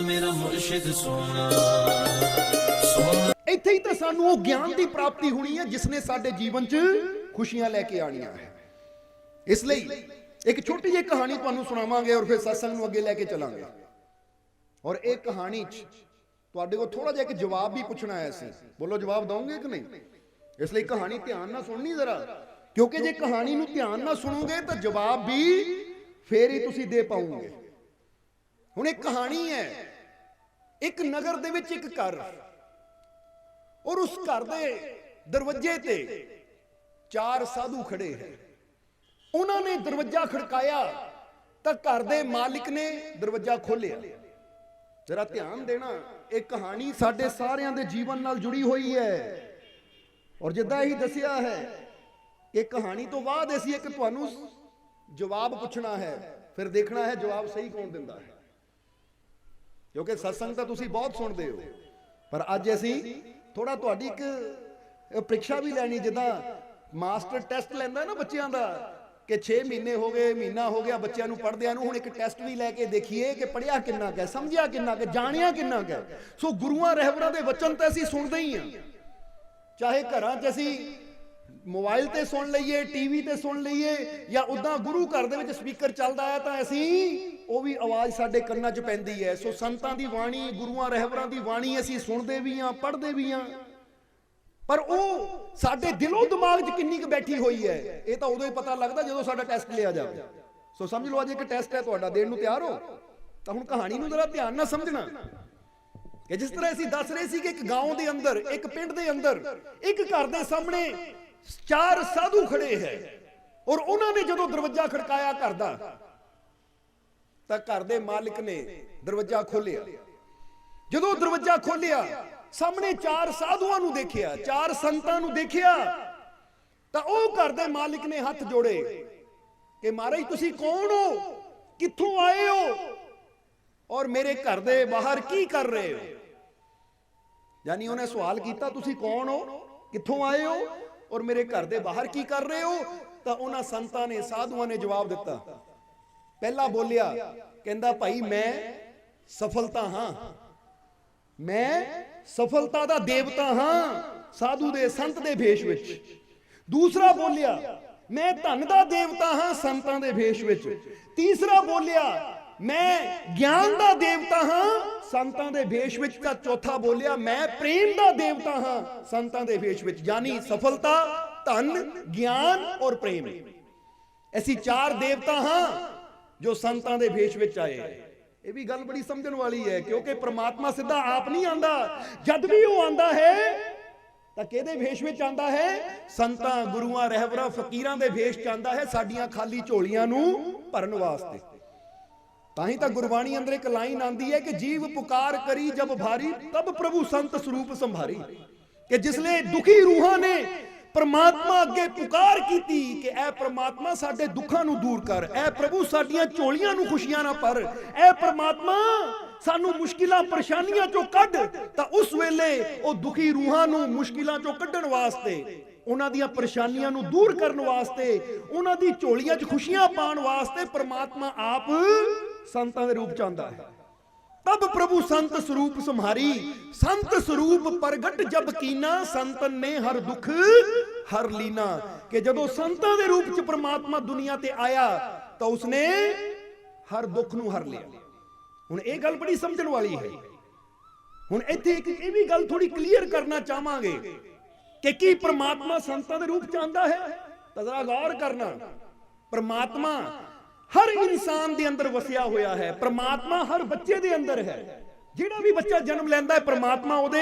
मेरा मुर्शिद सोना सोना। ਇੱਥੇ ਹੀ ਤਾਂ ਸਾਨੂੰ ਉਹ ਗਿਆਨ ਦੀ ਪ੍ਰਾਪਤੀ ਹੋਣੀ ਹੈ ਜਿਸਨੇ ਸਾਡੇ ਜੀਵਨ 'ਚ ਖੁਸ਼ੀਆਂ ਲੈ ਕੇ ਆਣੀਆਂ ਹੈ। ਇਸ ਲਈ ਇੱਕ ਛੋਟੀ ਜਿਹੀ ਕਹਾਣੀ ਤੁਹਾਨੂੰ ਸੁਣਾਵਾਂਗੇ ਔਰ ਫਿਰ ਸਤਸੰਗ ਨੂੰ ਅੱਗੇ ਲੈ ਕੇ ਚੱਲਾਂਗੇ। ਔਰ ਇਹ ਕਹਾਣੀ 'ਚ ਤੁਹਾਡੇ ਕੋਲ ਥੋੜਾ ਜਿਹਾ ਇੱਕ ਜਵਾਬ ਵੀ ਪੁੱਛਣਾ ਆਇਆ ਸੀ। ਬੋਲੋ ਜਵਾਬ ਦਓਗੇ ਕਿ ਨਹੀਂ? ਇਸ ਲਈ ਕਹਾਣੀ ਧਿਆਨ ਨਾਲ ਸੁਣਨੀ ਜ਼ਰਾ, ਕਿਉਂਕਿ ਜੇ ਕਹਾਣੀ ਨੂੰ ਧਿਆਨ ਨਾਲ ਸੁਣੋਗੇ ਤਾਂ ਜਵਾਬ ਵੀ ਫੇਰ ਹੀ ਤੁਸੀਂ ਦੇ ਪਾਓਗੇ। ਹੁਣ ਇੱਕ ਕਹਾਣੀ ਹੈ, ਇੱਕ ਨਗਰ ਦੇ ਵਿੱਚ ਇੱਕ ਘਰ, ਔਰ ਉਸ ਘਰ ਦੇ ਦਰਵਾਜ਼ੇ ਤੇ 4 ਸਾਧੂ ਖੜੇ ਹੈ। ਉਹਨਾਂ ਨੇ ਦਰਵਾਜ਼ਾ ਖੜਕਾਇਆ ਤਾਂ ਘਰ ਦੇ ਮਾਲਿਕ ਨੇ ਦਰਵਾਜ਼ਾ ਖੋਲ੍ਹਿਆ। ਜਰਾ ਧਿਆਨ ਦੇਣਾ, ਇਹ ਕਹਾਣੀ ਸਾਡੇ ਸਾਰਿਆਂ ਦੇ ਜੀਵਨ ਨਾਲ ਜੁੜੀ ਹੋਈ ਹੈ। ਔਰ ਜਿੱਦਾਂ ਹੀ ਦੱਸਿਆ ਹੈ ਕਿ ਕਹਾਣੀ ਤੋਂ ਬਾਅਦ ਅਸੀਂ ਇੱਕ ਤੁਹਾਨੂੰ ਜਵਾਬ ਪੁੱਛਣਾ ਹੈ, ਫਿਰ ਦੇਖਣਾ ਹੈ ਜਵਾਬ ਸਹੀ ਕੌਣ ਦਿੰਦਾ ਹੈ। ਕਿਉਂਕਿ ਸਤਸੰਗ ਤਾਂ ਤੁਸੀਂ ਬਹੁਤ ਸੁਣਦੇ ਹੋ, ਪਰ ਅੱਜ ਅਸੀਂ ਥੋੜਾ ਤੁਹਾਡੀ ਇੱਕ ਪ੍ਰੀਖਿਆ ਵੀ ਲੈਣੀ। ਜਿੱਦਾਂ ਮਾਸਟਰ ਟੈਸਟ ਲੈਂਦਾ ਨਾ ਬੱਚਿਆਂ ਦਾ ਕਿ 6 ਮਹੀਨੇ ਹੋ ਗਏ, ਮਹੀਨਾ ਹੋ ਗਿਆ ਬੱਚਿਆਂ ਨੂੰ ਪੜ੍ਹਦਿਆਂ ਨੂੰ, ਹੁਣ ਇੱਕ ਟੈਸਟ ਵੀ ਲੈ ਕੇ ਦੇਖੀਏ ਕਿ ਪੜ੍ਹਿਆ ਕਿੰਨਾ ਕੁ ਹੈ, ਸਮਝਿਆ ਕਿੰਨਾ ਕੁ, ਜਾਣਿਆ ਕਿੰਨਾ ਕੁ ਹੈ। ਸੋ ਗੁਰੂਆਂ ਰਹਿਬਰਾਂ ਦੇ ਵਚਨ ਤਾਂ ਅਸੀਂ ਸੁਣਦੇ ਹੀ ਹਾਂ, ਚਾਹੇ ਘਰਾਂ 'ਚ ਅਸੀਂ ਮੋਬਾਈਲ ਤੇ ਸੁਣ ਲਈਏ, ਟੀਵੀ ਤੇ ਸੁਣ ਲਈਏ, ਜਾਂ ਉਦਾਂ ਗੁਰੂ ਘਰ ਦੇ ਵਿੱਚ ਸਪੀਕਰ ਚੱਲਦਾ ਹੈ ਤਾਂ ਅਸੀਂ ਉਹ ਵੀ ਆਵਾਜ਼ ਸਾਡੇ ਕੰਨਾਂ 'ਚ ਪੈਂਦੀ ਹੈ। ਸੋ ਸੰਤਾਂ ਦੀ ਬਾਣੀ, ਗੁਰੂਆਂ ਰਹਿਬਰਾਂ ਦੀ ਬਾਣੀ ਅਸੀਂ ਸੁਣਦੇ ਵੀ ਹਾਂ, ਪੜ੍ਹਦੇ ਵੀ ਹਾਂ, ਪਰ ਉਹ ਸਾਡੇ ਦਿਲੋਂ ਦਿਮਾਗ 'ਚ ਕਿੰਨੀ ਕੁ ਬੈਠੀ ਹੋਈ ਹੈ ਇਹ ਤਾਂ ਉਦੋਂ ਹੀ ਪਤਾ ਲੱਗਦਾ ਜਦੋਂ ਸਾਡਾ ਟੈਸਟ ਲਿਆ ਜਾਵੇ। ਸੋ ਸਮਝ ਲਓ ਅੱਜ ਇੱਕ ਟੈਸਟ ਹੈ ਤੁਹਾਡਾ, ਦੇਣ ਨੂੰ ਤਿਆਰ ਹੋ? ਤਾਂ ਹੁਣ ਕਹਾਣੀ ਨੂੰ ਜਰਾ ਧਿਆਨ ਨਾਲ ਸਮਝਣਾ ਕਿ ਜਿਸ ਤਰ੍ਹਾਂ ਅਸੀਂ ਦੱਸ ਰਹੇ ਸੀ ਕਿ ਇੱਕ ਗਾਉਂ ਦੇ ਅੰਦਰ, ਇੱਕ ਪਿੰਡ ਦੇ ਅੰਦਰ, ਇੱਕ ਘਰ ਦੇ ਸਾਹਮਣੇ 4 ਸਾਧੂ ਖੜੇ ਹੈ। ਔਰ ਉਹਨਾਂ ਨੇ ਜਦੋਂ ਦਰਵਾਜ਼ਾ ਖੜਕਾਇਆ ਘਰ ਦਾ, ਤਾਂ ਘਰ ਦੇ ਮਾਲਿਕ ਨੇ ਦਰਵਾਜ਼ਾ ਖੋਲ੍ਹਿਆ। ਜਦੋਂ ਦਰਵਾਜ਼ਾ ਖੋਲ੍ਹਿਆ, ਸਾਹਮਣੇ 4 ਸਾਧੂਆਂ ਨੂੰ ਦੇਖਿਆ, 4 ਸੰਤਾਂ ਨੂੰ ਦੇਖਿਆ, ਤਾਂ ਉਹ ਘਰ ਦੇ ਮਾਲਿਕ ਨੇ ਹੱਥ ਜੋੜੇ ਕਿ ਮਹਾਰਾਜ ਤੁਸੀਂ ਕੌਣ ਹੋ, ਕਿੱਥੋਂ ਆਏ ਹੋ, ਔਰ ਮੇਰੇ ਘਰ ਦੇ ਬਾਹਰ ਕੀ ਕਰ ਰਹੇ ਹੋ? ਯਾਨੀ ਉਹਨੇ ਸਵਾਲ ਕੀਤਾ ਤੁਸੀਂ ਕੌਣ ਹੋ, ਕਿੱਥੋਂ ਆਏ ਹੋ, ਔਰ ਮੇਰੇ ਘਰ ਦੇ ਬਾਹਰ ਕੀ ਕਰ ਰਹੇ ਹੋ? ਤਾਂ ਉਹਨਾਂ ਸੰਤਾਂ ਨੇ, ਸਾਧੂਆਂ ਨੇ ਜਵਾਬ ਦਿੱਤਾ। ਪਹਿਲਾ ਬੋਲਿਆ, ਕਹਿੰਦਾ ਭਾਈ ਮੈਂ ਸਫਲਤਾ ਹਾਂ, ਮੈਂ ਸਫਲਤਾ ਦਾ ਦੇਵਤਾ ਹਾਂ, ਸਾਧੂ ਦੇ ਸੰਤ ਦੇ ਭੇਸ਼ ਵਿੱਚ। ਦੂਸਰਾ ਬੋਲਿਆ, ਮੈਂ ਧਨ ਦਾ ਦੇਵਤਾ ਹਾਂ, ਸੰਤਾਂ ਦੇ ਭੇਸ਼ ਵਿੱਚ। ਤੀਸਰਾ ਬੋਲਿਆ, ਮੈਂ ਗਿਆਨ ਦਾ ਦੇਵਤਾ ਹਾਂ, ਸੰਤਾਂ ਦੇ ਭੇਸ਼ ਵਿੱਚ। ਤਾਂ ਚੌਥਾ ਬੋਲਿਆ, ਮੈਂ ਪ੍ਰੇਮ ਦਾ ਦੇਵਤਾ ਹਾਂ, ਸੰਤਾਂ ਦੇ ਭੇਸ਼ ਵਿੱਚ। ਯਾਨੀ ਸਫਲਤਾ, ਧਨ, ਗਿਆਨ ਔਰ ਪ੍ਰੇਮ, ਅਸੀਂ 4 ਦੇਵਤਾ ਹਾਂ ਜੋ ਸੰਤਾਂ ਦੇ ਭੇਸ਼ ਵਿੱਚ ਆਏ। ਇਹ ਵੀ ਗੱਲ ਬੜੀ ਸਮਝਣ ਵਾਲੀ ਹੈ, ਕਿਉਂਕਿ ਪ੍ਰਮਾਤਮਾ ਸਿੱਧਾ ਆਪ ਨਹੀਂ ਆਂਦਾ। ਜਦ ਵੀ ਉਹ ਆਂਦਾ ਹੈ ਤਾਂ ਕਿਹਦੇ ਭੇਸ਼ ਵਿੱਚ ਆਂਦਾ ਹੈ? ਸੰਤਾਂ, ਗੁਰੂਆਂ, ਰਹਿਬਰਾਂ, ਫਕੀਰਾਂ ਦੇ ਭੇਸ਼ ਚ ਆਂਦਾ ਹੈ, ਸਾਡੀਆਂ ਖਾਲੀ ਝੋਲੀਆਂ ਨੂੰ ਭਰਨ ਵਾਸਤੇ। ਤਾਂ ਹੀ ਤਾਂ ਗੁਰਬਾਣੀ ਅੰਦਰ ਇੱਕ ਲਾਈਨ ਆਂਦੀ ਹੈ ਕਿ ਜੀਵ ਪੁਕਾਰ ਕਰੀ ਜਬ ਭਾਰੀ, ਤਬ ਪ੍ਰਭੂ ਸੰਤ ਸਰੂਪ ਸੰਭਾਰੀ। ਕਿ ਜਿਸਲੇ ਦੁਖੀ ਰੂਹਾਂ ਨੇ परमात्मा अगे पुकार की कि ऐ परमात्मा साडे दुखां नूं दूर कर, ऐ प्रभु साडियां झोलियां नूं खुशियां ना भर, ऐ परमात्मा सानू मुश्किलां परेशानियां चों कढ। तां उस वेले ओ दुखी रूहां नूं मुश्किलां चों कढण वास्ते, उन्हां दियां परेशानियां नूं दूर करन वास्ते, उन्हां दी झोलियां च खुशियां पाउण वास्ते परमात्मा आप संतां दे रूप च आंदा है। तब प्रभु संत स्वरूप सम्हारी, संत स्वरूप प्रगट जब कीना, संतन ने हर दुख हर लीना। कि जदों संतां दे रूप च परमात्मा दुनिया ते आया तो उसने हर दुख नूं हर लिया। हुण ये गल बड़ी समझण वाली है। हुण इत्थे एक ये भी गल थोड़ी क्लीयर करना चाहांगे कि की परमात्मा संतां दे रूप च आंदा है? तां जरा गौर करना, परमात्मा हर इंसान दे अंदर वसिया होया है, परमात्मा हर बच्चे दे अंदर है। जिहड़ा भी बच्चा जन्म लैंदा है परमात्मा उहदे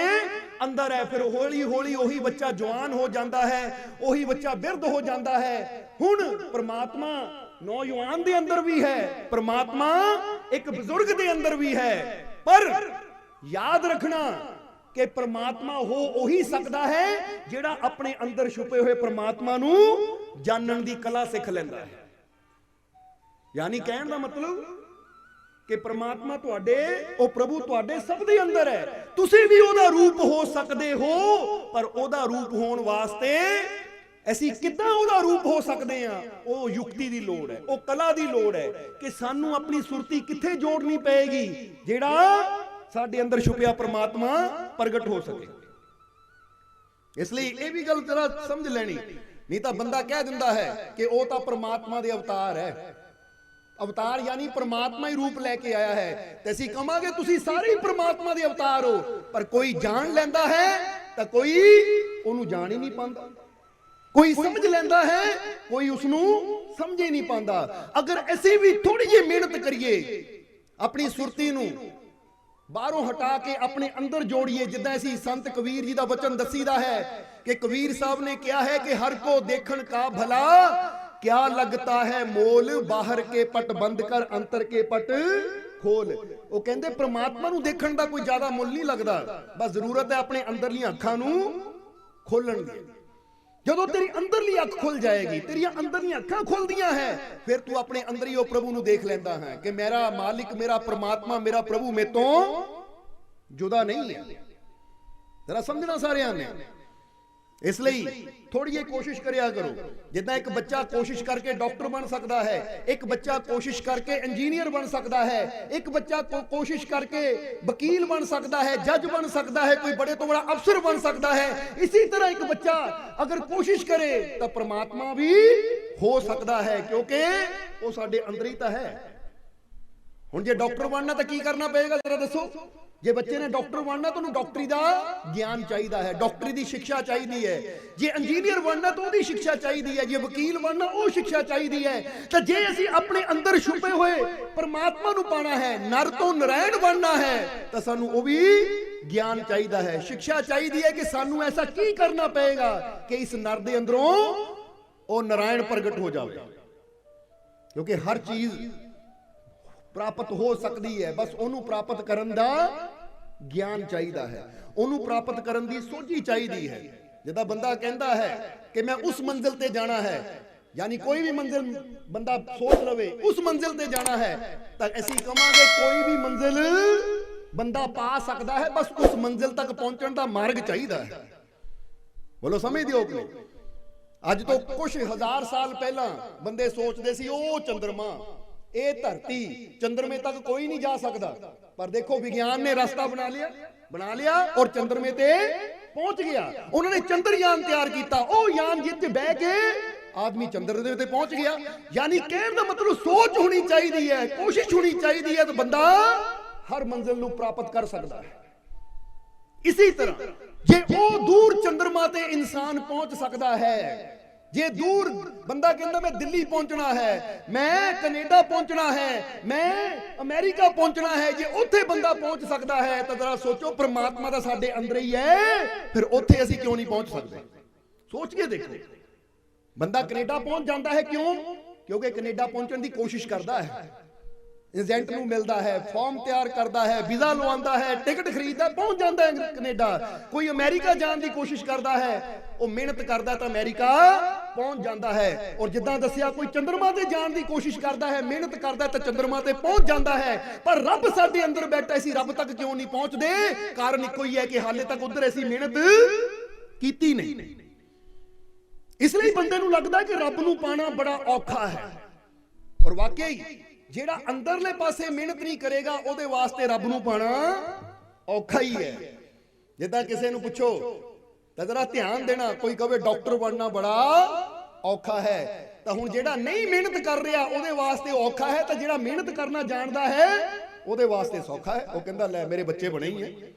अंदर है। फिर हौली हौली ओही बच्चा जवान हो जाता है, ओही बच्चा बिरध हो जाता है। हुण परमात्मा नौजवान दे अंदर भी है, परमात्मा एक बुजुर्ग दे अंदर भी है। पर याद रखना कि परमात्मा हो ओही सकदा है जिहड़ा अपने अंदर छुपे हुए परमात्मा नूं जानन दी कला सिख लैंदा है। यानी कहने का मतलब कि परमात्मा तुहाडे, ओ प्रभु तुहाडे सब दे अंदर है। तुसी भी ओदा रूप हो सकते हो, पर ओदा रूप होने वास्ते असीं किद्दां ओदा रूप हो सकते हैं? ओ युक्ति दी लोड़ है, ओ कला दी लोड़ है कि सानू अपनी सुरती कित्थे जोड़नी पेगी। जिहड़ा ਸਾਡੇ ਅੰਦਰ ਛੁਪਿਆ ਪ੍ਰਮਾਤਮਾ ਪ੍ਰਗਟ ਹੋ ਸਕੇ। ਇਸ ਲਈ ਇਹ ਵੀ ਗੱਲ ਜਰਾ ਸਮਝ ਲੈਣੀ, ਨਹੀਂ ਤਾਂ ਬੰਦਾ ਕਹਿ ਦਿੰਦਾ ਹੈ ਕਿ ਉਹ ਤਾਂ ਪ੍ਰਮਾਤਮਾ ਦੇ ਅਵਤਾਰ ਹੈ। ਅਵਤਾਰ ਯਾਨੀ ਪ੍ਰਮਾਤਮਾ ਹੀ ਰੂਪ ਲੈ ਕੇ ਆਇਆ ਹੈ, ਤੇ ਅਸੀਂ ਕਹਾਂਗੇ ਤੁਸੀਂ ਸਾਰੇ ਹੀ ਪ੍ਰਮਾਤਮਾ ਦੇ ਅਵਤਾਰ ਹੋ। ਪਰ ਕੋਈ ਜਾਣ ਲੈਂਦਾ ਹੈ ਤਾਂ ਕੋਈ ਉਹਨੂੰ ਜਾਣ ਹੀ ਨਹੀਂ ਪਾਉਂਦਾ, ਕੋਈ ਸਮਝ ਲੈਂਦਾ ਹੈ ਕੋਈ ਉਸ ਨੂੰ ਸਮਝ ਹੀ ਨਹੀਂ ਪਾਉਂਦਾ। ਅਗਰ ਅਸੀਂ ਵੀ ਥੋੜੀ ਜਿਹੀ ਮਿਹਨਤ ਕਰੀਏ, ਆਪਣੀ ਸੁਰਤੀ ਨੂੰ ਬਾਹਰੋਂ ਹਟਾ ਕੇ ਆਪਣੇ ਅੰਦਰ ਜੋੜੀਏ, ਜਿੱਦਾਂ ਅਸੀਂ ਸੰਤ ਕਬੀਰ ਜੀ ਦਾ ਵਚਨ ਦੱਸੀਦਾ ਹੈ ਕਿ ਕਬੀਰ ਸਾਹਿਬ ਨੇ ਕਿਹਾ ਹੈ ਕਿ ਹਰ ਕੋ ਦੇਖਣ ਕਾ ਭਲਾ ਕਿਆ ਲੱਗਤਾ ਹੈ ਮੋਲ, ਬਾਹਰ ਕੇ ਪਟ ਬੰਦ ਕਰ ਅੰਤਰ ਕੇ ਪਟ ਖੋਲ। ਉਹ ਕਹਿੰਦੇ ਪ੍ਰਮਾਤਮਾ ਨੂੰ ਦੇਖਣ ਦਾ ਕੋਈ ਜ਼ਿਆਦਾ ਮੁੱਲ ਨਹੀਂ ਲੱਗਦਾ, ਬਸ ਜ਼ਰੂਰਤ ਹੈ ਆਪਣੇ ਅੰਦਰਲੀਆਂ ਅੱਖਾਂ ਨੂੰ ਖੋਲਣ ਦੀ। ਜਦੋਂ ਤੇਰੀ ਅੰਦਰਲੀ ਅੱਖ ਖੁੱਲ ਜਾਏਗੀ, ਤੇਰੀਆਂ ਅੰਦਰਲੀਆਂ ਅੱਖਾਂ ਖੁੱਲਦੀਆਂ ਹੈ, ਫਿਰ ਤੂੰ ਆਪਣੇ ਅੰਦਰ ਹੀ ਉਹ ਪ੍ਰਭੂ ਨੂੰ ਦੇਖ ਲੈਂਦਾ ਹੈ ਕਿ ਮੇਰਾ ਮਾਲਿਕ, ਮੇਰਾ ਪ੍ਰਮਾਤਮਾ, ਮੇਰਾ ਪ੍ਰਭੂ ਮੇਰੇ ਤੋਂ ਜੁਦਾ ਨਹੀਂ ਹੈ। ਜ਼ਰਾ ਸਮਝਣਾ ਸਾਰਿਆਂ ਨੇ। ਇਸ ਲਈ ਥੋੜੀ ਜਿਹੀ ਕੋਸ਼ਿਸ਼ ਕਰਿਆ ਕਰੋ। ਜਿੱਦਾਂ ਇੱਕ ਬੱਚਾ ਕੋਸ਼ਿਸ਼ ਕਰਕੇ ਡਾਕਟਰ ਬਣ ਸਕਦਾ ਹੈ, ਇੱਕ ਬੱਚਾ ਕੋਸ਼ਿਸ਼ ਕਰਕੇ ਇੰਜੀਨੀਅਰ ਬਣ ਸਕਦਾ ਹੈ, ਇੱਕ ਬੱਚਾ ਕੋਸ਼ਿਸ਼ ਕਰਕੇ ਵਕੀਲ ਬਣ ਸਕਦਾ ਹੈ, ਜੱਜ ਬਣ ਸਕਦਾ ਹੈ, ਕੋਈ ਬੜੇ ਤੋਂ ਬੜਾ ਅਫਸਰ ਬਣ ਸਕਦਾ ਹੈ। ਇਸੇ ਤਰ੍ਹਾਂ ਇੱਕ ਬੱਚਾ ਅਗਰ ਕੋਸ਼ਿਸ਼ ਕਰੇ ਤਾਂ ਪ੍ਰਮਾਤਮਾ ਵੀ ਹੋ ਸਕਦਾ ਹੈ, ਕਿਉਂਕਿ ਉਹ ਸਾਡੇ ਅੰਦਰ ਹੀ ਤਾਂ ਹੈ। ਹੁਣ ਜੇ ਡਾਕਟਰ ਬਣਨਾ ਤਾਂ ਕੀ ਕਰਨਾ ਪਏਗਾ ਜ਼ਰਾ ਦੱਸੋ? ਜੇ ਬੱਚੇ ਨੇ ਡਾਕਟਰ ਬਣਨਾ ਤਾਂ ਉਹਨੂੰ ਡਾਕਟਰੀ ਦਾ ਗਿਆਨ ਚਾਹੀਦਾ ਹੈ, ਡਾਕਟਰੀ ਦੀ ਸਿੱਖਿਆ ਚਾਹੀਦੀ ਹੈ। ਜੇ ਇੰਜੀਨੀਅਰ ਬਣਨਾ ਤਾਂ ਉਹਦੀ ਸਿੱਖਿਆ ਚਾਹੀਦੀ ਹੈ, ਜੇ ਵਕੀਲ ਬਣਨਾ ਉਹ ਸਿੱਖਿਆ ਚਾਹੀਦੀ ਹੈ। ਤਾਂ ਜੇ ਅਸੀਂ ਆਪਣੇ ਅੰਦਰ ਛੁਪੇ ਹੋਏ ਪਰਮਾਤਮਾ ਨੂੰ ਪਾਣਾ ਹੈ, ਨਰ ਤੋਂ ਨਰਾਇਣ ਬਣਨਾ ਹੈ, ਤਾਂ ਸਾਨੂੰ ਉਹ ਵੀ ਗਿਆਨ ਚਾਹੀਦਾ ਹੈ, ਸਿੱਖਿਆ ਚਾਹੀਦੀ ਹੈ ਕਿ ਸਾਨੂੰ ਐਸਾ ਕੀ ਕਰਨਾ ਪਏਗਾ ਕਿ ਇਸ ਨਰ ਦੇ ਅੰਦਰੋਂ ਉਹ ਨਰਾਇਣ ਪ੍ਰਗਟ ਹੋ ਜਾਵੇ। ਕਿਉਂਕਿ ਹਰ ਚੀਜ਼ ਪ੍ਰਾਪਤ ਹੋ ਸਕਦੀ ਹੈ, ਬਸ ਉਹਨੂੰ ਪ੍ਰਾਪਤ ਕਰਨ ਦਾ ਗਿਆਨ ਚਾਹੀਦਾ ਹੈ, ਉਹਨੂੰ ਪ੍ਰਾਪਤ ਕਰਨ ਦੀ ਸੋਝੀ ਚਾਹੀਦੀ ਹੈ। ਜਿੱਦਾਂ ਬੰਦਾ ਕਹਿੰਦਾ ਹੈ ਕਿ ਮੈਂ ਉਸ ਮੰਜ਼ਿਲ ਤੇ ਜਾਣਾ ਹੈ, ਯਾਨੀ ਕੋਈ ਵੀ ਮੰਜ਼ਿਲ ਬੰਦਾ ਸੋਚ ਲਵੇ ਉਸ ਮੰਜ਼ਿਲ ਤੇ ਜਾਣਾ ਹੈ, ਤਾਂ ਅਸੀਂ ਕਹਾਂਗੇ ਕੋਈ ਵੀ ਮੰਜ਼ਿਲ ਬੰਦਾ ਪਾ ਸਕਦਾ ਹੈ, ਬਸ ਉਸ ਮੰਜ਼ਿਲ ਤੱਕ ਪਹੁੰਚਣ ਦਾ ਮਾਰਗ ਚਾਹੀਦਾ ਹੈ। ਬੋਲੋ ਸਮਝਦੇ ਹੋ ਕਿ ਨਹੀਂ? ਅੱਜ ਤੋਂ ਕੁਝ ਹਜ਼ਾਰ ਸਾਲ ਪਹਿਲਾਂ ਬੰਦੇ ਸੋਚਦੇ ਸੀ ਉਹ ਚੰਦਰਮਾ, ਇਹ ਧਰਤੀ, ਚੰਦਰਮੇ ਤੱਕ ਕੋਈ ਨਹੀਂ ਜਾ ਸਕਦਾ। ਪਰ ਦੇਖੋ ਵਿਗਿਆਨ ਨੇ ਰਸਤਾ ਬਣਾ ਲਿਆ ਔਰ ਚੰਦਰਮੇ ਤੇ ਪਹੁੰਚ ਗਿਆ। ਉਹਨਾਂ ਨੇ ਚੰਦਰਯਾਨ ਤਿਆਰ ਕੀਤਾ, ਉਹ ਯਾਨ ਜਿੱਥੇ ਬਹਿ ਕੇ ਆਦਮੀ ਚੰਦਰ ਦੇ ਉੱਤੇ ਪਹੁੰਚ ਗਿਆ। ਯਾਨੀ ਕਹਿਣ ਦਾ ਮਤਲਬ ਸੋਚ ਹੋਣੀ ਚਾਹੀਦੀ ਹੈ, ਕੋਸ਼ਿਸ਼ ਹੋਣੀ ਚਾਹੀਦੀ ਹੈ, ਤਾਂ ਬੰਦਾ ਹਰ ਮੰਜ਼ਿਲ ਨੂੰ ਪ੍ਰਾਪਤ ਕਰ ਸਕਦਾ ਹੈ। ਇਸੇ ਤਰ੍ਹਾਂ ਜੇ ਉਹ ਦੂਰ ਚੰਦਰਮਾ ਤੇ ਇਨਸਾਨ ਪਹੁੰਚ ਸਕਦਾ ਹੈ, ਜੇ ਦੂਰ ਬੰਦਾ ਕਹਿੰਦਾ ਮੈਂ ਦਿੱਲੀ ਪਹੁੰਚਣਾ ਹੈ, ਮੈਂ ਕੈਨੇਡਾ ਪਹੁੰਚਣਾ ਹੈ, ਮੈਂ ਅਮਰੀਕਾ ਪਹੁੰਚਣਾ ਹੈ, ਜੇ ਉੱਥੇ ਬੰਦਾ ਪਹੁੰਚ ਸਕਦਾ ਹੈ ਤਾਂ ਜ਼ਰਾ ਸੋਚੋ ਪ੍ਰਮਾਤਮਾ ਤਾਂ ਸਾਡੇ ਅੰਦਰ ਹੀ ਹੈ, ਫਿਰ ਉੱਥੇ ਅਸੀਂ ਕਿਉਂ ਨਹੀਂ ਪਹੁੰਚ ਸਕਦੇ? ਸੋਚ ਕੇ ਦੇਖੋ। ਬੰਦਾ ਕੈਨੇਡਾ ਪਹੁੰਚ ਜਾਂਦਾ ਹੈ, ਕਿਉਂ? ਕਿਉਂਕਿ ਕੈਨੇਡਾ ਪਹੁੰਚਣ ਦੀ ਕੋਸ਼ਿਸ਼ ਕਰਦਾ ਹੈ, ਏਜੰਟ ਨੂੰ ਮਿਲਦਾ ਹੈ, ਫਾਰਮ ਤਿਆਰ ਕਰਦਾ ਹੈ, ਵੀਜ਼ਾ ਲਵਾਉਂਦਾ ਹੈ, ਟਿਕਟ ਖਰੀਦਦਾ, ਪਹੁੰਚ ਜਾਂਦਾ ਹੈ ਕੈਨੇਡਾ। ਕੋਈ ਅਮਰੀਕਾ ਜਾਣ ਦੀ ਕੋਸ਼ਿਸ਼ ਕਰਦਾ ਹੈ, ਉਹ ਮਿਹਨਤ ਕਰਦਾ ਤਾਂ ਅਮਰੀਕਾ ਪਹੁੰਚ ਜਾਂਦਾ ਹੈ। ਔਰ ਜਿੱਦਾਂ ਦੱਸਿਆ ਕੋਈ ਚੰਦਰਮਾ ਤੇ ਜਾਣ ਦੀ ਕੋਸ਼ਿਸ਼ ਕਰਦਾ ਹੈ, ਮਿਹਨਤ ਕਰਦਾ ਤਾਂ ਚੰਦਰਮਾ ਤੇ ਪਹੁੰਚ ਜਾਂਦਾ ਹੈ। ਪਰ ਰੱਬ ਸਾਡੇ ਅੰਦਰ ਬੈਠਾ, ਅਸੀਂ ਰੱਬ ਤੱਕ ਕਿਉਂ ਨਹੀਂ ਪਹੁੰਚਦੇ? ਕਾਰਨ ਇੱਕੋ ਹੀ ਹੈ ਕਿ ਹਾਲੇ ਤੱਕ ਉਧਰ ਅਸੀਂ ਮਿਹਨਤ ਕੀਤੀ ਨਹੀਂ। ਇਸ ਲਈ ਬੰਦੇ ਨੂੰ ਲੱਗਦਾ ਕਿ ਰੱਬ ਨੂੰ ਪਾਣਾ ਬੜਾ ਔਖਾ ਹੈ। ਔਰ ਵਾਕਈ ਜਿਹੜਾ ਅੰਦਰਲੇ ਪਾਸੇ ਮਿਹਨਤ ਨਹੀਂ ਕਰੇਗਾ ਉਹਦੇ ਵਾਸਤੇ ਰੱਬ ਨੂੰ ਪਾਣਾ ਔਖਾ ਹੀ ਹੈ। ਜਿੱਦਾਂ ਕਿਸੇ ਨੂੰ ਪੁੱਛੋ ਤਾਂ ਜ਼ਰਾ ਧਿਆਨ ਦੇਣਾ, ਕੋਈ ਕਹੇ ਡਾਕਟਰ ਬਣਨਾ ਬੜਾ ਔਖਾ ਹੈ, ਤਾਂ ਹੁਣ ਜਿਹੜਾ ਨਹੀਂ ਮਿਹਨਤ ਕਰ ਰਿਹਾ ਉਹਦੇ ਵਾਸਤੇ ਔਖਾ ਹੈ, ਤਾਂ ਜਿਹੜਾ ਮਿਹਨਤ ਕਰਨਾ ਜਾਣਦਾ ਹੈ ਉਹਦੇ ਵਾਸਤੇ ਸੌਖਾ ਹੈ। ਉਹ ਕਹਿੰਦਾ ਲੈ ਮੇਰੇ ਬੱਚੇ ਬਣੇ ਹੀ ਹੈ,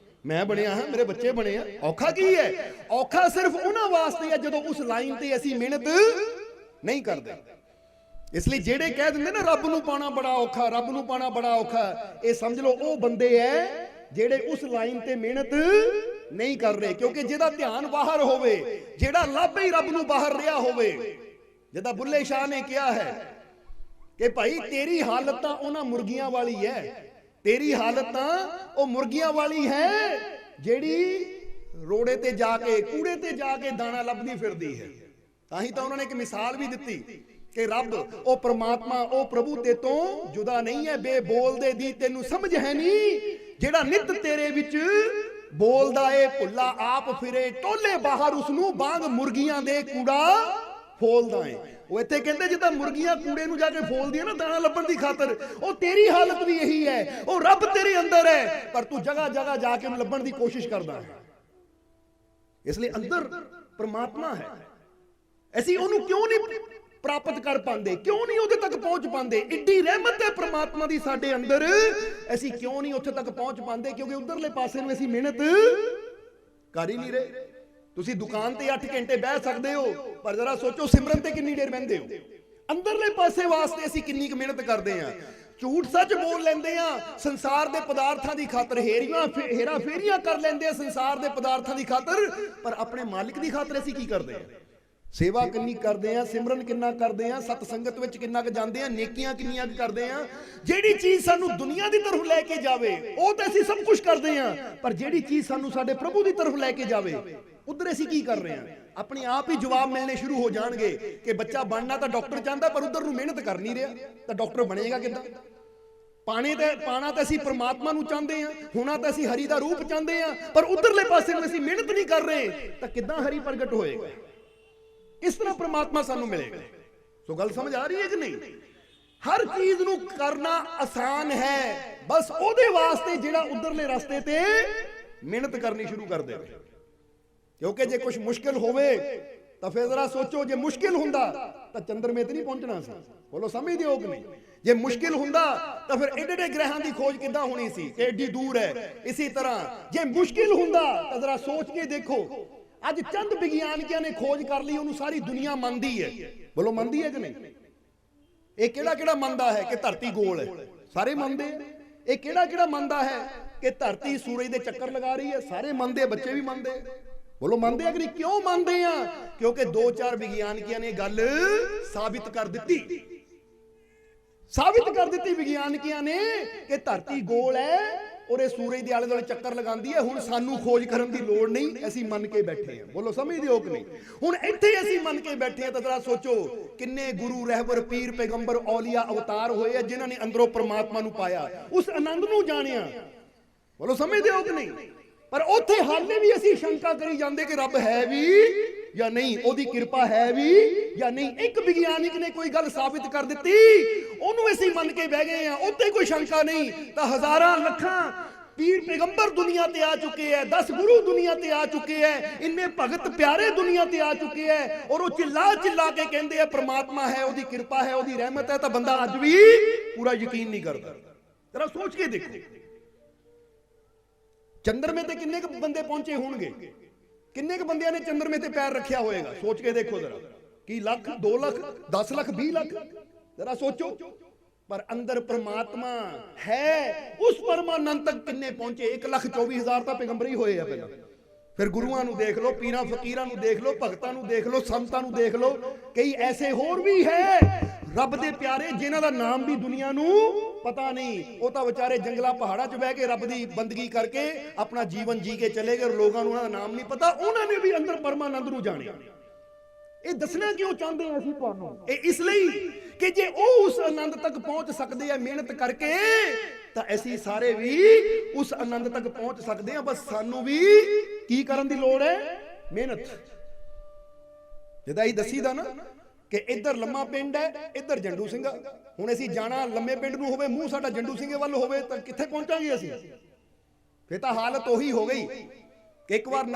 ਮੈਂ ਬਣਿਆ ਹਾਂ, ਮੇਰੇ ਬੱਚੇ ਬਣੇ ਆ। ਔਖਾ ਕੀ ਹੈ? ਔਖਾ ਸਿਰਫ ਉਹਨਾਂ ਵਾਸਤੇ ਹੈ ਜਦੋਂ ਉਸ ਲਾਈਨ ਤੇ ਅਸੀਂ ਮਿਹਨਤ ਨਹੀਂ ਕਰਦੇ। ਇਸ ਲਈ ਜਿਹੜੇ ਕਹਿ ਦਿੰਦੇ ਨਾ ਰੱਬ ਨੂੰ ਪਾਣਾ ਬੜਾ ਔਖਾ, ਰੱਬ ਨੂੰ ਪਾਣਾ ਬੜਾ ਔਖਾ, ਇਹ ਸਮਝ ਲਓ ਉਹ ਬੰਦੇ ਐ ਜਿਹੜੇ ਉਸ ਲਾਈਨ ਤੇ ਮਿਹਨਤ ਨਹੀਂ ਕਰ ਰਹੇ। ਕਿਉਂਕਿ ਜਿਹਦਾ ਧਿਆਨ ਬਾਹਰ ਹੋਵੇ, ਜਿਹੜਾ ਲੱਭ ਹੀ ਰੱਬ ਨੂੰ ਬਾਹਰ ਰਿਹਾ ਹੋਵੇ, ਜਿੱਦਾਂ ਬੁੱਲੇ ਸ਼ਾਹ ਨੇ ਕਿਹਾ ਹੈ ਕਿ ਭਾਈ ਤੇਰੀ ਹਾਲਤ ਤਾਂ ਉਹਨਾਂ ਮੁਰਗੀਆਂ ਵਾਲੀ ਹੈ, ਤੇਰੀ ਹਾਲਤ ਤਾਂ ਉਹ ਮੁਰਗੀਆਂ ਵਾਲੀ ਹੈ ਜਿਹੜੀ ਰੋੜੇ ਤੇ ਜਾ ਕੇ, ਕੂੜੇ ਤੇ ਜਾ ਕੇ ਦਾਣਾ ਲੱਭਦੀ ਫਿਰਦੀ ਹੈ। ਤਾਂ ਹੀ ਤਾਂ ਉਹਨਾਂ ਨੇ ਇੱਕ ਮਿਸਾਲ ਵੀ ਦਿੱਤੀ ਕਿ ਰੱਬ ਉਹ ਪ੍ਰਮਾਤਮਾ, ਉਹ ਪ੍ਰਭੂ ਤੇ ਤੋਂ ਜੁਦਾ ਨਹੀਂ ਹੈ। ਬੇਬੋਲਦੇ ਦੀ ਤੈਨੂੰ ਸਮਝ ਹੈ ਨਹੀਂ, ਜਿਹੜਾ ਨਿਤ ਤੇਰੇ ਵਿੱਚ ਬੋਲਦਾ ਏ ਭੁੱਲਾ ਆਪ ਫਿਰੇ ਟੋਲੇ ਬਾਹਰ, ਉਸ ਨੂੰ ਬਾਂਗ ਮੁਰਗੀਆਂ ਦੇ ਕੂੜਾ ਫੋਲਦਾ ਏ। ਉਹ ਇੱਥੇ ਕਹਿੰਦੇ ਜਿੱਦਾਂ ਮੁਰਗੀਆਂ ਕੂੜੇ ਨੂੰ ਜਾ ਕੇ ਫੋਲਦੀਆਂ ਨਾ ਦਾਣਾ ਲੱਭਣ ਦੀ ਖਾਤਰ, ਉਹ ਤੇਰੀ ਹਾਲਤ ਵੀ ਇਹੀ ਹੈ। ਉਹ ਰੱਬ ਤੇਰੇ ਅੰਦਰ ਹੈ, ਪਰ ਤੂੰ ਜਗ੍ਹਾ ਜਗ੍ਹਾ ਜਾ ਕੇ ਉਹਨੂੰ ਲੱਭਣ ਦੀ ਕੋਸ਼ਿਸ਼ ਕਰਦਾ ਹੈ। ਇਸ ਲਈ ਅੰਦਰ ਪਰਮਾਤਮਾ ਹੈ, ਅਸੀਂ ਉਹਨੂੰ ਕਿਉਂ ਨਹੀਂ ਪ੍ਰਾਪਤ ਕਰ ਪਾਉਂਦੇ, ਕਿਉਂ ਨਹੀਂ ਉਹਦੇ ਤੱਕ ਪਹੁੰਚ ਪਾਉਂਦੇ? ਏਡੀ ਰਹਿਮਤ ਹੈ ਪ੍ਰਮਾਤਮਾ ਦੀ ਸਾਡੇ ਅੰਦਰ, ਅਸੀਂ ਕਿਉਂ ਨਹੀਂ ਉੱਥੇ ਤੱਕ ਪਹੁੰਚ ਪਾਉਂਦੇ? ਕਿਉਂਕਿ ਉਧਰਲੇ ਪਾਸੇ ਨੂੰ ਅਸੀਂ ਮਿਹਨਤ ਕਰ ਹੀ ਨਹੀਂ ਰਹੇ। ਤੁਸੀਂ ਦੁਕਾਨ ਤੇ 8 ਘੰਟੇ ਬਹਿ ਸਕਦੇ ਹੋ, ਪਰ ਜਰਾ ਸੋਚੋ ਸਿਮਰਨ ਤੇ ਕਿੰਨੀ ਦੇਰ ਬਹਿੰਦੇ ਹੋ? ਅੰਦਰਲੇ ਪਾਸੇ ਵਾਸਤੇ ਅਸੀਂ ਕਿੰਨੀ ਕੁ ਮਿਹਨਤ ਕਰਦੇ ਹਾਂ। ਝੂਠ ਸੱਚ ਬੋਲ ਲੈਂਦੇ ਆ ਸੰਸਾਰ ਦੇ ਪਦਾਰਥਾਂ ਦੀ ਖਾਤਰ, ਹੇਰਾ ਫੇਰੀਆਂ ਕਰ ਲੈਂਦੇ ਆ ਸੰਸਾਰ ਦੇ ਪਦਾਰਥਾਂ ਦੀ ਖਾਤਰ, ਪਰ ਆਪਣੇ ਮਾਲਿਕ ਦੀ ਖਾਤਰ ਅਸੀਂ ਕੀ ਕਰਦੇ ਆ? ਸੇਵਾ ਕਿੰਨੀ ਕਰਦੇ ਆ, ਸਿਮਰਨ ਕਿੰਨਾ ਕਰਦੇ ਆ, ਸਤ ਸੰਗਤ ਵਿੱਚ ਕਿੰਨਾ ਕੁ ਜਾਂਦੇ ਆ, ਨੇਕੀਆਂ ਕਿੰਨੀਆਂ ਕਰਦੇ ਆ? ਜਿਹੜੀ ਚੀਜ਼ ਸਾਨੂੰ ਦੁਨੀਆ ਦੀ ਤਰਫ ਲੈ ਕੇ ਜਾਵੇ ਉਹ ਤਾਂ ਅਸੀਂ ਸਭ ਕੁਝ ਕਰਦੇ ਆ, ਪਰ ਜਿਹੜੀ ਚੀਜ਼ ਸਾਨੂੰ ਸਾਡੇ ਪ੍ਰਭੂ ਦੀ ਤਰਫ ਲੈ ਕੇ ਜਾਵੇ ਉਧਰ ਅਸੀਂ ਕੀ ਕਰ ਰਹੇ ਆ? ਆਪਣੇ ਆਪ ਹੀ ਜਵਾਬ ਮਿਲਣੇ ਸ਼ੁਰੂ ਹੋ ਜਾਣਗੇ ਕਿ ਬੱਚਾ ਬਣਨਾ ਤਾਂ ਡਾਕਟਰ ਚਾਹੁੰਦਾ, ਪਰ ਉਧਰ ਨੂੰ ਮਿਹਨਤ ਕਰ ਨਹੀਂ ਰਿਹਾ, ਤਾਂ ਡਾਕਟਰ ਬਣੇਗਾ ਕਿੱਦਾਂ? ਪਾਣਾ ਤਾਂ ਅਸੀਂ ਪ੍ਰਮਾਤਮਾ ਨੂੰ ਚਾਹੁੰਦੇ ਆ, ਹੋਣਾ ਤਾਂ ਅਸੀਂ ਹਰੀ ਦਾ ਰੂਪ ਚਾਹੁੰਦੇ ਆ, ਪਰ ਉਧਰਲੇ ਪਾਸੇ ਨੂੰ ਅਸੀਂ ਮਿਹਨਤ ਨਹੀਂ ਕਰ ਰਹੇ, ਤਾਂ ਕਿੱਦਾਂ ਹਰੀ ਪ੍ਰਗਟ ਹੋਏਗਾ? ਇਸ ਤਰ੍ਹਾਂ ਪ੍ਰਮਾਤਮਾ ਸਾਨੂੰ ਮਿਲੇਗਾ। ਸੋ ਗੱਲ ਸਮਝ ਆ ਰਹੀ ਹੈ ਕਿ ਨਹੀਂ? ਹਰ ਚੀਜ਼ ਨੂੰ ਕਰਨਾ ਆਸਾਨ ਹੈ, ਬਸ ਉਹਦੇ ਵਾਸਤੇ ਜਿਹੜਾ ਉਧਰਲੇ ਰਸਤੇ ਤੇ ਮਿਹਨਤ ਕਰਨੀ ਸ਼ੁਰੂ ਕਰ ਦੇਵੇ। ਕਿਉਂਕਿ ਜੇ ਕੁਝ ਮੁਸ਼ਕਿਲ ਹੋਵੇ ਤਾਂ ਫਿਰ ਜ਼ਰਾ ਸੋਚੋ, ਜੇ ਮੁਸ਼ਕਿਲ ਹੁੰਦਾ ਤਾਂ ਚੰਦਰਮੇ ਤੇ ਨਹੀਂ ਪਹੁੰਚਣਾ ਸੀ। ਬੋਲੋ ਸਮਝਦੇ ਹੋ ਕਿ ਨਹੀਂ? ਜੇ ਮੁਸ਼ਕਿਲ ਹੁੰਦਾ ਤਾਂ ਫਿਰ ਏਡੇ ਗ੍ਰਹਿਾਂ ਦੀ ਖੋਜ ਕਿੱਦਾਂ ਹੋਣੀ ਸੀ ਕਿ ਏਡੀ ਦੂਰ ਹੈ? ਇਸੇ ਤਰ੍ਹਾਂ ਜੇ ਮੁਸ਼ਕਿਲ ਹੁੰਦਾ ਤਾਂ ਜ਼ਰਾ ਸੋਚ ਕੇ ਦੇਖੋ, ਅੱਜ ਚੰਦ ਵਿਗਿਆਨਕਾਂ ਨੇ ਖੋਜ ਕਰ ਲਈ, ਉਹਨੂੰ ਸਾਰੀ ਦੁਨੀਆ ਮੰਨਦੀ ਹੈ। ਬੋਲੋ ਮੰਨਦੀ ਹੈ ਕਿ ਨਹੀਂ? ਇਹ ਕਿਹੜਾ ਮੰਨਦਾ ਹੈ ਕਿ ਧਰਤੀ ਗੋਲ ਹੈ? ਸਾਰੇ ਮੰਨਦੇ ਆ। ਇਹ ਕਿਹੜਾ ਮੰਨਦਾ ਹੈ ਕਿ ਧਰਤੀ ਸੂਰਜ ਦੇ ਚੱਕਰ ਲਗਾ ਰਹੀ ਹੈ? ਸਾਰੇ ਮੰਨਦੇ, ਬੱਚੇ ਵੀ ਮੰਨਦੇ। ਬੋਲੋ ਮੰਨਦੇ ਆ ਕਿ ਨਹੀਂ? ਕਿਉਂ ਮੰਨਦੇ ਆ? ਕਿਉਂਕਿ 2-4 ਵਿਗਿਆਨਕਾਂ ਨੇ ਗੱਲ ਸਾਬਿਤ ਕਰ ਦਿੱਤੀ। ਵਿਗਿਆਨਕਾਂ ਨੇ ਕਿ ਧਰਤੀ ਗੋਲ ਹੈ ਔਰ ਇਹ ਸੂਰਜ ਦੇ ਆਲੇ ਦੁਆਲੇ ਚੱਕਰ ਲਗਾਉਂਦੀ ਹੈ। ਹੁਣ ਸਾਨੂੰ ਖੋਜ ਕਰਨ ਦੀ ਲੋੜ ਨਹੀਂ, ਅਸੀਂ ਮੰਨ ਕੇ ਬੈਠੇ ਹਾਂ। ਬੋਲੋ ਸਮਝਦੇ ਹੋ ਕਿ ਨਹੀਂ? ਹੁਣ ਇੱਥੇ ਅਸੀਂ ਮੰਨ ਕੇ ਬੈਠੇ ਹਾਂ ਤਾਂ ਜ਼ਰਾ ਸੋਚੋ, ਕਿੰਨੇ ਗੁਰੂ ਰਹਿਬਰ ਪੀਰ ਪੈਗੰਬਰ ਔਲੀਆ ਅਵਤਾਰ ਹੋਏ ਆ ਜਿਨ੍ਹਾਂ ਨੇ ਅੰਦਰੋਂ ਪ੍ਰਮਾਤਮਾ ਨੂੰ ਪਾਇਆ, ਉਸ ਆਨੰਦ ਨੂੰ ਜਾਣਿਆ। ਬੋਲੋ ਸਮਝਦੇ ਹੋ ਕਿ ਨਹੀਂ? ਪਰ ਉੱਥੇ ਹਾਲੇ ਵੀ ਅਸੀਂ ਸ਼ੰਕਾ ਕਰੀ ਜਾਂਦੇ ਕਿ ਰੱਬ ਹੈ ਵੀ ਜਾਂ ਨਹੀਂ, ਉਹਦੀ ਕਿਰਪਾ ਹੈ ਵੀ ਜਾਂ ਨਹੀਂ। ਇੱਕ ਵਿਗਿਆਨਿਕ ਨੇ ਕੋਈ ਗੱਲ ਸਾਬਿਤ ਕਰ ਦਿੱਤੀ, ਉਹਨੂੰ ਅਸੀਂ ਮੰਨ ਕੇ ਬਹਿ ਗਏ ਆ, ਉੱਤੇ ਕੋਈ ਸ਼ੰਕਾ ਨਹੀਂ। ਤਾਂ ਹਜ਼ਾਰਾਂ ਲੱਖਾਂ ਪੀਰ ਪੈਗੰਬਰ ਦੁਨੀਆ ਤੇ ਆ ਚੁੱਕੇ ਹੈ, 10 ਗੁਰੂ ਦੁਨੀਆ ਤੇ ਆ ਚੁੱਕੇ ਹੈ, ਇੰਨੇ ਭਗਤ ਪਿਆਰੇ ਦੁਨੀਆ ਤੇ ਆ ਚੁੱਕੇ ਹੈ, ਔਰ ਉਹ ਚਿੱਲਾ ਕੇ ਕਹਿੰਦੇ ਆ ਪ੍ਰਮਾਤਮਾ ਹੈ, ਉਹਦੀ ਕਿਰਪਾ ਹੈ, ਉਹਦੀ ਰਹਿਮਤ ਹੈ, ਤਾਂ ਬੰਦਾ ਅੱਜ ਵੀ ਪੂਰਾ ਯਕੀਨ ਨਹੀਂ ਕਰਦਾ। ਜਰਾ ਸੋਚ ਕੇ ਦੇਖੋ, ਚੰਦਰਮੇ ਤੇ ਕਿੰਨੇ ਕੁ ਬੰਦੇ ਪਹੁੰਚੇ ਹੋਣਗੇ? ਕਿੰਨੇ ਕੁ ਬੰਦਿਆਂ ਨੇ ਚੰਦਰਮੇ ਤੇ ਪੈਰ ਰੱਖਿਆ ਹੋਏਗਾ? ਸੋਚ ਕੇ ਦੇਖੋ ਜਰਾ। ਕੀ ਲੱਖ, 2 ਲੱਖ, 10 ਲੱਖ, 20 ਲੱਖ? ਜਰਾ ਸੋਚੋ। ਪਰ ਅੰਦਰ ਪ੍ਰਮਾਤਮਾ ਹੈ, ਉਸ ਪਰਮਾਨੰਦ ਤੱਕ ਕਿੰਨੇ ਪਹੁੰਚੇ? 1,24,000 ਤਾਂ ਪੈਗੰਬਰ ਹੀ ਹੋਏ ਆ ਪਹਿਲਾਂ। ਫਿਰ ਗੁਰੂਆਂ ਨੂੰ ਦੇਖ ਲਓ, ਪੀਰਾਂ ਫਕੀਰਾਂ ਨੂੰ ਦੇਖ ਲਓ, ਭਗਤਾਂ ਨੂੰ ਦੇਖ ਲਓ, ਸੰਤਾਂ ਨੂੰ ਦੇਖ ਲਓ। ਕਈ ਐਸੇ ਹੋਰ ਵੀ ਹੈ ਰੱਬ ਦੇ ਪਿਆਰੇ ਜਿਨ੍ਹਾਂ ਦਾ ਨਾਮ ਵੀ ਦੁਨੀਆ ਨੂੰ ਪਤਾ ਨਹੀਂ। ਉਹ ਤਾਂ ਵਿਚਾਰੇ ਜੰਗਲਾਂ ਪਹਾੜਾਂ 'ਚ ਬਹਿ ਕੇ ਰੱਬ ਦੀ ਬੰਦਗੀ ਕਰਕੇ ਆਪਣਾ ਜੀਵਨ ਜੀ ਕੇ ਚਲੇ ਗਏ, ਲੋਕਾਂ ਨੂੰ ਉਹਨਾਂ ਦਾ ਨਾਮ ਨਹੀਂ ਪਤਾ। ਉਹਨਾਂ ਨੇ ਵੀ ਅੰਦਰ ਪਰਮਾਨੰਦ ਨੂੰ ਜਾਣਿਆ। ਇਹ ਦੱਸਣਾ ਕਿਉਂ ਚਾਹੁੰਦੇ ਹਾਂ ਅਸੀਂ ਤੁਹਾਨੂੰ? ਇਹ ਇਸ ਲਈ ਕਿ ਜੇ ਉਹ ਉਸ ਆਨੰਦ ਤੱਕ ਪਹੁੰਚ ਸਕਦੇ ਆ ਮਿਹਨਤ ਕਰਕੇ, ਤਾਂ ਅਸੀਂ ਸਾਰੇ ਵੀ ਉਸ ਆਨੰਦ ਤੱਕ ਪਹੁੰਚ ਸਕਦੇ ਆ। ਬਸ ਸਾਨੂੰ ਵੀ ਕੀ ਕਰਨ ਦੀ ਲੋੜ ਹੈ? ਮਿਹਨਤ। ਜਿੱਦਾਂ ਹੀ ਦੱਸੀਦਾ ਨਾ ਕਿ ਇੱਧਰ ਲੰਮਾ ਪਿੰਡ ਹੈ, ਇੱਧਰ ਜੰਡੂ ਸਿੰਘਾ। ਹੁਣ ਅਸੀਂ ਜਾਣਾ ਲੰਮੇ ਪਿੰਡ ਨੂੰ ਹੋਵੇ, ਮੂੰਹ ਸਾਡਾ ਜੰਡੂ ਸਿੰਘੇ ਵੱਲ ਹੋਵੇ, ਤਾਂ ਕਿੱਥੇ ਪਹੁੰਚਾਂਗੇ ਅਸੀਂ? ਫਿਰ ਤਾਂ ਹਾਲਤ ਉਹੀ ਹੋ ਗਈ ਕਿ ਇੱਕ ਵਾਰ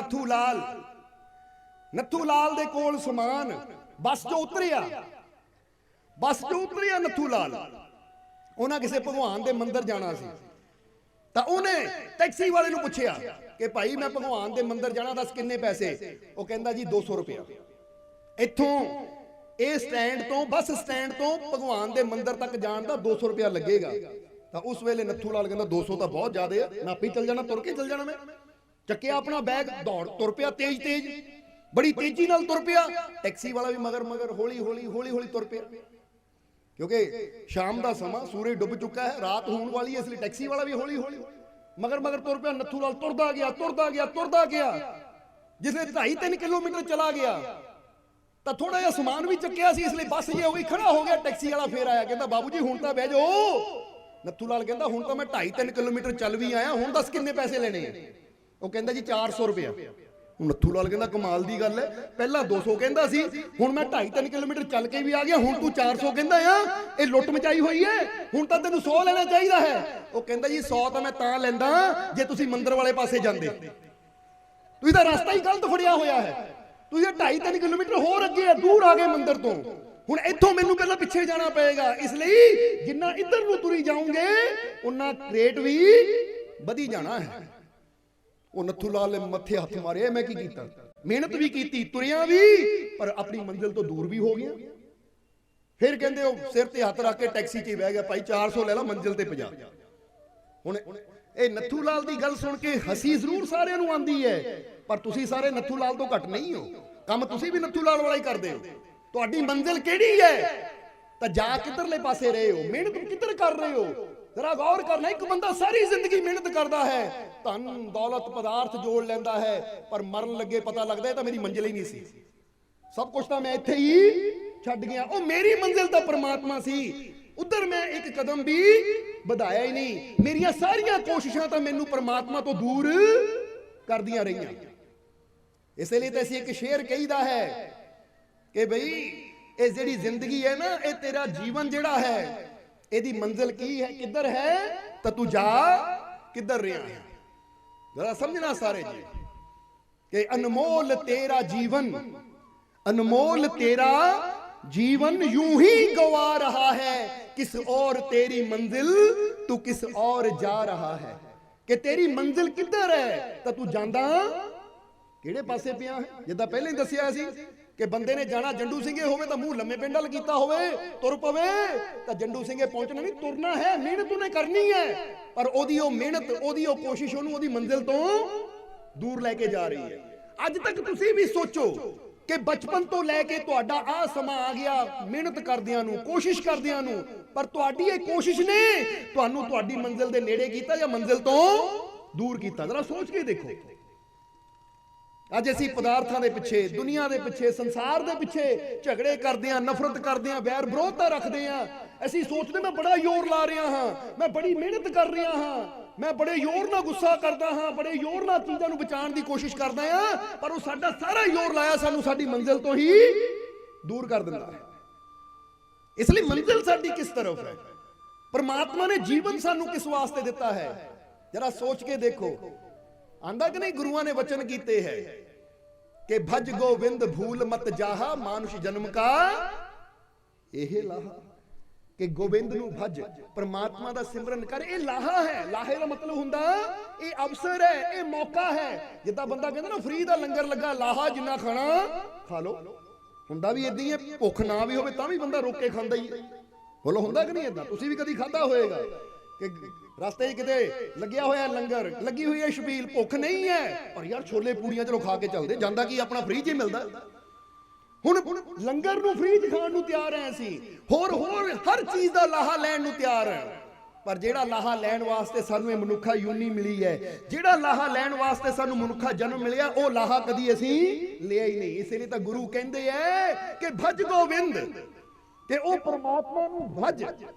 ਨੱਥੂ ਲਾਲ ਦੇ ਕੋਲ ਸਮਾਨ ਬੱਸ 'ਚੋਂ ਉਤਰਿਆ ਨੱਥੂ ਲਾਲ। ਉਹਨਾਂ ਕਿਸੇ ਭਗਵਾਨ ਦੇ ਮੰਦਿਰ ਜਾਣਾ ਸੀ, ਤਾਂ ਉਹਨੇ ਟੈਕਸੀ ਵਾਲੇ ਨੂੰ ਪੁੱਛਿਆ ਕਿ ਭਾਈ ਮੈਂ ਭਗਵਾਨ ਦੇ ਮੰਦਿਰ ਜਾਣਾ, ਦੱਸ ਕਿੰਨੇ ਪੈਸੇ? ਉਹ ਕਹਿੰਦਾ ਜੀ 200 ਰੁਪਇਆ। ਇੱਥੋਂ ਇਹ ਸਟੈਂਡ ਤੋਂ, ਬੱਸ ਸਟੈਂਡ ਤੋਂ ਭਗਵਾਨ ਦੇ ਮੰਦਿਰ ਤੱਕ ਜਾਣ ਦਾ 200 ਰੁਪਇਆ ਲੱਗੇਗਾ। ਤਾਂ ਉਸ ਵੇਲੇ ਨੱਥੂ ਲਾਲ ਕਹਿੰਦਾ 200 ਤਾਂ ਬਹੁਤ ਜ਼ਿਆਦਾ ਹੈ, ਮੈਂ ਆਪੇ ਚੱਲ ਜਾਣਾ, ਤੁਰ ਕੇ ਚੱਲ ਜਾਣਾ। ਮੈਂ ਚੱਕਿਆ ਆਪਣਾ ਬੈਗ, ਦੌੜ ਤੁਰ ਪਿਆ, ਤੇਜ਼ ਬੜੀ ਤੇਜ਼ੀ ਨਾਲ ਤੁਰ ਪਿਆ। ਟੈਕਸੀ ਵਾਲਾ ਵੀ ਮਗਰ ਹੌਲੀ ਤੁਰ ਪਿਆ, ਕਿਉਂਕਿ ਸ਼ਾਮ ਦਾ ਸਮਾਂ, ਸੂਰਜ ਡੁੱਬ ਚੁੱਕਾ ਹੈ, ਰਾਤ ਹੋਣ ਵਾਲੀ ਹੈ, ਇਸ ਲਈ ਟੈਕਸੀ ਵਾਲਾ ਵੀ ਹੌਲੀ ਮਗਰ ਤੁਰ ਪਿਆ। ਨੱਥੂ ਲਾਲ ਤੁਰਦਾ ਗਿਆ। ਜਿਸਲੇ 2.5-3 ਕਿਲੋਮੀਟਰ ਚਲਾ ਗਿਆ ਤਾਂ ਥੋੜਾ ਜਿਹਾ ਸਮਾਨ ਵੀ ਚੱਕਿਆ ਸੀ, ਇਸ ਲਈ ਬੱਸ ਜੇ ਹੋ ਗਈ, ਖੜਾ ਹੋ ਗਿਆ। ਟੈਕਸੀ ਵਾਲਾ ਫੇਰ ਆਇਆ, ਕਹਿੰਦਾ ਬਾਬੂ ਜੀ ਹੁਣ ਤਾਂ ਬਹਿ ਜਾਓ। ਨੱਥੂ ਲਾਲ ਕਹਿੰਦਾ ਹੁਣ ਤਾਂ ਮੈਂ 2.5-3 ਕਿਲੋਮੀਟਰ ਚੱਲ ਵੀ ਆਇਆ, ਹੁਣ ਦੱਸ ਕਿੰਨੇ ਪੈਸੇ ਲੈਣੇ ਆ? ਉਹ ਕਹਿੰਦਾ ਜੀ 400 ਰੁਪਇਆ। ਨੱਥੂ ਲਾਲ ਕਹਿੰਦਾ ਕਮਾਲ ਦੀ ਗੱਲ ਹੈ, ਪਹਿਲਾਂ 200 ਕਹਿੰਦਾ ਸੀ, ਹੁਣ ਮੈਂ 2.5-3 ਕਿਲੋਮੀਟਰ ਚੱਲ ਕੇ ਵੀ ਆ ਗਿਆ, ਹੁਣ ਤੂੰ 400 ਕਹਿੰਦਾ ਆ, ਇਹ ਲੁੱਟ ਮਚਾਈ ਹੋਈ ਹੈ, ਹੁਣ ਤਾਂ ਤੈਨੂੰ 100 ਲੈਣਾ ਚਾਹੀਦਾ ਹੈ। ਉਹ ਕਹਿੰਦਾ ਜੀ 100 ਤਾਂ ਮੈਂ ਤਾਂ ਲੈਂਦਾ ਜੇ ਤੁਸੀਂ ਮੰਦਿਰ ਵਾਲੇ ਪਾਸੇ ਜਾਂਦੇ, ਤੁਸੀਂ ਤਾਂ ਰਸਤਾ ਹੀ ਗਲਤ ਫੜਿਆ ਹੋਇਆ ਹੈ, ਤੁਸੀਂ 2.5-3 ਕਿਲੋਮੀਟਰ ਹੋਰ ਅੱਗੇ ਦੂਰ ਆ ਗਏ ਮੰਦਿਰ ਤੋਂ, ਹੁਣ ਇੱਥੋਂ ਮੈਨੂੰ ਪਹਿਲਾਂ ਪਿੱਛੇ ਜਾਣਾ ਪਏਗਾ, ਇਸ ਲਈ ਜਿੰਨਾ ਇੱਧਰ ਨੂੰ ਤੁਰੀ ਜਾਓਗੇ ਉਹਨਾਂ ਰੇਟ ਵੀ ਵਧੀ ਜਾਣਾ ਹੈ। ਉਹ ਨੱਥੂ ਲਾਲ ਨੇ ਮੱਥੇ ਹੱਥ ਮਾਰੇ, ਮੈਂ ਕੀ ਕੀਤਾ, ਮਿਹਨਤ ਵੀ ਕੀਤੀ, ਤੁਰਿਆ ਵੀ, ਪਰ ਆਪਣੀ ਮੰਜ਼ਿਲ ਤੋਂ ਦੂਰ ਵੀ ਹੋ ਗਿਆ। ਫਿਰ ਕਹਿੰਦੇ ਉਹ ਸਿਰ ਤੇ ਹੱਥ ਰੱਖ ਕੇ ਟੈਕਸੀ 'ਚ ਬਹਿ ਗਿਆ, ਭਾਈ 400 ਲੈ ਲਾ, ਮੰਜ਼ਿਲ ਤੇ ਪਹੁੰਚਾ। ਹੁਣ ਇਹ ਨੱਥੂ ਲਾਲ ਦੀ ਗੱਲ ਸੁਣ ਕੇ ਹਸੀ ਜ਼ਰੂਰ ਸਾਰਿਆਂ ਨੂੰ ਆਂਦੀ ਹੈ, ਪਰ ਤੁਸੀਂ ਸਾਰੇ ਨੱਥੂ ਲਾਲ ਤੋਂ ਘੱਟ ਨਹੀਂ ਹੋ, ਕੰਮ ਤੁਸੀਂ ਵੀ ਨੱਥੂ ਲਾਲ ਵਾਲਾ ਹੀ ਕਰਦੇ ਹੋ। ਤੁਹਾਡੀ ਮੰਜ਼ਿਲ ਕਿਹੜੀ ਹੈ, ਤਾਂ ਜਾ ਕਿੱਧਰਲੇ ਪਾਸੇ ਰਹੇ ਹੋ, ਮਿਹਨਤ ਕਿੱਧਰ ਕਰ ਰਹੇ ਹੋ, ਜ਼ਰਾ ਗੌਰ ਕਰਨਾ। ਇੱਕ ਬੰਦਾ ਸਾਰੀ ਜ਼ਿੰਦਗੀ ਮਿਹਨਤ ਕਰਦਾ ਹੈ, ਧਨ ਦੌਲਤ ਪਦਾਰਥ ਜੋੜ ਲੈਂਦਾ ਹੈ, ਪਰ ਮਰਨ ਲੱਗੇ ਪਤਾ ਲੱਗਦਾ ਇਹ ਤਾਂ ਮੇਰੀ ਮੰਜ਼ਿਲ ਹੀ ਨਹੀਂ ਸੀ, ਸਭ ਕੁਝ ਤਾਂ ਮੈਂ ਇੱਥੇ ਹੀ ਛੱਡ ਗਿਆ, ਉਹ ਮੇਰੀ ਮੰਜ਼ਿਲ ਤਾਂ ਪਰਮਾਤਮਾ ਸੀ, ਉਧਰ ਮੈਂ ਇੱਕ ਕਦਮ ਵੀ ਵਧਾਇਆ ਹੀ ਨਹੀਂ, ਮੇਰੀਆਂ ਸਾਰੀਆਂ ਕੋਸ਼ਿਸ਼ਾਂ ਤਾਂ ਮੈਨੂੰ ਪਰਮਾਤਮਾ ਤੋਂ ਦੂਰ ਕਰਦੀਆਂ ਰਹੀਆਂ। ਇਸੇ ਲਈ ਤਾਂ ਅਸੀਂ ਇੱਕ ਸ਼ੇਰ ਕਹੀਦਾ ਹੈ ਕਿ ਬਈ ਇਹ ਜਿਹੜੀ ਜ਼ਿੰਦਗੀ ਹੈ ਨਾ, ਇਹ ਤੇਰਾ ਜੀਵਨ ਜਿਹੜਾ ਹੈ, ਇਹਦੀ ਮੰਜ਼ਿਲ ਕੀ ਹੈ, ਕਿੱਧਰ ਹੈ, ਤਾਂ ਤੂੰ ਜਾ ਕਿੱਧਰ ਰਿਹਾ ਹੈ। जरा समझना सारे जी कि अनमोल तेरा जीवन, अनमोल तेरा जीवन यूं ही गवा रहा है, किस और तेरी मंजिल तू किस और जा रहा है। कि तेरी मंजिल किधर है, तो तू जांदा किहड़े पासे पिया है। जिद्दां पहले ही दसिया सी कि बंदे ने जाना जंडू सिंघे होवे तो मुंह लम्मे पिंड वल कीता होवे, तुर पवे तो जंडू सिंघे पहुंचना नहीं, तुरना है, मेहनत उन्हें करनी है, पर ओदी ओ मेहनत ओदी ओ कोशिश ओनू ओदी मंजिल तो दूर लेके जा रही है। अज तक तुसी भी सोचो कि बचपन तो लैके तुहाडा आ समा आ गया मेहनत करदियां नू, कोशिश करदियां नू, पर तुहाडी ये कोशिश ने तुहानू तुहाडी मंजिल दे नेड़े कीता या मंजिल तो दूर कीता। जरा सोच के देखो, ਅੱਜ ਅਸੀਂ ਪਦਾਰਥਾਂ ਦੇ ਪਿੱਛੇ, ਦੁਨੀਆ ਦੇ ਪਿੱਛੇ, ਸੰਸਾਰ ਦੇ ਪਿੱਛੇ ਝਗੜੇ ਕਰਦੇ ਆਂ, ਨਫ਼ਰਤ ਕਰਦੇ ਆਂ, ਵੈਰ ਵਿਰੋਧਤਾ ਰੱਖਦੇ ਆਂ। ਅਸੀਂ ਸੋਚਦੇ ਮੈਂ ਬੜਾ ਜ਼ੋਰ ਲਾ ਰਿਹਾ ਹਾਂ, ਮੈਂ ਬੜੀ ਮਿਹਨਤ ਕਰ ਰਿਹਾ ਹਾਂ, ਮੈਂ ਬੜੇ ਜ਼ੋਰ ਨਾਲ ਗੁੱਸਾ ਕਰਦਾ ਹਾਂ, ਬੜੇ ਜ਼ੋਰ ਨਾਲ ਚੀਜ਼ਾਂ ਨੂੰ ਬਚਾਉਣ ਦੀ ਕੋਸ਼ਿਸ਼ ਕਰਦਾ ਹਾਂ, ਪਰ ਉਹ ਸਾਡਾ ਸਾਰਾ ਜ਼ੋਰ ਲਾਇਆ ਸਾਨੂੰ ਸਾਡੀ ਮੰਜ਼ਿਲ ਤੋਂ ਹੀ ਦੂਰ ਕਰ ਦਿੰਦਾ ਹੈ। ਇਸ ਲਈ ਮੰਜ਼ਿਲ ਸਾਡੀ ਕਿਸ ਤਰਫ ਹੈ, ਪਰਮਾਤਮਾ ਨੇ ਜੀਵਨ ਸਾਨੂੰ ਕਿਸ ਵਾਸਤੇ ਦਿੱਤਾ ਹੈ, ਜਰਾ ਸੋਚ ਕੇ ਦੇਖੋ। आंदा कि नहीं, गुरुआं ने वचन कीते है कि भज गोविंद भूल मत जाहा, मानुष जन्म का यह लाहा। कि गोविंद नू भज, परमात्मा दा सिमरन कर, ये लाहा है। लाहे दा मतलब हुंदा ये अवसर है, ये मौका है। जिद्दां बंदा कहंदा ना फ्री दा लंगर लगा, लाहा जिन्ना खाना खा लो, हुंदा भी इदां ही है। भुख ना भी होवे तां भी बंदा रोक के खांदा ही, बोलो हुंदा कि नहीं इदां? तुसीं भी कदी खादा होएगा कि रास्ते किते लग्या होया लंगर, लगी हुई है छबील, भुख नहीं है, पर यार छोले पूड़ियां चलो खा के चलदे, जांदा की अपना फ्री च मिलदा। हुण लंगर नूं फ्री च खाण नूं तैयार है असीं, होर हर चीज़ दा लाहा लैण नूं तैयार है, पर जिहड़ा लाहा लैण वास्ते सानूं इह मनुखा यूनी मिली है, जिहड़ा लाहा लैण वास्ते सानूं मनुखा जन्म मिलिया, ओह लाहा कदी असीं लिया ही नहीं। इस लई तां गुरु कहंदे है कि भज गोविंद, कि ओह परमात्मा नूं भज,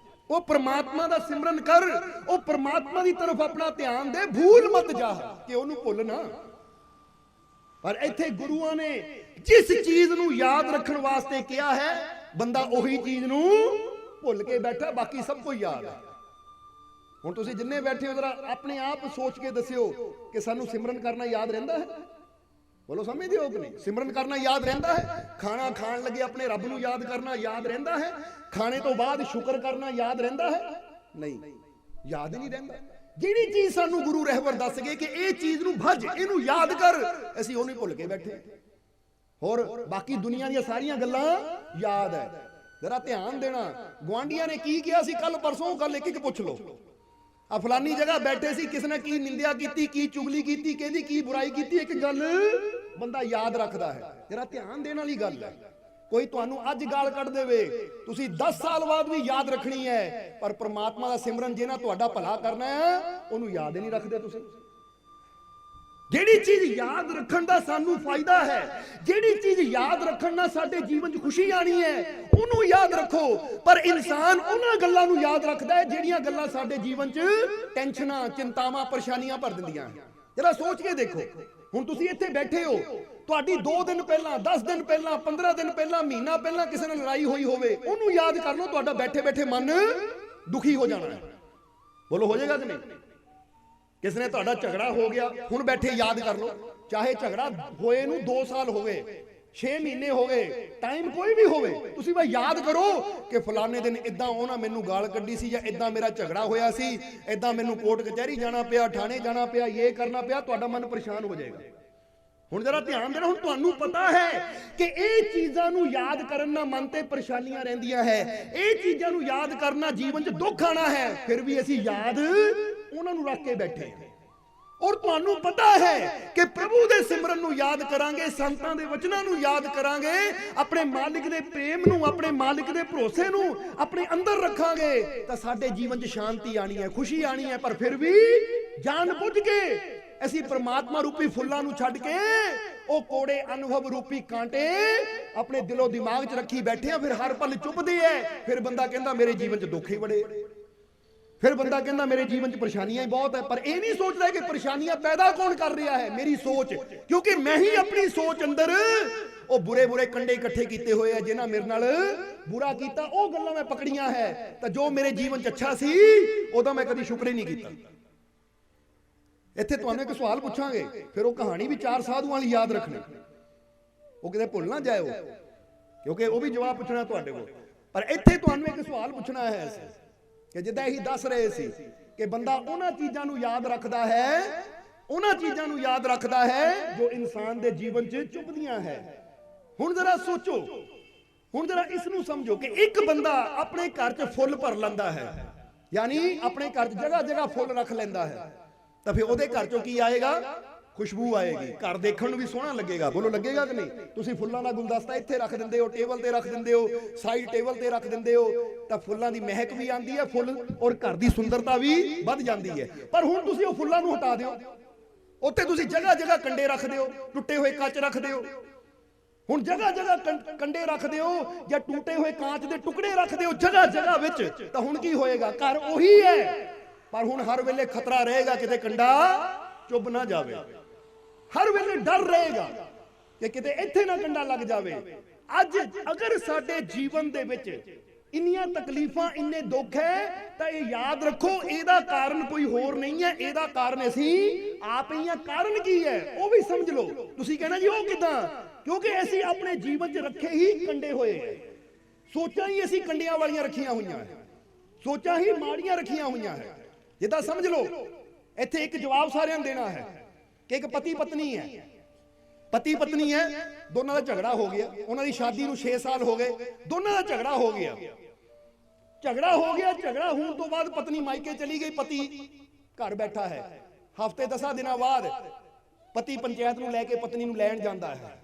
ਉਹ ਪਰਮਾਤਮਾ ਦਾ ਸਿਮਰਨ ਕਰ, ਉਹ ਪਰਮਾਤਮਾ ਦੀ ਤਰਫ ਆਪਣਾ ਧਿਆਨ ਦੇ, ਭੂਲ ਮਤ ਜਾ, ਕਿ ਉਹਨੂੰ ਭੁੱਲ ਨਾ। ਪਰ ਇੱਥੇ ਗੁਰੂਆਂ ਨੇ ਜਿਸ ਚੀਜ਼ ਨੂੰ ਯਾਦ ਰੱਖਣ ਵਾਸਤੇ ਕਿਹਾ ਹੈ, ਬੰਦਾ ਉਹੀ ਚੀਜ਼ ਨੂੰ ਭੁੱਲ ਕੇ ਬੈਠਾ, ਬਾਕੀ ਸਭ ਕੁਝ ਯਾਦ ਹੈ। ਹੁਣ ਤੁਸੀਂ ਜਿੰਨੇ ਬੈਠੇ ਹੋ ਜਰਾ ਆਪਣੇ ਆਪ ਸੋਚ ਕੇ ਦੱਸਿਓ ਕਿ ਸਾਨੂੰ ਸਿਮਰਨ ਕਰਨਾ ਯਾਦ ਰਹਿੰਦਾ ਹੈ? बोलो समझते हो कि नहीं? सिमरन करना याद रहता है, खाना खान लगे अपने रब नूं याद करना याद रहता है, खाने तो बाद शुक्र करना याद रहता है? नहीं, याद ही नहीं रहता। जिहड़ी चीज सानू गुरु रहबर दस गए कि ये चीज नूं भज, इहनूं याद कर, असीं ओह नहीं भुल के बैठे, होर बाकी दुनिया दी सारियां गल्लां याद है। जरा ध्यान देना, गुआंढियां ने की किया सी कल परसों, कल एक एक पुछ लो। आ फलानी जगह बैठे सी, किसी ने की निंदिया की चुगली की, कहदी की बुराई की, एक गल बंदा याद रखता है। जरा ध्यान देने वाली गल है। कोई तुहानू अज गाल कढ़ देवे, तुसी 10 साल बाद भी याद रखनी है, पर परमात्मा दा सिमरन जिहना तुहाडा भला करना है, उहनू याद ही नहीं रखते तुसी। ਜਿਹੜੀ ਚੀਜ਼ याद रखण दा सानू फायदा है, ਜਿਹੜੀ चीज याद रखण नाल साडे जीवन च खुशी आनी है, ਉਹਨੂੰ याद रखो। पर इंसान उन्हां गल्लां नू याद रखदा है ਜਿਹੜੀਆਂ ਗੱਲਾਂ साडे जीवन च टेंशनां, चिंतावां, परेशानियां भर दिंदियां। जरा सोच के देखो, ਹੁਣ ਤੁਸੀਂ ਇੱਥੇ ਬੈਠੇ ਹੋ, ਤੁਹਾਡੀ 2 ਦਿਨ ਪਹਿਲਾਂ, 10 ਦਿਨ ਪਹਿਲਾਂ, 15 ਦਿਨ ਪਹਿਲਾਂ, ਮਹੀਨਾ ਪਹਿਲਾਂ ਕਿਸੇ ਨਾਲ ਲੜਾਈ ਹੋਈ ਹੋਵੇ, ਉਹਨੂੰ ਯਾਦ ਕਰ ਲਓ, ਤੁਹਾਡਾ ਬੈਠੇ ਬੈਠੇ ਮਨ ਦੁਖੀ ਹੋ ਜਾਣਾ ਹੈ। ਬੋਲੋ ਹੋ ਜਾਏਗਾ ਕਿ ਨਹੀਂ? ਕਿਸ ਨੇ ਤੁਹਾਡਾ ਝਗੜਾ ਹੋ ਗਿਆ, ਹੁਣ ਬੈਠੇ ਯਾਦ ਕਰ ਲਓ, ਚਾਹੇ ਝਗੜਾ ਹੋਏ ਨੂੰ 2 ਸਾਲ ਹੋ ਗਏ, 6 ਮਹੀਨੇ ਹੋ ਗਏ, ਟਾਈਮ ਕੋਈ ਵੀ ਹੋਵੇ, ਤੁਸੀਂ ਬਸ ਯਾਦ ਕਰੋ ਕਿ ਫਲਾਣੇ ਦਿਨ ਇਦਾਂ ਉਹਨਾਂ ਮੈਨੂੰ ਗਾਲ ਕੱਢੀ ਸੀ, ਜਾਂ ਇਦਾਂ ਮੇਰਾ ਝਗੜਾ ਹੋਇਆ ਸੀ, ਇਦਾਂ ਮੈਨੂੰ ਕੋਰਟ ਕਚਹਿਰੀ ਜਾਣਾ ਪਿਆ, ਥਾਣੇ ਜਾਣਾ ਪਿਆ, ਇਹ ਕਰਨਾ ਪਿਆ, ਤੁਹਾਡਾ ਮਨ ਪਰੇਸ਼ਾਨ ਹੋ ਜਾਏਗਾ। ਹੁਣ ਜਰਾ ਧਿਆਨ ਦੇਣਾ, ਹੁਣ ਤੁਹਾਨੂੰ ਪਤਾ ਹੈ ਕਿ ਇਹ ਚੀਜ਼ਾਂ ਨੂੰ ਯਾਦ ਕਰਨ ਨਾਲ ਮਨ ਤੇ ਪਰੇਸ਼ਾਨੀਆਂ ਰਹਿੰਦੀਆਂ ਹੈ, ਇਹ ਚੀਜ਼ਾਂ ਨੂੰ ਯਾਦ ਕਰਨਾ ਜੀਵਨ 'ਚ ਦੁੱਖ ਆਣਾ ਹੈ, ਫਿਰ ਵੀ ਅਸੀਂ ਯਾਦ ਉਹਨਾਂ ਨੂੰ ਰੱਖ ਕੇ ਬੈਠੇ। ਔਰ ਤੁਹਾਨੂੰ ਪਤਾ ਹੈ ਕਿ ਪ੍ਰਭੂ ਦੇ ਸਿਮਰਨ ਨੂੰ ਯਾਦ ਕਰਾਂਗੇ, ਸੰਤਾਂ ਦੇ ਵਚਨਾਂ ਨੂੰ ਯਾਦ ਕਰਾਂਗੇ, ਆਪਣੇ ਮਾਲਿਕ ਦੇ ਪ੍ਰੇਮ ਨੂੰ, ਆਪਣੇ ਮਾਲਿਕ ਦੇ ਭਰੋਸੇ ਨੂੰ ਆਪਣੇ ਅੰਦਰ ਰੱਖਾਂਗੇ, ਤਾਂ ਸਾਡੇ ਜੀਵਨ 'ਚ ਸ਼ਾਂਤੀ ਆਣੀ ਹੈ, ਖੁਸ਼ੀ ਆਣੀ ਹੈ। ਪਰ ਫਿਰ ਵੀ ਜਾਣ ਬੁੱਝ ਕੇ ਅਸੀਂ ਪ੍ਰਮਾਤਮਾ ਰੂਪੀ ਫੁੱਲਾਂ ਨੂੰ ਛੱਡ ਕੇ ਉਹ ਕੋੜੇ ਅਨੁਭਵ ਰੂਪੀ ਕਾਂਟੇ ਆਪਣੇ ਦਿਲੋਂ ਦਿਮਾਗ 'ਚ ਰੱਖੀ ਬੈਠੇ ਆ, ਫਿਰ ਹਰ ਪਲ ਚੁੱਭਦੇ ਐ। ਫਿਰ ਬੰਦਾ ਕਹਿੰਦਾ ਮੇਰੇ ਜੀਵਨ 'ਚ ਦੁੱਖ ਹੀ ਬੜੇ, ਫਿਰ ਬੰਦਾ ਕਹਿੰਦਾ ਮੇਰੇ ਜੀਵਨ 'ਚ ਪਰੇਸ਼ਾਨੀਆਂ ਹੀ ਬਹੁਤ ਹੈ। ਪਰ ਇਹ ਨਹੀਂ ਸੋਚਦਾ ਕਿ ਪਰੇਸ਼ਾਨੀਆਂ ਪੈਦਾ ਕੌਣ ਕਰ ਰਿਹਾ ਹੈ? ਮੇਰੀ ਸੋਚ, ਕਿਉਂਕਿ ਮੈਂ ਹੀ ਆਪਣੀ ਸੋਚ ਅੰਦਰ ਉਹ ਬੁਰੇ ਕੰਡੇ ਇਕੱਠੇ ਕੀਤੇ ਹੋਏ ਆ, ਜਿਨ੍ਹਾਂ ਮੇਰੇ ਨਾਲ ਬੁਰਾ ਕੀਤਾ, ਉਹ ਗੱਲਾਂ ਮੈਂ ਪਕੜੀਆਂ ਹੈ। ਤਾਂ ਜੋ ਮੇਰੇ ਜੀਵਨ 'ਚ ਅੱਛਾ ਸੀ ਉਹਦਾ ਮੈਂ ਕਦੀ ਸ਼ੁਕਰ ਹੀ ਨਹੀਂ ਕੀਤਾ। ਇੱਥੇ ਤੁਹਾਨੂੰ ਇੱਕ ਸਵਾਲ ਪੁੱਛਾਂਗੇ, ਫਿਰ ਉਹ ਕਹਾਣੀ ਵੀ 4 ਸਾਧੂਆਂ ਵਾਲੀ ਯਾਦ ਰੱਖਣੀ, ਉਹ ਕਿਤੇ ਭੁੱਲ ਨਾ ਜਾਇਓ, ਕਿਉਂਕਿ ਉਹ ਵੀ ਜਵਾਬ ਪੁੱਛਣਾ ਤੁਹਾਡੇ ਕੋਲ। ਪਰ ਇੱਥੇ ਤੁਹਾਨੂੰ ਇੱਕ ਸਵਾਲ ਪੁੱਛਣਾ ਹੈ ਕਿ ਜਿੱਦਾਂ ਇਹੀ ਦੱਸ ਰਹੇ ਸੀ ਕਿ ਬੰਦਾ ਉਹਨਾਂ ਚੀਜ਼ਾਂ ਨੂੰ ਯਾਦ ਰੱਖਦਾ ਹੈ, ਉਹਨਾਂ ਚੀਜ਼ਾਂ ਨੂੰ ਯਾਦ ਰੱਖਦਾ ਹੈ ਜੋ ਇਨਸਾਨ ਦੇ ਜੀਵਨ 'ਚ ਚੁੱਭਦੀਆਂ ਹੈ। ਹੁਣ ਜ਼ਰਾ ਸੋਚੋ, ਹੁਣ ਜ਼ਰਾ ਇਸ ਨੂੰ ਸਮਝੋ ਕਿ ਇੱਕ ਬੰਦਾ ਆਪਣੇ ਘਰ 'ਚ ਫੁੱਲ ਭਰ ਲੈਂਦਾ ਹੈ, ਯਾਨੀ ਆਪਣੇ ਘਰ 'ਚ ਜਗ੍ਹਾ ਜਗ੍ਹਾ ਫੁੱਲ ਰੱਖ ਲੈਂਦਾ ਹੈ, ਤਾਂ ਫਿਰ ਉਹਦੇ ਘਰ 'ਚੋਂ ਕੀ ਆਏਗਾ? ਖੁਸ਼ਬੂ ਆਏਗੀ, ਘਰ ਦੇਖਣ ਨੂੰ ਵੀ ਸੋਹਣਾ ਲੱਗੇਗਾ। ਬੋਲੋ ਲੱਗੇਗਾ ਕਿ ਨਹੀਂ? ਤੁਸੀਂ ਫੁੱਲਾਂ ਦਾ ਗੁਲਦਸਤਾ ਇੱਥੇ ਰੱਖ ਦਿੰਦੇ ਹੋ, ਟੇਬਲ ਤੇ ਰੱਖ ਦਿੰਦੇ ਹੋ, ਸਾਈਡ ਟੇਬਲ ਤੇ ਰੱਖ ਦਿੰਦੇ ਹੋ, ਤਾਂ ਫੁੱਲਾਂ ਦੀ ਮਹਿਕ ਵੀ ਆਉਂਦੀ ਹੈ, ਫੁੱਲ ਔਰ ਘਰ ਦੀ ਸੁੰਦਰਤਾ ਵੀ ਵੱਧ ਜਾਂਦੀ ਹੈ। ਪਰ ਹੁਣ ਤੁਸੀਂ ਉਹ ਫੁੱਲਾਂ ਨੂੰ ਹਟਾ ਦਿਓ, ਉੱਤੇ ਤੁਸੀਂ ਜਗ੍ਹਾ ਜਗ੍ਹਾ ਕੰਡੇ ਰੱਖਦੇ ਹੋ, ਟੁੱਟੇ ਹੋਏ ਕੱਚ ਰੱਖਦੇ ਹੋ। ਹੁਣ ਜਗ੍ਹਾ ਜਗ੍ਹਾ ਕੰਡੇ ਰੱਖਦੇ ਹੋ ਜਾਂ ਟੁੱਟੇ ਹੋਏ ਕਾਂਚ ਦੇ ਟੁਕੜੇ ਰੱਖਦੇ ਹੋ ਜਗ੍ਹਾ ਜਗ੍ਹਾ ਵਿੱਚ, ਤਾਂ ਹੁਣ ਕੀ ਹੋਏਗਾ? ਘਰ ਉਹੀ ਹੈ, ਪਰ ਹੁਣ ਹਰ ਵੇਲੇ ਖਤਰਾ ਰਹੇਗਾ ਕਿਤੇ ਕੰਡਾ ਚੁੱਭ ਨਾ ਜਾਵੇ, ਹਰ ਵੇਲੇ ਡਰ ਰਹੇਗਾ ਕਿ ਕਿਤੇ ਇੱਥੇ ਨਾ ਕੰਡਾ ਲੱਗ ਜਾਵੇ। ਅੱਜ ਅਗਰ ਸਾਡੇ ਜੀਵਨ ਦੇ ਵਿੱਚ ਇੰਨੀਆਂ ਤਕਲੀਫਾਂ, ਇੰਨੇ ਦੁੱਖ ਹੈ, ਤਾਂ ਇਹ ਯਾਦ ਰੱਖੋ ਇਹਦਾ ਕਾਰਨ ਕੋਈ ਹੋਰ ਨਹੀਂ ਹੈ, ਇਹਦਾ ਕਾਰਨ ਅਸੀਂ ਆਪ ਹੀ ਹਾਂ। ਕਾਰਨ ਕੀ ਹੈ ਉਹ ਵੀ ਸਮਝ ਲਓ। ਤੁਸੀਂ ਕਹਿਣਾ ਜੀ ਉਹ ਕਿਦਾਂ? ਕਿਉਂਕਿ ਅਸੀਂ ਆਪਣੇ ਜੀਵਨ 'ਚ ਰੱਖੇ ਹੀ ਕੰਡੇ ਹੋਏ ਹੈ, ਸੋਚਾਂ ਹੀ ਅਸੀਂ ਕੰਡਿਆਂ ਵਾਲੀਆਂ ਰੱਖੀਆਂ ਹੋਈਆਂ ਹੈ, ਸੋਚਾਂ ਹੀ ਮਾੜੀਆਂ ਰੱਖੀਆਂ ਹੋਈਆਂ ਹੈ। ਜਿੱਦਾਂ ਸਮਝ ਲਓ ਇੱਥੇ ਇੱਕ ਜਵਾਬ ਸਾਰਿਆਂ ਨੂੰ ਦੇਣਾ ਹੈ ਕਿ ਇੱਕ ਪਤੀ ਪਤਨੀ ਹੈ, ਪਤੀ ਪਤਨੀ ਹੈ, ਦੋਨਾਂ ਦਾ ਝਗੜਾ ਹੋ ਗਿਆ, ਉਹਨਾਂ ਦੀ ਸ਼ਾਦੀ ਨੂੰ 6 ਸਾਲ ਹੋ ਗਏ, ਦੋਨਾਂ ਦਾ ਝਗੜਾ ਹੋ ਗਿਆ, ਝਗੜਾ ਹੋਣ ਤੋਂ ਬਾਅਦ ਪਤਨੀ ਮਾਇਕੇ ਚਲੀ ਗਈ, ਪਤੀ ਘਰ ਬੈਠਾ ਹੈ। ਹਫ਼ਤੇ 10 ਦਿਨਾਂ ਬਾਅਦ ਪਤੀ ਪੰਚਾਇਤ ਨੂੰ ਲੈ ਕੇ ਪਤਨੀ ਨੂੰ ਲੈਣ ਜਾਂਦਾ ਹੈ।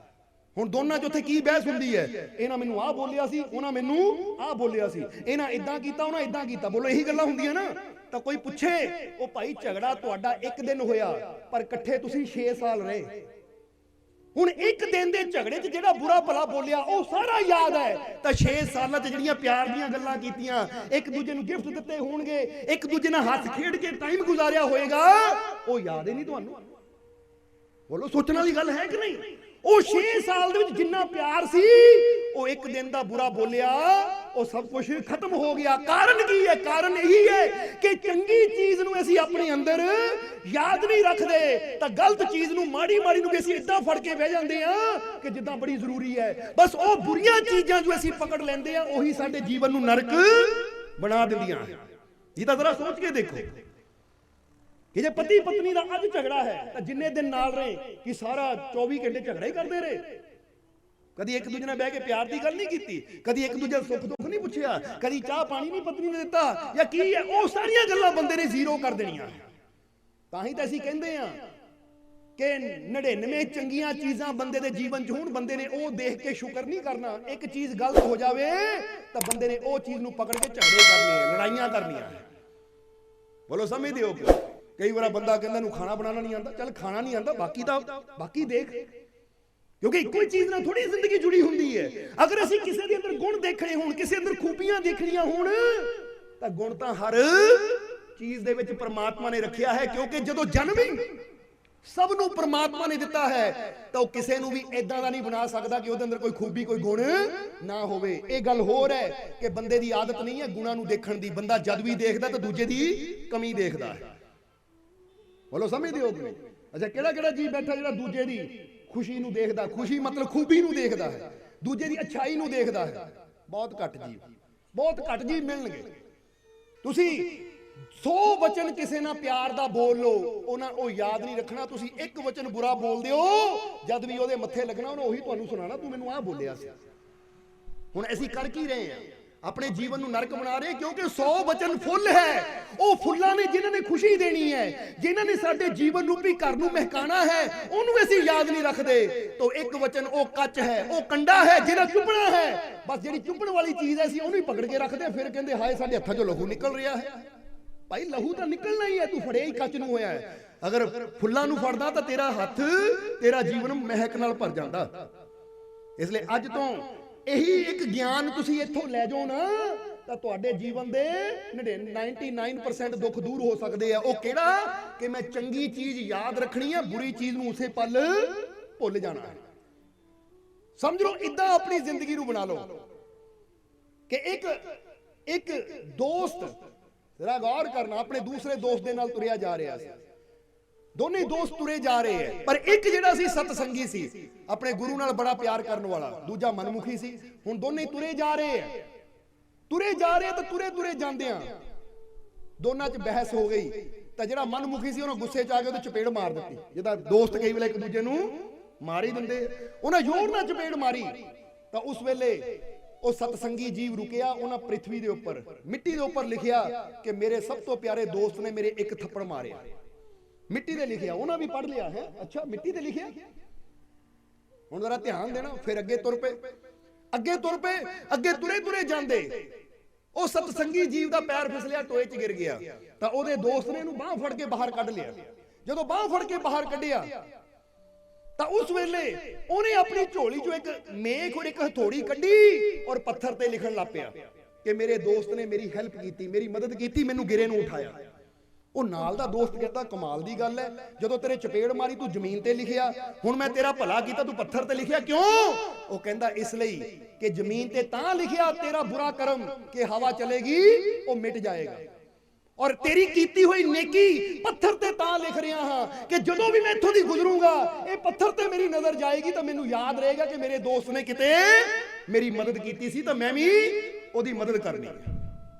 ਹੁਣ ਦੋਨਾਂ 'ਚ ਉੱਥੇ ਕੀ ਬਹਿਸ ਹੁੰਦੀ ਹੈ? ਇਹਨਾਂ ਮੈਨੂੰ ਆਹ ਬੋਲਿਆ ਸੀ, ਉਹਨਾਂ ਮੈਨੂੰ ਆਹ ਬੋਲਿਆ ਸੀ, ਇਹਨਾਂ ਇਦਾਂ ਕੀਤਾ, ਉਹਨਾਂ ਇਦਾਂ ਕੀਤਾ। ਬੋਲੋ ਇਹੀ ਗੱਲਾਂ ਹੁੰਦੀਆਂ ਨਾ। ਤਾਂ ਕੋਈ ਪੁੱਛੇ ਉਹ ਭਾਈ ਝਗੜਾ ਤੁਹਾਡਾ 1 ਦਿਨ ਹੋਇਆ, ਪਰ ਇਕੱਠੇ ਤੁਸੀਂ 6 ਸਾਲ ਰਹੇ। ਹੁਣ 1 ਦਿਨ ਦੇ ਝਗੜੇ 'ਚ ਜਿਹੜਾ ਬੁਰਾ ਭਲਾ ਬੋਲਿਆ ਉਹ ਸਾਰਾ ਯਾਦ ਹੈ, ਤਾਂ 6 ਸਾਲਾਂ 'ਚ ਜਿਹੜੀਆਂ ਪਿਆਰ ਦੀਆਂ ਗੱਲਾਂ ਕੀਤੀਆਂ, ਇੱਕ ਦੂਜੇ ਨੂੰ ਗਿਫਟ ਦਿੱਤੇ ਹੋਣਗੇ, ਇੱਕ ਦੂਜੇ ਨਾਲ ਹੱਸ ਖੇਡ ਕੇ ਟਾਈਮ ਗੁਜ਼ਾਰਿਆ ਹੋਏਗਾ, ਉਹ ਯਾਦ ਹੀ ਨਹੀਂ ਤੁਹਾਨੂੰ। ਬੋਲੋ ਸੋਚਣ ਵਾਲੀ ਗੱਲ ਹੈ ਕਿ ਨਹੀਂ? ਉਹ 6 ਸਾਲ ਦੇ ਵਿੱਚ ਜਿੰਨਾ ਪਿਆਰ ਸੀ, ਉਹ 1 ਦਿਨ ਦਾ ਬੁਰਾ ਬੋਲਿਆ, ਉਹ ਸਭ ਕੁਝ ਖਤਮ ਹੋ ਗਿਆ। ਕਾਰਨ ਕੀ ਹੈ? ਕਾਰਨ ਇਹੀ ਹੈ ਕਿ ਚੰਗੀ ਚੀਜ਼ ਨੂੰ ਅਸੀਂ ਆਪਣੇ ਅੰਦਰ ਯਾਦ ਨਹੀਂ ਰੱਖਦੇ, ਤਾਂ ਗਲਤ ਚੀਜ਼ ਨੂੰ, ਮਾੜੀ ਨੂੰ ਵੀ ਅਸੀਂ ਇਦਾਂ ਫੜ ਕੇ ਬਹਿ ਜਾਂਦੇ ਆ ਕਿ ਜਿੱਦਾਂ ਬੜੀ ਜ਼ਰੂਰੀ ਹੈ। ਬਸ ਉਹ ਬੁਰੀਆਂ ਚੀਜ਼ਾਂ ਜੋ ਅਸੀਂ ਪਕੜ ਲੈਂਦੇ ਆ, ਉਹੀ ਸਾਡੇ ਜੀਵਨ ਨੂੰ ਨਰਕ ਬਣਾ ਦਿੰਦੀਆਂ। ਇਹ ਤਾਂ ਜ਼ਰਾ ਸੋਚ ਕੇ ਦੇਖੋ ਕਿ ਜੇ ਪਤੀ ਪਤਨੀ ਦਾ ਅੱਜ ਝਗੜਾ ਹੈ, ਤਾਂ ਜਿੰਨੇ ਦਿਨ ਨਾਲ ਰਹੇ ਕਿ ਸਾਰਾ 24 ਘੰਟੇ ਝਗੜਾ ਹੀ ਕਰਦੇ ਰਹੇ। ਕਦੀ ਇੱਕ ਦੂਜੇ ਨਾਲ ਬਹਿ ਕੇ ਪਿਆਰ ਦੀ ਗੱਲ ਨਹੀਂ ਕੀਤੀ, ਕਦੀ ਇੱਕ ਦੂਜੇ ਦਾ ਸੁੱਖ ਦੁੱਖ ਨਹੀਂ ਪੁੱਛਿਆ, ਕਦੀ ਚਾਹ ਪਾਣੀ ਨਹੀਂ ਪਤਨੀ ਨੇ ਦਿੱਤਾ, ਜਾਂ ਕੀ ਹੈ, ਉਹ ਸਾਰੀਆਂ ਗੱਲਾਂ ਬੰਦੇ ਨੇ ਜ਼ੀਰੋ ਕਰ ਦੇਣੀਆਂ। ਤਾਂ ਹੀ ਤਾਂ ਅਸੀਂ ਕਹਿੰਦੇ ਆ ਕਿ 99 ਚੰਗੀਆਂ ਚੀਜ਼ਾਂ ਬੰਦੇ ਦੇ ਜੀਵਨ 'ਚ ਹੋਣ, ਬੰਦੇ ਨੇ ਉਹ ਦੇਖ ਕੇ ਸ਼ੁਕਰ ਨਹੀਂ ਕਰਨਾ। ਇੱਕ ਚੀਜ਼ ਗਲਤ ਹੋ ਜਾਵੇ ਤਾਂ ਬੰਦੇ ਨੇ ਉਹ ਚੀਜ਼ ਨੂੰ ਪਕੜ ਕੇ ਝਗੜੇ ਕਰਨੇ, ਲੜਾਈਆਂ ਕਰਨੀਆਂ। ਬੋਲੋ ਸਮਝਦੇ ਹੋ? ਕਈ ਵਾਰ ਬੰਦਾ ਕਹਿੰਦਾ ਨੂੰ ਖਾਣਾ ਬਣਾਉਣਾ ਨਹੀਂ ਆਉਂਦਾ, ਚੱਲ ਖਾਣਾ ਨਹੀਂ ਆਉਂਦਾ, ਬਾਕੀ ਦੇਖ, ਕਿਉਂਕਿ ਇੱਕੋ ਹੀ ਚੀਜ਼ ਨਾਲ ਥੋੜੀ ਜ਼ਿੰਦਗੀ ਜੁੜੀ ਹੁੰਦੀ ਹੈ। ਅਗਰ ਅਸੀਂ ਕਿਸੇ ਦੇ ਅੰਦਰ ਗੁਣ ਦੇਖਣੇ ਹੋਣ, ਕਿਸੇ ਅੰਦਰ ਖੂਬੀਆਂ ਦੇਖਣੀਆਂ ਹੋਣ, ਤਾਂ ਗੁਣ ਤਾਂ ਹਰ ਚੀਜ਼ ਦੇ ਵਿੱਚ ਪਰਮਾਤਮਾ ਨੇ ਰੱਖਿਆ ਹੈ। ਕਿਉਂਕਿ ਜਦੋਂ ਜਨਮ ਹੀ ਸਭ ਨੂੰ ਪ੍ਰਮਾਤਮਾ ਨੇ ਦਿੱਤਾ ਹੈ, ਤਾਂ ਉਹ ਕਿਸੇ ਨੂੰ ਵੀ ਇਦਾਂ ਦਾ ਨਹੀਂ ਬਣਾ ਸਕਦਾ ਕਿ ਉਹਦੇ ਅੰਦਰ ਕੋਈ ਖੂਬੀ ਕੋਈ ਗੁਣ ਨਾ ਹੋਵੇ। ਇਹ ਗੱਲ ਹੋਰ ਹੈ ਕਿ ਬੰਦੇ ਦੀ ਆਦਤ ਨਹੀਂ ਹੈ ਗੁਣਾਂ ਨੂੰ ਦੇਖਣ ਦੀ। ਬੰਦਾ ਜਦ ਵੀ ਦੇਖਦਾ ਤਾਂ ਦੂਜੇ ਦੀ ਕਮੀ ਦੇਖਦਾ ਹੈ। ਬੋਲੋ ਸਮਝਦੇ ਹੋ ਕਿ ਨਹੀਂ? ਅੱਛਾ, ਕਿਹੜਾ ਕਿਹੜਾ ਜੀ ਬੈਠਾ ਜਿਹੜਾ ਦੂਜੇ ਦੀ ਖੁਸ਼ੀ ਨੂੰ ਦੇਖਦਾ? ਖੁਸ਼ੀ ਮਤਲਬ ਖੂਬੀ ਨੂੰ ਦੇਖਦਾ ਹੈ, ਦੂਜੇ ਦੀ ਅੱਛਾਈ ਨੂੰ ਦੇਖਦਾ ਹੈ। ਬਹੁਤ ਘੱਟ ਜੀ, ਬਹੁਤ ਘੱਟ ਜੀ ਮਿਲਣਗੇ। ਤੁਸੀਂ 100 ਵਚਨ ਕਿਸੇ ਨਾਲ ਪਿਆਰ ਦਾ ਬੋਲ ਲਓ, ਉਹ ਯਾਦ ਨਹੀਂ ਰੱਖਣਾ। ਤੁਸੀਂ ਇੱਕ ਵਚਨ ਬੁਰਾ ਬੋਲਦੇ ਹੋ, ਜਦ ਵੀ ਉਹਦੇ ਮੱਥੇ ਲੱਗਣਾ ਉਹਨੇ ਉਹੀ ਤੁਹਾਨੂੰ ਸੁਣਾਣਾ, ਤੂੰ ਮੈਨੂੰ ਆਹ ਬੋਲਿਆ ਸੀ। ਹੁਣ ਅਸੀਂ ਕਰ ਕੀ ਰਹੇ ਹਾਂ? ਆਪਣੇ ਜੀਵਨ ਨੂੰ ਨਰਕ ਬਣਾ ਰਹੇ, ਕਿਉਂਕਿ 100 ਵਚਨ ਫੁੱਲ ਹੈ। ਉਹ ਫੁੱਲਾਂ ਨੇ ਜਿਨ੍ਹਾਂ ਨੇ ਖੁਸ਼ੀ ਦੇਣੀ ਹੈ, ਜਿਨ੍ਹਾਂ ਨੇ ਸਾਡੇ ਜੀਵਨ ਰੂਪੀ ਘਰ ਨੂੰ ਮਹਿਕਾਣਾ ਹੈ, ਉਹਨੂੰ ਅਸੀਂ ਯਾਦ ਨਹੀਂ ਰੱਖਦੇ। ਤਾਂ ਇੱਕ ਵਚਨ ਉਹ ਕੱਚ ਹੈ, ਉਹ ਕੰਡਾ ਹੈ ਜਿਹਨਾਂ ਚੁੱਪਣਾ ਹੈ। ਬਸ ਜਿਹੜੀ ਚੁੱਪਣ ਵਾਲੀ ਚੀਜ਼ ਹੈ ਅਸੀਂ ਉਹਨੂੰ ਹੀ ਪਕੜ ਕੇ ਰੱਖਦੇ, ਫਿਰ ਕਹਿੰਦੇ ਹਾਏ ਸਾਡੇ ਹੱਥਾਂ 'ਚੋਂ ਲਹੂ ਨਿਕਲ ਰਿਹਾ ਹੈ। ਭਾਈ ਲਹੂ ਤਾਂ ਨਿਕਲਣਾ ਹੀ ਹੈ, ਤੂੰ ਫੜਿਆ ਹੀ ਕੱਚ ਨੂੰ ਹੋਇਆ ਹੈ। ਅਗਰ ਫੁੱਲਾਂ ਨੂੰ ਫੜਦਾ ਤਾਂ ਤੇਰਾ ਹੱਥ, ਤੇਰਾ ਜੀਵਨ ਮਹਿਕ ਨਾਲ ਭਰ ਜਾਂਦਾ। ਇਸ ਲਈ ਅੱਜ ਤੋਂ ਇਹੀ ਇੱਕ ਗਿਆਨ ਤੁਸੀਂ ਇੱਥੋਂ ਲੈ ਜਾਓ ਨਾ, ਤਾਂ ਤੁਹਾਡੇ ਜੀਵਨ ਦੇ 99% ਦੁੱਖ ਦੂਰ ਹੋ ਸਕਦੇ ਆ। ਉਹ ਕਿਹੜਾ? ਕਿ ਮੈਂ ਚੰਗੀ ਚੀਜ਼ ਯਾਦ ਰੱਖਣੀ ਹੈ, ਬੁਰੀ ਚੀਜ਼ ਨੂੰ ਉਸੇ ਪਲ ਭੁੱਲ ਜਾਣਾ ਹੈ। ਸਮਝ ਲਓ, ਇਦਾਂ ਆਪਣੀ ਜ਼ਿੰਦਗੀ ਨੂੰ ਬਣਾ ਲਓ ਕਿ ਇੱਕ ਦੋਸਤ, ਜ਼ਰਾ ਗੌਰ ਕਰਨਾ, ਆਪਣੇ ਦੂਸਰੇ ਦੋਸਤ ਦੇ ਨਾਲ ਤੁਰਿਆ ਜਾ ਰਿਹਾ ਸੀ। ਦੋਨੇ ਦੋਸਤ ਤੁਰੇ ਜਾ ਰਹੇ ਹੈ, ਪਰ ਇੱਕ ਜਿਹੜਾ ਸੀ ਸਤਸੰਗੀ ਸੀ, ਆਪਣੇ ਗੁਰੂ ਨਾਲ ਬੜਾ ਪਿਆਰ ਕਰਨ ਵਾਲਾ, ਦੂਜਾ ਮਨਮੁਖੀ ਸੀ। ਹੁਣ ਦੋਨੇ ਤੁਰੇ ਜਾ ਰਹੇ ਹੈ, ਤਾਂ ਤੁਰੇ ਜਾਂਦੇ ਆ ਦੋਨਾਂ 'ਚ ਬਹਿਸ ਹੋ ਗਈ। ਤਾਂ ਜਿਹੜਾ ਮਨਮੁਖੀ ਸੀ ਉਹਨੇ ਗੁੱਸੇ 'ਚ ਆ ਕੇ ਉਹਦੇ ਚਪੇੜ ਮਾਰ ਦਿੱਤੀ। ਜਿਹਦਾ ਦੋਸਤ ਕਈ ਵੇਲੇ ਇੱਕ ਦੂਜੇ ਨੂੰ ਮਾਰ ਹੀ ਦਿੰਦੇ, ਉਹਨੇ ਜ਼ੋਰ ਨਾਲ ਚਪੇੜ ਮਾਰੀ। ਤਾਂ ਉਸ ਵੇਲੇ ਉਹ ਸਤਸੰਗੀ ਜੀਵ ਰੁਕਿਆ, ਉਹਨਾਂ ਪ੍ਰਿਥਵੀ ਦੇ ਉੱਪਰ, ਮਿੱਟੀ ਦੇ ਉੱਪਰ ਲਿਖਿਆ ਕਿ ਮੇਰੇ ਸਭ ਤੋਂ ਪਿਆਰੇ ਦੋਸਤ ਨੇ ਮੇਰੇ ਇੱਕ ਥੱਪੜ ਮਾਰਿਆ। ਮਿੱਟੀ ਤੇ ਲਿਖਿਆ, ਉਹਨਾਂ ਵੀ ਪੜ੍ਹ ਲਿਆ ਹੈ। ਅੱਛਾ, ਮਿੱਟੀ ਤੇ ਲਿਖਿਆ। ਹੁਣ ਜ਼ਰਾ ਧਿਆਨ ਦੇਣਾ। ਫਿਰ ਅੱਗੇ ਤੁਰ ਪਏ, ਅੱਗੇ ਤੁਰੇ ਜਾਂਦੇ ਉਹ ਸਤਸੰਗੀ ਜੀਵ ਦਾ ਪੈਰ ਫਿਸਲਿਆ, ਟੋਏ 'ਚ ਗਿਰ ਗਿਆ। ਤਾਂ ਉਹਦੇ ਦੋਸਤ ਨੇ ਇਹਨੂੰ ਬਾਹ ਫੜ ਕੇ ਬਾਹਰ ਕੱਢ ਲਿਆ। ਜਦੋਂ ਬਾਹ ਫੜ ਕੇ ਬਾਹਰ ਕੱਢਿਆ ਤਾਂ ਉਸ ਵੇਲੇ ਉਹਨੇ ਆਪਣੀ ਝੋਲੀ 'ਚੋਂ ਇੱਕ ਮੇਖ ਔਰ ਇੱਕ ਹਥੌੜੀ ਕੱਢੀ ਔਰ ਪੱਥਰ ਤੇ ਲਿਖਣ ਲੱਗ ਪਿਆ ਕਿ ਮੇਰੇ ਦੋਸਤ ਨੇ ਮੇਰੀ ਹੈਲਪ ਕੀਤੀ, ਮੇਰੀ ਮਦਦ ਕੀਤੀ, ਮੈਨੂੰ ਗਿਰੇ ਨੂੰ ਉਠਾਇਆ। ਉਹ ਨਾਲ ਦਾ ਦੋਸਤ ਕਹਿੰਦਾ ਕਮਾਲ ਦੀ ਗੱਲ ਹੈ, ਜਦੋਂ ਤੇਰੇ ਚਪੇੜ ਮਾਰੀ ਤੂੰ ਜ਼ਮੀਨ ਤੇ ਲਿਖਿਆ, ਹੁਣ ਮੈਂ ਤੇਰਾ ਭਲਾ ਕੀਤਾ ਤੂੰ ਪੱਥਰ ਤੇ ਲਿਖਿਆ, ਕਿਉਂ? ਉਹ ਕਹਿੰਦਾ ਇਸ ਲਈ ਕਿ ਜ਼ਮੀਨ ਤੇ ਤਾਂ ਲਿਖਿਆ ਤੇਰਾ ਬੁਰਾ ਕਰਮ ਕਿ ਹਵਾ ਚਲੇਗੀ ਉਹ ਮਿਟ ਜਾਏਗਾ, ਔਰ ਤੇਰੀ ਕੀਤੀ ਹੋਈ ਨੇਕੀ ਪੱਥਰ ਤੇ ਤਾਂ ਲਿਖ ਰਿਹਾ ਹਾਂ ਕਿ ਜਦੋਂ ਵੀ ਮੈਂ ਇੱਥੋਂ ਦੀ ਗੁਜ਼ਰੂੰਗਾ ਇਹ ਪੱਥਰ ਤੇ ਮੇਰੀ ਨਜ਼ਰ ਜਾਏਗੀ ਤਾਂ ਮੈਨੂੰ ਯਾਦ ਰਹੇਗਾ ਕਿ ਮੇਰੇ ਦੋਸਤ ਨੇ ਕਿਤੇ ਮੇਰੀ ਮਦਦ ਕੀਤੀ ਸੀ ਤਾਂ ਮੈਂ ਵੀ ਉਹਦੀ ਮਦਦ ਕਰਨੀ ਹੈ।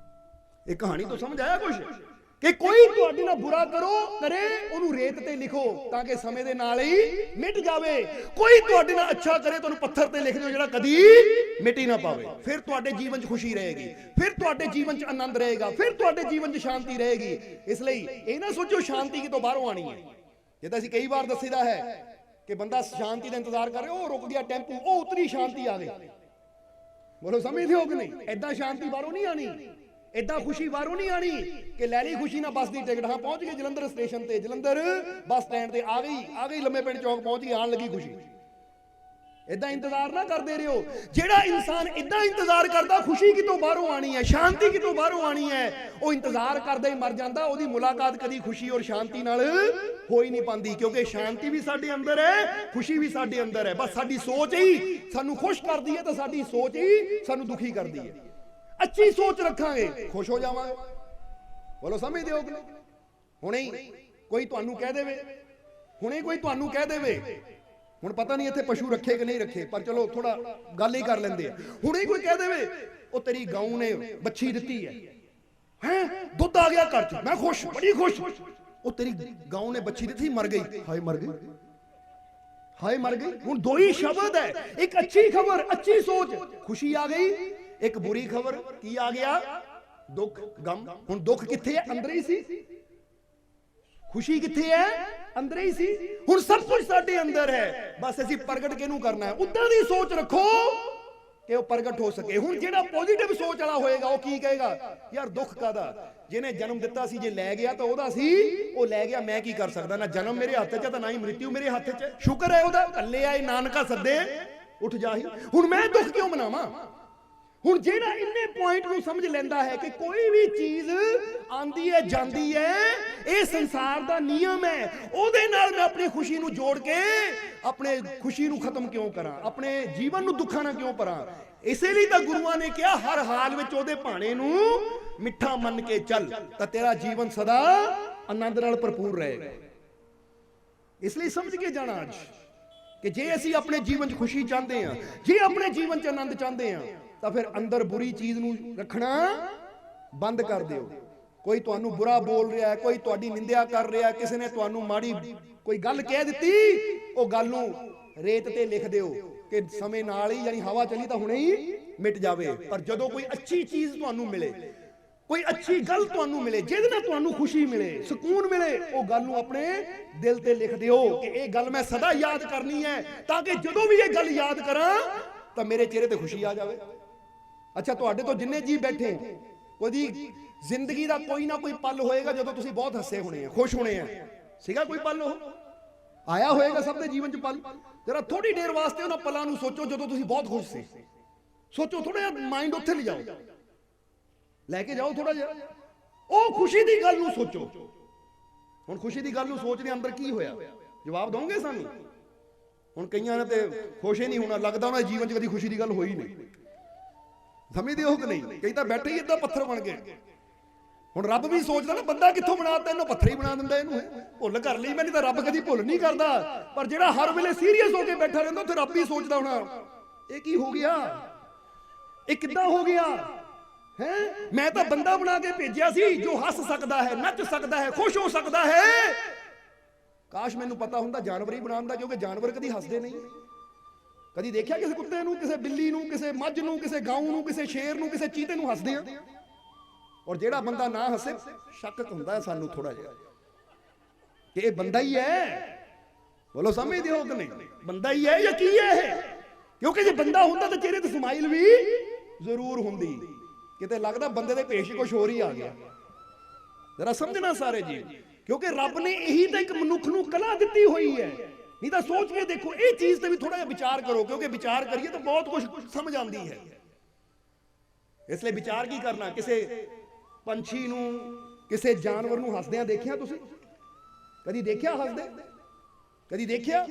ਇਹ ਕਹਾਣੀ ਤੋਂ ਸਮਝ ਆਇਆ ਕੁਝ? ਕਿ ਕੋਈ ਤੁਹਾਡੇ ਨਾਲ ਬੁਰਾ ਕਰੇ ਉਹਨੂੰ ਰੇਤ ਤੇ ਲਿਖੋ ਤਾਂ ਕਿ ਸਮੇਂ ਦੇ ਨਾਲ ਹੀ ਮਿਟ ਜਾਵੇ। ਕੋਈ ਤੁਹਾਡੇ ਨਾਲ ਅੱਛਾ ਕਰੇ ਤੁਹਾਨੂੰ ਪੱਥਰ ਤੇ ਲਿਖ ਦਿਓ ਜਿਹੜਾ ਕਦੀ ਮਿਟੀ ਨਾ ਪਾਵੇ। ਫਿਰ ਤੁਹਾਡੇ ਜੀਵਨ 'ਚ ਖੁਸ਼ੀ ਰਹੇਗੀ, ਫਿਰ ਤੁਹਾਡੇ ਜੀਵਨ 'ਚ ਆਨੰਦ ਰਹੇਗਾ, ਫਿਰ ਤੁਹਾਡੇ ਜੀਵਨ 'ਚ ਸ਼ਾਂਤੀ ਰਹੇਗੀ। ਇਸ ਲਈ ਇਹ ਨਾ ਸੋਚੋ ਸ਼ਾਂਤੀ ਕਿਤੋਂ ਬਾਹਰੋਂ ਆਣੀ ਹੈ। ਜਿੱਦਾਂ ਅਸੀਂ ਕਈ ਵਾਰ ਦੱਸੀਦਾ ਹੈ ਕਿ ਬੰਦਾ ਸ਼ਾਂਤੀ ਦਾ ਇੰਤਜ਼ਾਰ ਕਰ ਰਿਹਾ, ਉਹ ਰੁਕ ਗਿਆ ਟੈਂਪੂ, ਉਹ ਉਤਰੀ ਸ਼ਾਂਤੀ ਆ ਗਈ। ਬੋਲੋ ਸਮਝਦੇ ਹੋ ਕਿ ਨਹੀਂ? ਏਦਾਂ ਸ਼ਾਂਤੀ ਬਾਹਰੋਂ ਨਹੀਂ ਆਣੀ, ਏਦਾਂ ਖੁਸ਼ੀ ਬਾਹਰੋਂ ਨਹੀਂ ਆਣੀ ਕਿ ਲੈ ਲਈ ਖੁਸ਼ੀ ਨਾਲ ਬੱਸ ਦੀ ਟਿਕਟ, ਹਾਂ ਪਹੁੰਚ ਗਏ ਜਲੰਧਰ ਸਟੇਸ਼ਨ ਤੇ, ਜਲੰਧਰ ਬੱਸ ਸਟੈਂਡ ਤੇ ਆ ਗਈ ਲੰਮੇ ਪਿੰਡ ਚੌਕ ਪਹੁੰਚ ਗਈ, ਆਣ ਲੱਗੀ ਖੁਸ਼ੀ। ਏਦਾਂ ਇੰਤਜ਼ਾਰ ਨਾ ਕਰਦੇ ਰਹੋ। ਜਿਹੜਾ ਇਨਸਾਨ ਏਦਾਂ ਇੰਤਜ਼ਾਰ ਕਰਦਾ ਖੁਸ਼ੀ ਕਿਤੋਂ ਬਾਹਰੋਂ ਆਣੀ ਹੈ, ਸ਼ਾਂਤੀ ਕਿਤੋਂ ਬਾਹਰੋਂ ਆਣੀ ਹੈ, ਉਹ ਇੰਤਜ਼ਾਰ ਕਰਦਾ ਹੀ ਮਰ ਜਾਂਦਾ। ਉਹਦੀ ਮੁਲਾਕਾਤ ਕਦੀ ਖੁਸ਼ੀ ਔਰ ਸ਼ਾਂਤੀ ਨਾਲ ਹੋ ਹੀ ਨਹੀਂ ਪਾਉਂਦੀ, ਕਿਉਂਕਿ ਸ਼ਾਂਤੀ ਵੀ ਸਾਡੇ ਅੰਦਰ ਹੈ, ਖੁਸ਼ੀ ਵੀ ਸਾਡੇ ਅੰਦਰ ਹੈ। ਬਸ ਸਾਡੀ ਸੋਚ ਹੀ ਸਾਨੂੰ ਖੁਸ਼ ਕਰਦੀ ਹੈ ਤਾਂ ਸਾਡੀ ਸੋਚ ਹੀ ਸਾਨੂੰ ਦੁਖੀ ਕਰਦੀ ਹੈ। ਅੱਛੀ ਸੋਚ ਰੱਖਾਂਗੇ ਖੁਸ਼ ਹੋ ਜਾਵਾਂਗੇ। ਬੋਲੋ ਸਮਝਦੇ ਹੋ? ਹੁਣੇ ਕੋਈ ਤੁਹਾਨੂੰ ਕਹਿ ਦੇਵੇ, ਹੁਣ ਪਤਾ ਨਹੀਂ ਇੱਥੇ ਪਸ਼ੂ ਰੱਖੇ ਕਿ ਨਹੀਂ ਰੱਖੇ, ਪਰ ਚਲੋ ਥੋੜਾ ਗੱਲ ਹੀ ਕਰ ਲੈਂਦੇ ਆ। ਹੁਣੇ ਕੋਈ ਕਹਿ ਦੇਵੇ ਉਹ ਤੇਰੀ ਗਊ ਨੇ ਬੱਚੀ ਦਿੱਤੀ ਹੈ, ਦੁੱਧ ਆ ਗਿਆ ਘਰ 'ਚ, ਮੈਂ ਖੁਸ਼, ਬੜੀ ਖੁਸ਼। ਉਹ ਤੇਰੀ ਗਊ ਨੇ ਬੱਚੀ ਦਿੱਤੀ, ਮਰ ਗਈ, ਹਾਏ ਮਰ ਗਈ, ਹਾਏ ਮਰ ਗਈ। ਹੁਣ ਦੋ ਹੀ ਸ਼ਬਦ ਹੈ, ਇੱਕ ਅੱਛੀ ਖਬਰ, ਅੱਛੀ ਸੋਚ, ਖੁਸ਼ੀ ਆ ਗਈ, ਇੱਕ ਬੁਰੀ ਖਬਰ, ਕੀ ਆ ਗਿਆ? ਦੁੱਖ, ਗਮ। ਹੁਣ ਦੁੱਖ ਕਿੱਥੇ ਹੈ? ਅੰਦਰ ਹੀ ਸੀ। ਖੁਸ਼ੀ ਕਿੱਥੇ ਹੈ? ਅੰਦਰ ਹੀ ਸੀ। ਹੁਣ ਸਭ ਕੁਝ ਸਾਡੇ ਅੰਦਰ ਹੈ, ਬਸ ਅਸੀਂ ਪ੍ਰਗਟ ਕਿਹਨੂੰ ਕਰਨਾ ਹੈ। ਉਦਾਂ ਦੀ ਸੋਚ ਰੱਖੋ ਕਿ ਉਹ ਪ੍ਰਗਟ ਹੋ ਸਕੇ। ਹੁਣ ਜਿਹੜਾ ਪੋਜ਼ਿਟਿਵ ਸੋਚ ਵਾਲਾ ਹੋਏਗਾ ਉਹ ਕੀ ਕਹੇਗਾ? ਯਾਰ ਦੁੱਖ ਕਾਦਾ, ਜਿਹਨੇ ਜਨਮ ਦਿੱਤਾ ਸੀ ਜੇ ਲੈ ਗਿਆ ਤਾਂ ਉਹਦਾ ਸੀ, ਉਹ ਲੈ ਗਿਆ, ਮੈਂ ਕੀ ਕਰ ਸਕਦਾ? ਨਾ ਜਨਮ ਮੇਰੇ ਹੱਥ 'ਚ ਤਾਂ ਨਾ ਹੀ ਮ੍ਰਿਤਿੂ ਮੇਰੇ ਹੱਥ 'ਚ। ਸ਼ੁਕਰ ਹੈ ਉਹਦਾ, ਕੱਲੇ ਆਏ ਨਾਨਕਾ ਸੱਦੇ ਉੱਠ ਜਾਹੀ। ਹੁਣ ਮੈਂ ਦੁੱਖ ਕਿਉਂ ਮਨਾਵਾਂ? ਹੁਣ ਜਿਹੜਾ ਇੰਨੇ ਪੁਆਇੰਟ ਨੂੰ ਸਮਝ ਲੈਂਦਾ ਹੈ ਕਿ ਕੋਈ ਵੀ ਚੀਜ਼ ਆਂਦੀ ਹੈ ਜਾਂਦੀ ਹੈ, ਇਹ ਸੰਸਾਰ ਦਾ ਨਿਯਮ ਹੈ, ਉਹਦੇ ਨਾਲ ਮੈਂ ਆਪਣੀ ਖੁਸ਼ੀ ਨੂੰ ਜੋੜ ਕੇ ਆਪਣੇ ਖੁਸ਼ੀ ਨੂੰ ਖਤਮ ਕਿਉਂ ਕਰਾਂ, ਆਪਣੇ ਜੀਵਨ ਨੂੰ ਦੁੱਖਾਂ ਨਾਲ ਕਿਉਂ ਭਰਾਂ। ਇਸੇ ਲਈ ਤਾਂ ਗੁਰੂਆਂ ਨੇ ਕਿਹਾ ਹਰ ਹਾਲ ਵਿੱਚ ਉਹਦੇ ਭਾਣੇ ਨੂੰ ਮਿੱਠਾ ਮੰਨ ਕੇ ਚੱਲ, ਤਾਂ ਤੇਰਾ ਜੀਵਨ ਸਦਾ ਆਨੰਦ ਨਾਲ ਭਰਪੂਰ ਰਹੇਗਾ। ਇਸ ਲਈ ਸਮਝ ਕੇ ਜਾਣਾ ਅੱਜ ਕਿ ਜੇ ਅਸੀਂ ਆਪਣੇ ਜੀਵਨ 'ਚ ਖੁਸ਼ੀ ਚਾਹੁੰਦੇ ਹਾਂ, ਜੇ ਆਪਣੇ ਜੀਵਨ 'ਚ ਆਨੰਦ ਚਾਹੁੰਦੇ ਹਾਂ, ਤਾਂ ਫਿਰ ਅੰਦਰ ਬੁਰੀ ਚੀਜ਼ ਨੂੰ ਰੱਖਣਾ ਬੰਦ ਕਰ ਦਿਓ। ਕੋਈ ਤੁਹਾਨੂੰ ਬੁਰਾ ਬੋਲ ਰਿਹਾ ਹੈ, ਕੋਈ ਤੁਹਾਡੀ ਨਿੰਦਿਆ ਕਰ ਰਿਹਾ, ਕਿਸੇ ਨੇ ਤੁਹਾਨੂੰ ਮਾੜੀ ਕੋਈ ਗੱਲ ਕਹਿ ਦਿੱਤੀ, ਉਹ ਗੱਲ ਨੂੰ ਰੇਤ ਤੇ ਲਿਖ ਦਿਓ ਕਿ ਸਮੇਂ ਨਾਲ ਹੀ, ਯਾਨੀ ਹਵਾ ਚੱਲੀ ਤਾਂ ਹੁਣੇ ਹੀ ਮਿਟ ਜਾਵੇ। ਪਰ ਜਦੋਂ ਕੋਈ ਅੱਛੀ ਚੀਜ਼ ਤੁਹਾਨੂੰ ਮਿਲੇ, ਕੋਈ ਅੱਛੀ ਗੱਲ ਤੁਹਾਨੂੰ ਮਿਲੇ, ਜਿਹਦੇ ਨਾਲ ਤੁਹਾਨੂੰ ਖੁਸ਼ੀ ਮਿਲੇ, ਸਕੂਨ ਮਿਲੇ, ਉਹ ਗੱਲ ਨੂੰ ਆਪਣੇ ਦਿਲ ਤੇ ਲਿਖ ਦਿਓ ਕਿ ਇਹ ਗੱਲ ਮੈਂ ਸਦਾ ਯਾਦ ਕਰਨੀ ਹੈ, ਤਾਂ ਕਿ ਜਦੋਂ ਵੀ ਇਹ ਗੱਲ ਯਾਦ ਕਰਾਂ ਤਾਂ ਮੇਰੇ ਚਿਹਰੇ ਤੇ ਖੁਸ਼ੀ ਆ ਜਾਵੇ। ਅੱਛਾ, ਤੁਹਾਡੇ ਤੋਂ ਜਿੰਨੇ ਜੀ ਬੈਠੇ, ਕੋਈ ਜ਼ਿੰਦਗੀ ਦਾ ਕੋਈ ਨਾ ਕੋਈ ਪਲ ਹੋਏਗਾ ਜਦੋਂ ਤੁਸੀਂ ਬਹੁਤ ਹੱਸੇ ਹੋਣੇ ਆ, ਖੁਸ਼ ਹੋਣੇ ਆ। ਸੀਗਾ ਕੋਈ ਪਲ, ਉਹ ਆਇਆ ਹੋਏਗਾ ਸਭ ਦੇ ਜੀਵਨ 'ਚ ਪਲ। ਜਰਾ ਥੋੜੀ ਦੇਰ ਵਾਸਤੇ ਉਹਨਾਂ ਪਲਾਂ ਨੂੰ ਸੋਚੋ ਜਦੋਂ ਤੁਸੀਂ ਬਹੁਤ ਖੁਸ਼ ਸੀ। ਸੋਚੋ, ਥੋੜਾ ਜਿਹਾ ਮਾਈਂਡ ਉੱਥੇ ਲਿਜਾਓ, ਲੈ ਕੇ ਜਾਓ ਥੋੜਾ ਜਿਹਾ, ਉਹ ਖੁਸ਼ੀ ਦੀ ਗੱਲ ਨੂੰ ਸੋਚੋ। ਹੁਣ ਖੁਸ਼ੀ ਦੀ ਗੱਲ ਨੂੰ ਸੋਚਦੇ ਅੰਦਰ ਕੀ ਹੋਇਆ, ਜਵਾਬ ਦੋਗੇ ਸਾਨੂੰ? ਹੁਣ ਕਈਆਂ ਨੇ ਤੇ ਖੁਸ਼ ਹੀ ਨਹੀਂ ਹੋਣਾ, ਲੱਗਦਾ ਉਹਨਾਂ ਦੇ ਜੀਵਨ 'ਚ ਕਦੀ ਖੁਸ਼ੀ ਦੀ ਗੱਲ ਹੋਈ ਨਹੀਂ। ਸਮਝਦੇ ਹੋ ਕਿ ਨਹੀਂ? ਕਈ ਤਾਂ ਬੈਠੇ ਹੀ ਏਦਾਂ ਪੱਥਰ ਬਣ ਗਏ। ਹੁਣ ਰੱਬ ਵੀ ਸੋਚਦਾ ਨਾ, ਬੰਦਾ ਕਿੱਥੋਂ ਬਣਾਤਾ ਇਹਨੂੰ, ਪੱਥਰ ਹੀ ਬਣਾ ਦਿੰਦਾ ਇਹਨੂੰ, ਭੁੱਲ ਕਰ ਲਈ ਮੈਂ, ਨਹੀਂ ਤਾਂ ਰੱਬ ਕਦੀ ਭੁੱਲ ਨਹੀਂ ਕਰਦਾ। ਪਰ ਜਿਹੜਾ ਹਰ ਵੇਲੇ ਸੀਰੀਅਸ ਹੋ ਕੇ ਬੈਠਾ ਰਹਿੰਦਾ, ਉੱਥੇ ਰੱਬ ਹੀ ਸੋਚਦਾ ਹੋਣਾ ਇਹ ਕੀ ਹੋ ਗਿਆ, ਇਹ ਕਿੱਦਾਂ ਹੋ ਗਿਆ ਹੈ? ਮੈਂ ਤਾਂ ਬੰਦਾ ਬਣਾ ਕੇ ਭੇਜਿਆ ਸੀ ਜੋ ਹੱਸ ਸਕਦਾ ਹੈ, ਨੱਚ ਸਕਦਾ ਹੈ, ਖੁਸ਼ ਹੋ ਸਕਦਾ ਹੈ। ਕਾਸ਼ ਮੈਨੂੰ ਪਤਾ ਹੁੰਦਾ ਜਾਨਵਰ ਹੀ ਬਣਾਉਣ ਦਾ, ਕਿਉਂਕਿ ਜਾਨਵਰ ਕਦੀ ਹੱਸਦੇ ਨਹੀਂ। ਕਦੀ ਦੇਖਿਆ ਕਿਸੇ ਕੁੱਤੇ ਨੂੰ, ਕਿਸੇ ਬਿੱਲੀ ਨੂੰ, ਕਿਸੇ ਮੱਝ ਨੂੰ, ਕਿਸੇ ਗਾਂ ਨੂੰ, ਕਿਸੇ ਸ਼ੇਰ ਨੂੰ, ਕਿਸੇ ਚੀਤੇ ਨੂੰ ਹੱਸਦੇ ਆ? ਔਰ ਜਿਹੜਾ ਬੰਦਾ ਨਾ ਹੱਸੇ, ਸ਼ੱਕ ਹੁੰਦਾ ਸਾਨੂੰ ਥੋੜਾ ਜਿਹਾ ਕਿ ਇਹ ਬੰਦਾ ਹੀ ਹੈ। ਬੋਲੋ, ਸਮਝਦੇ ਹੋ ਕਿ ਨਹੀਂ? ਬੰਦਾ ਹੀ ਹੈ ਜਾਂ ਕੀ ਹੈ ਇਹ? ਕਿਉਂਕਿ ਜੇ ਬੰਦਾ ਹੁੰਦਾ ਤਾਂ ਚਿਹਰੇ ਤੇ ਸਮਾਈਲ ਵੀ ਜ਼ਰੂਰ ਹੁੰਦੀ। ਕਿਤੇ ਲੱਗਦਾ ਬੰਦੇ ਦੇ ਭੇਸ਼ ਕੁਝ ਹੋਰ ਹੀ ਆ ਗਿਆ। ਜਰਾ ਸਮਝਣਾ ਸਾਰੇ ਜੀ, ਕਿਉਂਕਿ ਰੱਬ ਨੇ ਇਹੀ ਤਾਂ ਇੱਕ ਮਨੁੱਖ ਨੂੰ ਕਲਾ ਦਿੱਤੀ ਹੋਈ ਹੈ। ਨਹੀਂ ਤਾਂ ਸੋਚ ਕੇ ਦੇਖੋ, ਇਹ ਚੀਜ਼ ਤੇ ਵੀ ਥੋੜਾ ਜਿਹਾ ਵਿਚਾਰ ਕਰੋ, ਕਿਉਂਕਿ ਵਿਚਾਰ ਕਰੀਏ ਤਾਂ ਬਹੁਤ ਕੁਝ ਸਮਝ ਆਉਂਦੀ ਹੈ। ਇਸ ਲਈ ਵਿਚਾਰ ਕੀ ਕਰਨਾ? ਕਿਸੇ ਪੰਛੀ ਨੂੰ, ਕਿਸੇ ਜਾਨਵਰ ਨੂੰ ਹੱਸਦਿਆਂ ਦੇਖਿਆ ਤੁਸੀਂ? ਕਦੀ ਦੇਖਿਆ ਹੱਸਦੇ? ਕਦੀ ਦੇਖਿਆ?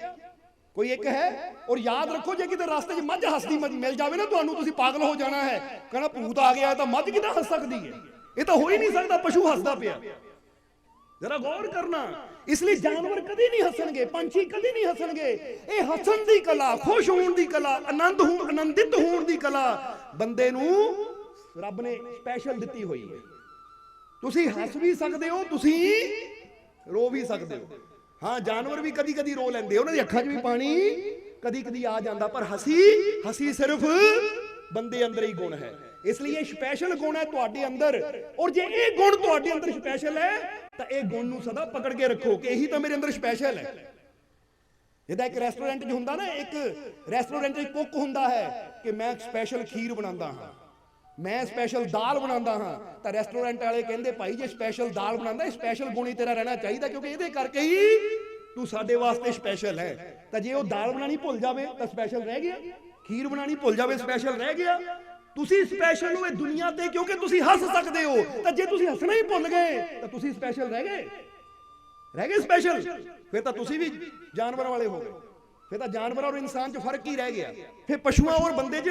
ਕੋਈ ਇੱਕ ਹੈ। ਔਰ ਯਾਦ ਰੱਖੋ, ਜੇ ਕਿਤੇ ਰਸਤੇ 'ਚ ਮੱਝ ਹੱਸਦੀ ਮਿਲ ਜਾਵੇ ਨਾ ਤੁਹਾਨੂੰ, ਤੁਸੀਂ ਪਾਗਲ ਹੋ ਜਾਣਾ ਹੈ, ਕਹਿਣਾ ਭੂਤ ਆ ਗਿਆ, ਤਾਂ ਮੱਝ ਕਿੱਦਾਂ ਹੱਸ ਸਕਦੀ ਹੈ? ਇਹ ਤਾਂ ਹੋ ਹੀ ਨਹੀਂ ਸਕਦਾ, ਪਸ਼ੂ ਹੱਸਦਾ ਪਿਆ। ਜਰਾ ਗੌਰ ਕਰਨਾ। ਇਸ ਲਈ ਜਾਨਵਰ ਕਦੀ ਨਹੀਂ ਹੱਸਣਗੇ, ਪੰਛੀ ਕਦੀ ਨਹੀਂ ਹੱਸਣਗੇ। ਇਹ ਹੱਸਣ ਦੀ ਕਲਾ, ਖੁਸ਼ ਹੋਣ ਦੀ ਕਲਾ, ਆਨੰਦਿਤ ਹੋਣ ਦੀ ਕਲਾ ਬੰਦੇ ਨੂੰ ਰੱਬ ਨੇ ਸਪੈਸ਼ਲ ਦਿੱਤੀ ਹੋਈ ਹੈ। ਤੁਸੀਂ ਹੱਸ ਵੀ ਸਕਦੇ ਹੋ, ਤੁਸੀਂ ਰੋ ਵੀ ਸਕਦੇ ਹੋ। ਹਾਂ, ਜਾਨਵਰ ਵੀ ਕਦੀ ਕਦੀ ਰੋ ਲੈਂਦੇ, ਉਹਨਾਂ ਦੀ ਅੱਖਾਂ 'ਚ ਵੀ ਪਾਣੀ ਕਦੀ ਕਦੀ ਆ ਜਾਂਦਾ, ਪਰ ਹਸੀ ਸਿਰਫ ਬੰਦੇ ਅੰਦਰ ਹੀ ਗੁਣ ਹੈ। ਇਸ ਲਈ ਇਹ ਸਪੈਸ਼ਲ ਗੁਣ ਹੈ ਤੁਹਾਡੇ ਅੰਦਰ। ਔਰ ਜੇ ਇਹ ਗੁਣ ਤੁਹਾਡੇ ਅੰਦਰ ਸਪੈਸ਼ਲ ਹੈ ਤਾਂ ਇਹ ਗੁਣ ਨੂੰ ਸਦਾ ਪਕੜ ਕੇ ਰੱਖੋ ਕਿ ਇਹੀ ਤਾਂ ਮੇਰੇ ਅੰਦਰ ਸਪੈਸ਼ਲ ਹੈ। ਜਿਹਦਾ ਇੱਕ ਰੈਸਟੋਰੈਂਟ 'ਚ ਹੁੰਦਾ ਨਾ, ਇੱਕ ਰੈਸਟੋਰੈਂਟ 'ਚ ਕੁੱਕ ਹੁੰਦਾ ਹੈ ਕਿ ਮੈਂ ਸਪੈਸ਼ਲ ਖੀਰ ਬਣਾਉਂਦਾ ਹਾਂ, ਮੈਂ ਸਪੈਸ਼ਲ ਦਾਲ ਬਣਾਉਂਦਾ ਹਾਂ, ਤਾਂ ਰੈਸਟੋਰੈਂਟ ਵਾਲੇ ਕਹਿੰਦੇ ਭਾਈ ਜੇ ਸਪੈਸ਼ਲ ਦਾਲ ਬਣਾਉਂਦਾ, ਸਪੈਸ਼ਲ ਗੁਣ ਹੀ ਤੇਰਾ ਰਹਿਣਾ ਚਾਹੀਦਾ, ਕਿਉਂਕਿ ਇਹਦੇ ਕਰਕੇ ਹੀ ਤੂੰ ਸਾਡੇ ਵਾਸਤੇ ਸਪੈਸ਼ਲ ਹੈ। ਤਾਂ ਜੇ ਉਹ ਦਾਲ ਬਣਾਣੀ ਭੁੱਲ ਜਾਵੇ ਤਾਂ ਸਪੈਸ਼ਲ ਰਹਿ ਗਿਆ, ਖੀਰ ਬਣਾਣੀ ਭੁੱਲ ਜਾਵੇ ਸਪੈਸ਼ਲ ਰਹਿ ਗਿਆ। ਤੁਸੀਂ ਸਪੈਸ਼ਲ ਹੋ ਇਹ ਦੁਨੀਆ ਤੇ ਕਿਉਂਕਿ ਤੁਸੀਂ ਹੱਸ ਸਕਦੇ ਹੋ, ਤਾਂ ਜੇ ਤੁਸੀਂ ਹੱਸਣਾ ਹੀ ਭੁੱਲ ਗਏ ਤਾਂ ਤੁਸੀਂ ਸਪੈਸ਼ਲ ਰਹਿ ਗਏ ਸਪੈਸ਼ਲ। ਫਿਰ ਤਾਂ ਤੁਸੀਂ ਵੀ ਜਾਨਵਰਾਂ ਵਾਲੇ ਹੋ ਗਏ, ਫਿਰ ਤਾਂ ਜਾਨਵਰ ਔਰ ਇਨਸਾਨ 'ਚ ਫਰਕ ਹੀ ਰਹਿ ਗਿਆ, ਫਿਰ ਪਸ਼ੂਆਂ ਔਰ ਬੰਦੇ 'ਚ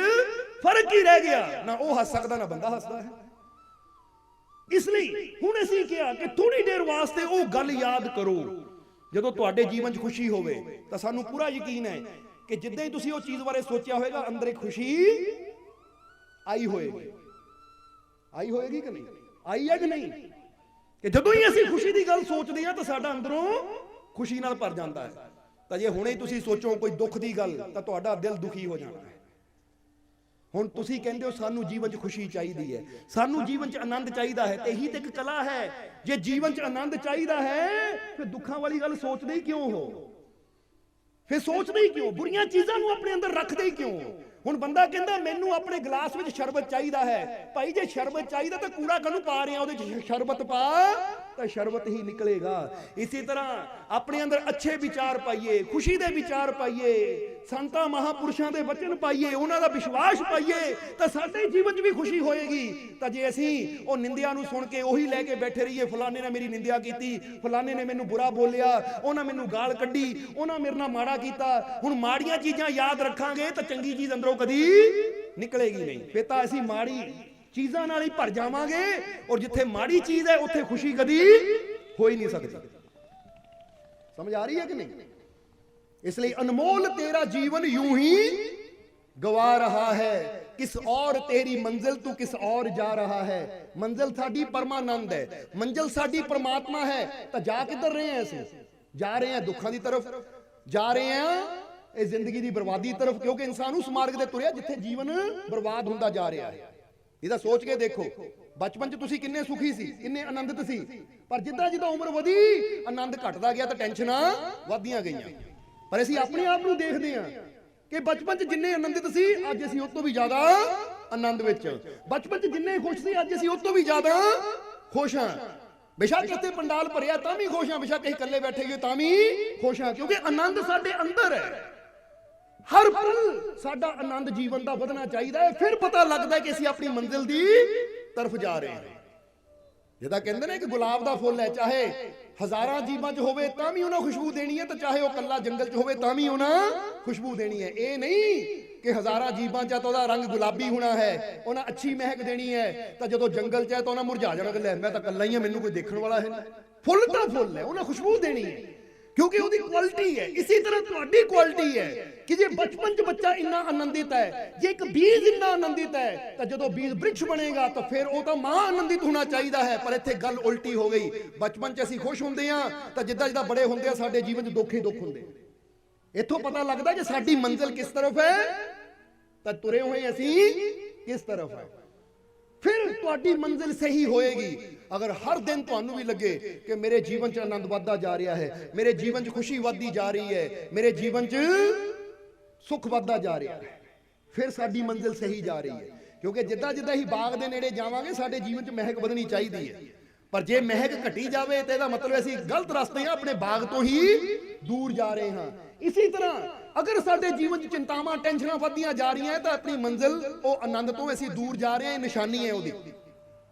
ਫਰਕ ਹੀ ਰਹਿ ਗਿਆ। ਨਾ ਉਹ ਹੱਸ ਸਕਦਾ, ਨਾ ਬੰਦਾ ਹੱਸਦਾ ਹੈ। ਇਸ ਲਈ ਹੁਣ ਅਸੀਂ ਕਿਹਾ ਕਿ ਥੋੜੀ ਦੇਰ ਵਾਸਤੇ ਉਹ ਗੱਲ ਯਾਦ ਕਰੋ ਜਦੋਂ ਤੁਹਾਡੇ ਜੀਵਨ 'ਚ ਖੁਸ਼ੀ ਹੋਵੇ, ਤਾਂ ਸਾਨੂੰ ਪੂਰਾ ਯਕੀਨ ਹੈ ਕਿ ਜਿੱਦਾਂ ਹੀ ਤੁਸੀਂ ਉਹ ਚੀਜ਼ ਬਾਰੇ ਸੋਚਿਆ ਹੋਵੇਗਾ, ਅੰਦਰ ਇੱਕ ਖੁਸ਼ੀ ਆਈ ਹੋਏਗੀ ਕਿ ਨਹੀਂ? ਆਈ ਹੈ ਕਿ ਨਹੀਂ? ਕਿ ਜਦੋਂ ਹੀ ਅਸੀਂ ਖੁਸ਼ੀ ਦੀ ਗੱਲ ਸੋਚਦੇ ਹਾਂ ਤਾਂ ਸਾਡਾ ਅੰਦਰੋਂ ਖੁਸ਼ੀ ਨਾਲ ਭਰ ਜਾਂਦਾ ਹੈ। ਤਾਂ ਜੇ ਹੁਣੇ ਤੁਸੀਂ ਸੋਚੋ ਕੋਈ ਦੁੱਖ ਦੀ ਗੱਲ, ਤਾਂ ਤੁਹਾਡਾ ਦਿਲ ਦੁਖੀ ਹੋ ਜਾਣਾ ਹੈ। ਹੁਣ ਤੁਸੀਂ ਕਹਿੰਦੇ ਹੋ ਸਾਨੂੰ ਜੀਵਨ 'ਚ ਖੁਸ਼ੀ ਚਾਹੀਦੀ ਹੈ, ਸਾਨੂੰ ਜੀਵਨ 'ਚ ਆਨੰਦ ਚਾਹੀਦਾ ਹੈ, ਤੇ ਇਹੀ ਤੇ ਇੱਕ ਕਲਾ ਹੈ। ਜੇ ਜੀਵਨ 'ਚ ਆਨੰਦ ਚਾਹੀਦਾ ਹੈ, ਫਿਰ ਦੁੱਖਾਂ ਵਾਲੀ ਗੱਲ ਸੋਚਦੇ ਹੀ ਕਿਉਂ ਹੋ? ਫਿਰ ਸੋਚਦੇ ਹੀ ਕਿਉਂ? ਬੁਰੀਆਂ ਚੀਜ਼ਾਂ ਨੂੰ ਆਪਣੇ ਅੰਦਰ ਰੱਖਦੇ ਹੀ ਕਿਉਂ? ਹੁਣ ਬੰਦਾ ਕਹਿੰਦਾ ਮੈਨੂੰ ਆਪਣੇ ਗਲਾਸ ਵਿੱਚ ਸ਼ਰਬਤ ਚਾਹੀਦਾ ਹੈ। ਭਾਈ ਜੇ ਸ਼ਰਬਤ ਚਾਹੀਦਾ ਤਾਂ ਕੂੜਾ ਕਾਹਨੂੰ ਪਾ ਰਹੇ ਆ, ਉਹਦੇ ਚ ਸ਼ਰਬਤ ਪਾ ਤਾਂ ਸ਼ਰਬਤ ਹੀ ਨਿਕਲੇਗਾ। ਇਸੇ ਤਰ੍ਹਾਂ ਆਪਣੇ ਅੰਦਰ ਅੱਛੇ ਵਿਚਾਰ ਪਾਈਏ, ਖੁਸ਼ੀ ਦੇ ਵਿਚਾਰ ਪਾਈਏ, ਸੰਤਾਂ ਮਹਾਪੁਰਸ਼ਾਂ ਦੇ ਵਚਨ ਪਾਈਏ, ਉਹਨਾਂ ਦਾ ਵਿਸ਼ਵਾਸ ਪਾਈਏ ਤਾਂ ਸਾਡੇ ਜੀਵਨ 'ਚ ਵੀ ਖੁਸ਼ੀ ਹੋਏਗੀ। ਤਾਂ ਜੇ ਅਸੀਂ ਉਹ ਨਿੰਦਿਆ ਨੂੰ ਸੁਣ ਕੇ ਉਹੀ ਲੈ ਕੇ ਬੈਠੇ ਰਹੀਏ, ਫਲਾਣੇ ਨੇ ਮੇਰੀ ਨਿੰਦਿਆ ਕੀਤੀ, ਫਲਾਣੇ ਨੇ ਮੈਨੂੰ ਬੁਰਾ ਬੋਲਿਆ, ਉਹਨਾਂ ਮੈਨੂੰ ਗਾਲ ਕੱਢੀ, ਉਹਨਾਂ ਮੇਰੇ ਨਾਲ ਮਾੜਾ ਕੀਤਾ, ਹੁਣ ਮਾੜੀਆਂ ਚੀਜ਼ਾਂ ਯਾਦ ਰੱਖਾਂਗੇ ਤਾਂ ਚੰਗੀ ਚੀਜ਼ ਅੰਦਰੋਂ ਕਦੀ ਨਿਕਲੇਗੀ ਨਹੀਂ। ਫਿਰ ਤਾਂ ਅਸੀਂ ਮਾੜੀ ਚੀਜ਼ਾਂ ਨਾਲ ਹੀ ਭਰ ਜਾਵਾਂਗੇ, ਔਰ ਜਿੱਥੇ ਮਾੜੀ ਚੀਜ਼ ਹੈ ਉੱਥੇ ਖੁਸ਼ੀ ਕਦੀ ਹੋ ਹੀ ਨਹੀਂ ਸਕਦੀ। ਸਮਝ ਆ ਰਹੀ ਹੈ कि नहीं? इसलिए अनमोल तेरा जीवन यूं ही गवा रहा है, किस और तेरी मंजिल तू किस और जा रहा है। मंजिल साडी परमानंद है, मंजिल साडी परमात्मा है। तो जा किधर रहे हैं ਅਸੀਂ? जा रहे हैं दुखों की तरफ, जा रहे हैं ਇਹ ਜ਼ਿੰਦਗੀ ਦੀ ਬਰਬਾਦੀ ਤਰਫ, ਕਿਉਂਕਿ ਇਨਸਾਨ ਉਸ ਮਾਰਗ ਤੇ ਤੁਰਿਆ ਜਿੱਥੇ ਜੀਵਨ ਬਰਬਾਦ ਹੁੰਦਾ ਜਾ ਰਿਹਾ ਹੈ। ਇਹਦਾ ਸੋਚ ਕੇ ਦੇਖੋ, ਬਚਪਨ 'ਚ ਤੁਸੀਂ ਕਿੰਨੇ ਸੁਖੀ ਸੀ, ਕਿੰਨੇ ਆਨੰਦਿਤ ਸੀ, ਪਰ ਜਿੱਦਾਂ ਜਿੱਦਾਂ ਉਮਰ ਵਧੀ ਆਨੰਦ ਘਟਦਾ ਗਿਆ ਤਾਂ ਟੈਨਸ਼ਨਾਂ ਵੱਧਦੀਆਂ ਗਈਆਂ। ਪਰ ਅਸੀਂ ਆਪਣੇ ਆਪ ਨੂੰ ਦੇਖਦੇ ਹਾਂ ਕਿ ਬਚਪਨ 'ਚ ਜਿੰਨੇ ਆਨੰਦਿਤ ਸੀ ਅੱਜ ਅਸੀਂ ਉਸ ਤੋਂ ਵੀ ਜ਼ਿਆਦਾ ਆਨੰਦ ਵਿੱਚ, ਬਚਪਨ 'ਚ ਜਿੰਨੇ ਖੁਸ਼ ਸੀ ਅੱਜ ਅਸੀਂ ਉਸ ਤੋਂ ਵੀ ਜ਼ਿਆਦਾ ਖੁਸ਼ ਹਾਂ। ਬੇਸ਼ੱਕ ਇੱਥੇ ਪੰਡਾਲ ਭਰਿਆ ਤਾਂ ਵੀ ਖੁਸ਼ ਹਾਂ, ਬੇਸ਼ੱਕ ਅਸੀਂ ਇਕੱਲੇ ਬੈਠੇ ਹੋਏ ਤਾਂ ਵੀ ਖੁਸ਼ ਹਾਂ, ਕਿਉਂਕਿ ਆਨੰਦ ਸਾਡੇ ਅੰਦਰ ਹੈ। ਹਰ ਪਲ ਸਾਡਾ ਆਨੰਦ ਜੀਵਨ ਦਾ ਵਧਣਾ ਚਾਹੀਦਾ ਹੈ, ਫਿਰ ਪਤਾ ਲੱਗਦਾ ਹੈ ਕਿ ਅਸੀਂ ਆਪਣੀ ਮੰਜ਼ਿਲ ਦੀ ਤਰਫ ਜਾ ਰਹੇ ਹਾਂ। ਜਿਹਦਾ ਕਹਿੰਦੇ ਨੇ ਕਿ ਗੁਲਾਬ ਦਾ ਫੁੱਲ ਹੈ, ਚਾਹੇ ਹਜ਼ਾਰਾਂ ਜੀਵਾਂ 'ਚ ਹੋਵੇ ਤਾਂ ਵੀ ਉਹਨਾਂ ਖੁਸ਼ਬੂ ਦੇਣੀ ਹੈ, ਤੇ ਚਾਹੇ ਉਹ ਕੱਲਾ ਜੰਗਲ 'ਚ ਹੋਵੇ ਤਾਂ ਵੀ ਉਹਨਾਂ ਖੁਸ਼ਬੂ ਦੇਣੀ ਹੈ। ਇਹ ਨਹੀਂ ਕਿ ਹਜ਼ਾਰਾਂ ਜੀਵਾਂ 'ਚ ਤਾਂ ਉਹਦਾ ਰੰਗ ਗੁਲਾਬੀ ਹੋਣਾ ਹੈ, ਉਹਨਾਂ ਅੱਛੀ ਮਹਿਕ ਦੇਣੀ ਹੈ, ਤਾਂ ਜਦੋਂ ਜੰਗਲ 'ਚ ਹੈ ਤਾਂ ਉਹਨਾਂ ਮੁਰਝਾ ਜਾਣਾ ਕਿ ਲੈ ਮੈਂ ਤਾਂ ਕੱਲਾ ਹੀ ਹਾਂ, ਮੈਨੂੰ ਕੋਈ ਦੇਖਣ ਵਾਲਾ ਹੈ ਨਹੀਂ। ਫੁੱਲ ਤਾਂ ਫੁੱਲ ਹੈ, ਉਹਨਾਂ ਖੁਸ਼ਬੂ ਦੇਣੀ ਹੈ, ਕਿਉਂਕਿ ਉਹਦੀ ਕੁਆਲਿਟੀ ਹੈ। ਇਸੇ ਤਰ੍ਹਾਂ ਤੁਹਾਡੀ ਕੁਆਲਿਟੀ ਹੈ ਕਿ ਜੇ ਬਚਪਨ 'ਚ ਬੱਚਾ ਇੰਨਾ ਆਨੰਦਿਤ ਹੈ, ਜੇ ਇੱਕ ਬੀਜ ਇੰਨਾ ਆਨੰਦਿਤ ਹੈ, ਤਾਂ ਜਦੋਂ ਬੀਜ ਬ੍ਰਿਕਸ਼ ਬਣੇਗਾ ਤਾਂ ਫਿਰ ਉਹ ਤਾਂ ਮਾਂ ਆਨੰਦਿਤ ਹੋਣਾ ਚਾਹੀਦਾ ਹੈ। ਪਰ ਇੱਥੇ ਗੱਲ ਉਲਟੀ ਹੋ ਗਈ, ਬਚਪਨ 'ਚ ਅਸੀਂ ਖੁਸ਼ ਹੁੰਦੇ ਹਾਂ ਤਾਂ ਜਿੱਦਾਂ ਜਿੱਦਾਂ ਬੜੇ ਹੁੰਦੇ ਆ ਸਾਡੇ ਜੀਵਨ 'ਚ ਦੁੱਖ ਹੀ ਦੁੱਖ ਹੁੰਦੇ। ਇੱਥੋਂ ਪਤਾ ਲੱਗਦਾ ਕਿ ਸਾਡੀ ਮੰਜ਼ਿਲ ਕਿਸ ਤਰਫ ਹੈ, ਤਾਂ ਤੁਰੇ ਹੋਏ ਅਸੀਂ ਕਿਸ ਤਰਫ ਹੈ। ਫਿਰ ਤੁਹਾਡੀ ਮੰਜ਼ਿਲ ਸਹੀ ਹੋਏਗੀ ਅਗਰ ਹਰ ਦਿਨ ਤੁਹਾਨੂੰ ਵੀ ਲੱਗੇ ਕਿ ਮੇਰੇ ਜੀਵਨ 'ਚ ਆਨੰਦ ਵੱਧਦਾ ਜਾ ਰਿਹਾ ਹੈ, ਮੇਰੇ ਜੀਵਨ 'ਚ ਖੁਸ਼ੀ ਵੱਧਦੀ ਜਾ ਰਹੀ ਹੈ, ਮੇਰੇ ਜੀਵਨ 'ਚ ਸੁੱਖ ਵੱਧਦਾ ਜਾ ਰਿਹਾ ਹੈ, ਫਿਰ ਸਾਡੀ ਮੰਜ਼ਿਲ ਸਹੀ ਜਾ ਰਹੀ ਹੈ। ਕਿਉਂਕਿ ਜਿੱਦਾਂ ਜਿੱਦਾਂ ਹੀ ਬਾਗ ਦੇ ਨੇੜੇ ਜਾਵਾਂਗੇ ਸਾਡੇ ਜੀਵਨ 'ਚ ਮਹਿਕ ਵਧਣੀ ਚਾਹੀਦੀ ਹੈ। ਪਰ ਜੇ ਮਹਿਕ ਘਟੀ ਜਾਵੇ ਤਾਂ ਇਹਦਾ ਮਤਲਬ ਅਸੀਂ ਗਲਤ ਰਸਤੇ ਹਾਂ, ਆਪਣੇ ਬਾਗ ਤੋਂ ਹੀ ਦੂਰ ਜਾ ਰਹੇ ਹਾਂ। ਇਸੇ ਤਰ੍ਹਾਂ ਅਗਰ ਸਾਡੇ ਜੀਵਨ 'ਚ ਚਿੰਤਾਵਾਂ ਟੈਨਸ਼ਨਾਂ ਵੱਧਦੀਆਂ ਜਾ ਰਹੀਆਂ ਤਾਂ ਆਪਣੀ ਮੰਜ਼ਿਲ ਉਹ ਆਨੰਦ ਤੋਂ ਅਸੀਂ ਦੂਰ ਜਾ ਰਹੇ ਹਾਂ, ਇਹ ਨਿਸ਼ਾਨੀ ਹੈ ਉਹਦੀ।